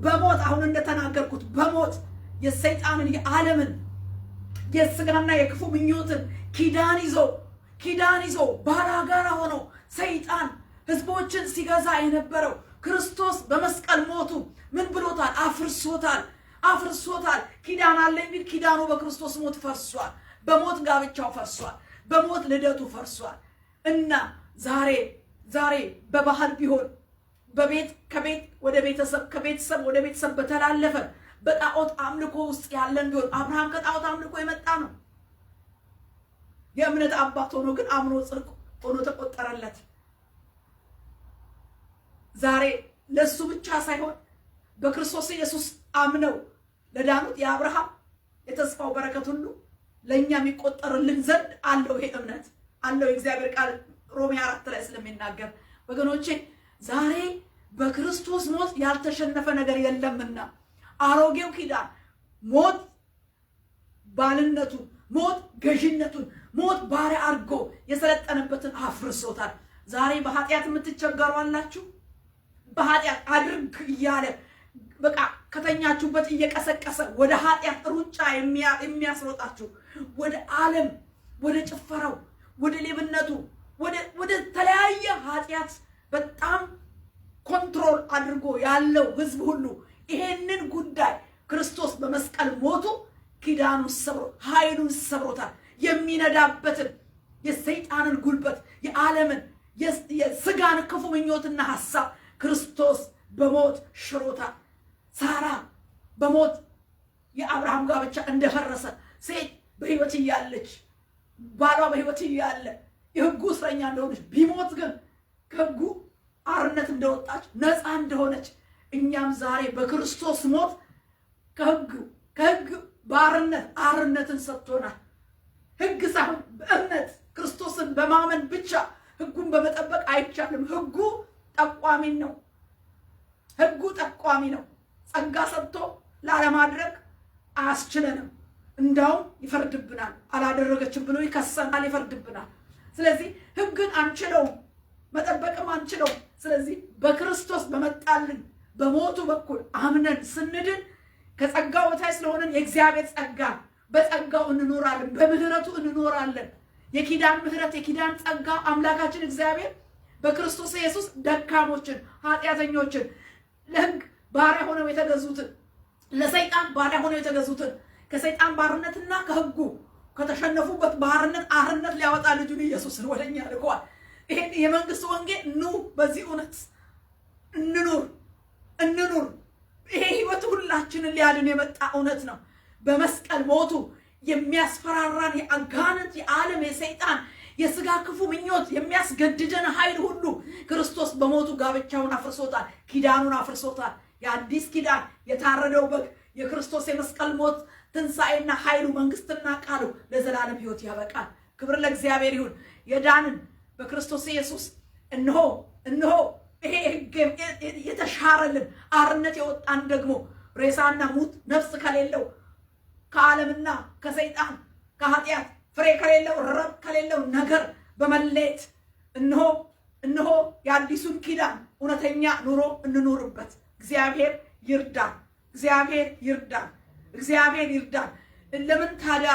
በሞት አሁን እንደተናገርኩት በሞት የሰይጣንን የዓለምን የስጋና የክፉ ምኞትን ኪዳን ይዞ ባላጋራ ሆኖ ሰይጣን ህዝቦችን ሲገዛ የነበረው ክርስቶስ በመስቀል ሞቱ ምን ብሎታል? አፍርሶታል። ኪዳን አለኝ ቢል ኪዳኑ በክርስቶስ ሞት ፈርሷል። በሞት ጋብቻው ፈርሷል። በሞት ልደቱ ፈርሷል። እና ዛሬ በባህል ቢሆን ከቤት ወደ ቤተሰብ ከቤተሰብ ወደ ቤተሰብ በተላለፈ በጣዖት አምልኮ ውስጥ ያለን ቢሆን አብርሃም ከጣዖት አምልኮ የመጣ ነው። የእምነት አባት ሆኖ ግን አምኖ ጽድቅ ሆኖ ተቆጠረለት። ዛሬ ለሱ ብቻ ሳይሆን በክርስቶስ ኢየሱስ አምነው ለዳኑት የአብርሃም የተስፋው በረከት ሁሉ ለኛ የሚቆጠርልን ዘንድ አለው። ይሄ እምነት አለው። የእግዚአብሔር ቃል ሮሜ 4 ላይ ስለሚናገር ወገኖቼ ዛሬ በክርስቶስ ሞት ያልተሸነፈ ነገር የለምና አሮጌው ኪዳን ሞት ባልነቱን፣ ሞት ገዥነቱን፣ ሞት ባሪያ አድርጎ የሰለጠነበትን አፍርሶታል። ዛሬ በኃጢአት የምትቸገሩ አላችሁ። በኃጢአት አድርግ እያለ በቃ ከተኛችሁበት እየቀሰቀሰ ወደ ኃጢአት ሩጫ የሚያስሮጣችሁ ወደ ዓለም፣ ወደ ጭፈራው፣ ወደ ሌብነቱ፣ ወደ ተለያየ ኃጢአት በጣም ኮንትሮል አድርጎ ያለው ህዝብ ሁሉ ይሄንን ጉዳይ ክርስቶስ በመስቀል ሞቱ ኪዳኑን ሰብሮ ኃይሉን ሰብሮታል። የሚነዳበትን የሰይጣንን ጉልበት የዓለምን የስጋን ክፉ ምኞትና ሐሳብ ክርስቶስ በሞት ሽሮታል። ሳራ በሞት የአብርሃም ጋብቻ እንደፈረሰ ሴት በህይወት እያለች ባሏ በህይወት እያለ የህጉ እስረኛ እንደሆነች ቢሞት ግን ከህጉ አርነት እንደወጣች ነፃ እንደሆነች እኛም ዛሬ በክርስቶስ ሞት ከህግ ባርነት አርነትን ሰጥቶናል። ህግ ሳይሆን በእምነት ክርስቶስን በማመን ብቻ ህጉን በመጠበቅ አይቻልም። ህጉ ጠቋሚ ነው። ጸጋ ሰጥቶ ላለማድረግ አያስችለንም። እንዳውም ይፈርድብናል። አላደረገችም ብሎ ይከሰናል፣ ይፈርድብናል። ስለዚህ ህግን አንችለውም፣ መጠበቅም አንችለውም። ስለዚህ በክርስቶስ በመጣልን በሞቱ በኩል አምነን ስንድን ከጸጋው በታች ስለሆነን የእግዚአብሔር ጸጋ በጸጋው እንኖራለን፣ በምህረቱ እንኖራለን። የኪዳን ምህረት የኪዳን ጸጋ አምላካችን እግዚአብሔር በክርስቶስ ኢየሱስ ደካሞችን፣ ኃጢአተኞችን፣ ለህግ ባሪያ ሆነው የተገዙትን፣ ለሰይጣን ባሪያ ሆነው የተገዙትን ከሰይጣን ባርነትና ከህጉ ከተሸነፉበት ባርነት አርነት ሊያወጣ ልጁን ኢየሱስን ወደኛ ልኳል። ይሄን የመንግስት ወንጌል በዚህ እውነት እንኑር። ይሄ ህይወት ሁላችንን ሊያድን የመጣ እውነት ነው። በመስቀል ሞቱ የሚያስፈራራን የአጋንንት የዓለም የሰይጣን የስጋ ክፉ ምኞት የሚያስገድደን ኃይል ሁሉ ክርስቶስ በሞቱ ጋብቻውን አፍርሶታል፣ ኪዳኑን አፍርሶታል። የአዲስ ኪዳን የታረደው በግ የክርስቶስ የመስቀል ሞት ትንሣኤና ኃይሉ መንግስትና ቃሉ ለዘላለም ህይወት ያበቃል። ክብር ለእግዚአብሔር ይሁን። የዳንን በክርስቶስ ኢየሱስ እነሆ ይሄ ህግ የተሻረልን አርነት የወጣን ደግሞ ሬሳና ሙት ነፍስ ከሌለው ከዓለምና ከሰይጣን ከኃጢአት ፍሬ ከሌለው ረብ ከሌለው ነገር በመለየት እነሆ የአዲሱን ኪዳን እውነተኛ ኑሮ እንኖርበት። እግዚአብሔር ይርዳን። ለምን ታዲያ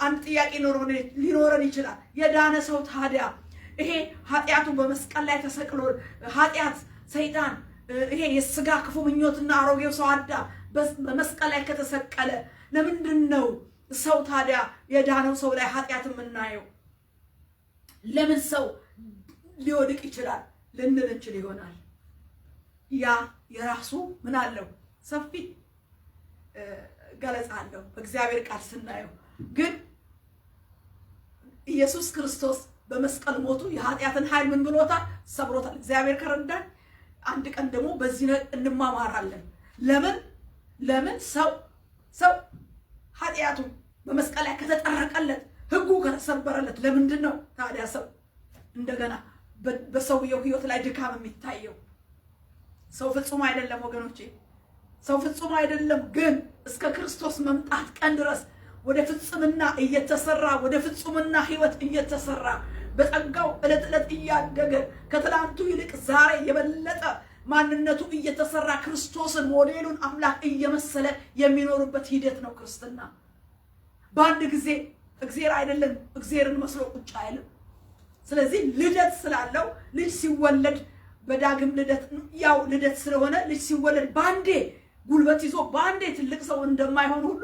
አንድ ጥያቄ ሊኖረን ይችላል። የዳነ ሰው ታዲያ ይሄ ኃጢአቱ በመስቀል ላይ ተሰቅሎ ኃጢአት ሰይጣን ይሄ የስጋ ክፉ ምኞትና አሮጌው ሰው አዳም በመስቀል ላይ ከተሰቀለ ለምንድን ነው ሰው ታዲያ የዳነው ሰው ላይ ኃጢአት የምናየው? ለምን ሰው ሊወድቅ ይችላል ልንል እንችል ይሆናል። ያ የራሱ ምን አለው ሰፊ ገለጻ አለው በእግዚአብሔር ቃል ስናየው። ግን ኢየሱስ ክርስቶስ በመስቀል ሞቱ የኃጢአትን ኃይል ምን ብሎታል? ሰብሮታል። እግዚአብሔር ከረዳን አንድ ቀን ደግሞ በዚህ እንማማራለን። ለምን ሰው ኃጢአቱ በመስቀል ላይ ከተጠረቀለት ሕጉ ከተሰበረለት ለምንድን ነው ታዲያ ሰው እንደገና በሰውየው ህይወት ላይ ድካም የሚታየው? ሰው ፍጹም አይደለም ወገኖቼ፣ ሰው ፍጹም አይደለም። ግን እስከ ክርስቶስ መምጣት ቀን ድረስ ወደ ፍጹምና እየተሰራ ወደ ፍጹምና ህይወት እየተሰራ በጸጋው ዕለት ዕለት እያደገ ከትላንቱ ይልቅ ዛሬ የበለጠ ማንነቱ እየተሰራ ክርስቶስን ሞዴሉን አምላክ እየመሰለ የሚኖርበት ሂደት ነው ክርስትና። በአንድ ጊዜ እግዚአብሔር አይደለም እግዚአብሔርን መስሎ ቁጭ አይልም። ስለዚህ ልደት ስላለው ልጅ ሲወለድ በዳግም ልደት ያው ልደት ስለሆነ ልጅ ሲወለድ ባንዴ ጉልበት ይዞ ባንዴ ትልቅ ሰው እንደማይሆን ሁሉ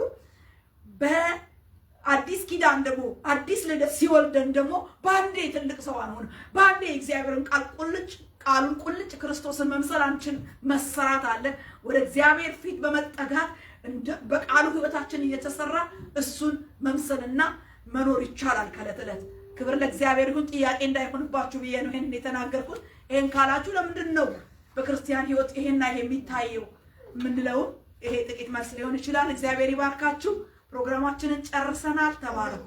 በአዲስ ኪዳን ደግሞ አዲስ ልደት ሲወልደን ደግሞ ባንዴ ትልቅ ሰው አንሆን። ባንዴ እግዚአብሔርን ቃሉን ቁልጭ ክርስቶስን መምሰል አንችል። መሰራት አለ። ወደ እግዚአብሔር ፊት በመጠጋት በቃሉ ህይወታችን እየተሰራ እሱን መምሰልና መኖር ይቻላል ከዕለት ዕለት። ክብር ለእግዚአብሔር ይሁን። ጥያቄ እንዳይሆንባችሁ ብዬ ነው ይሄን የተናገርኩት። ይሄን ካላችሁ ለምንድን ነው በክርስቲያን ህይወት ይሄና ይሄ የሚታየው ምንለው? ይሄ ጥቂት መልስ ሊሆን ይችላል። እግዚአብሔር ይባርካችሁ። ፕሮግራማችንን ጨርሰናል። ተባረኩ።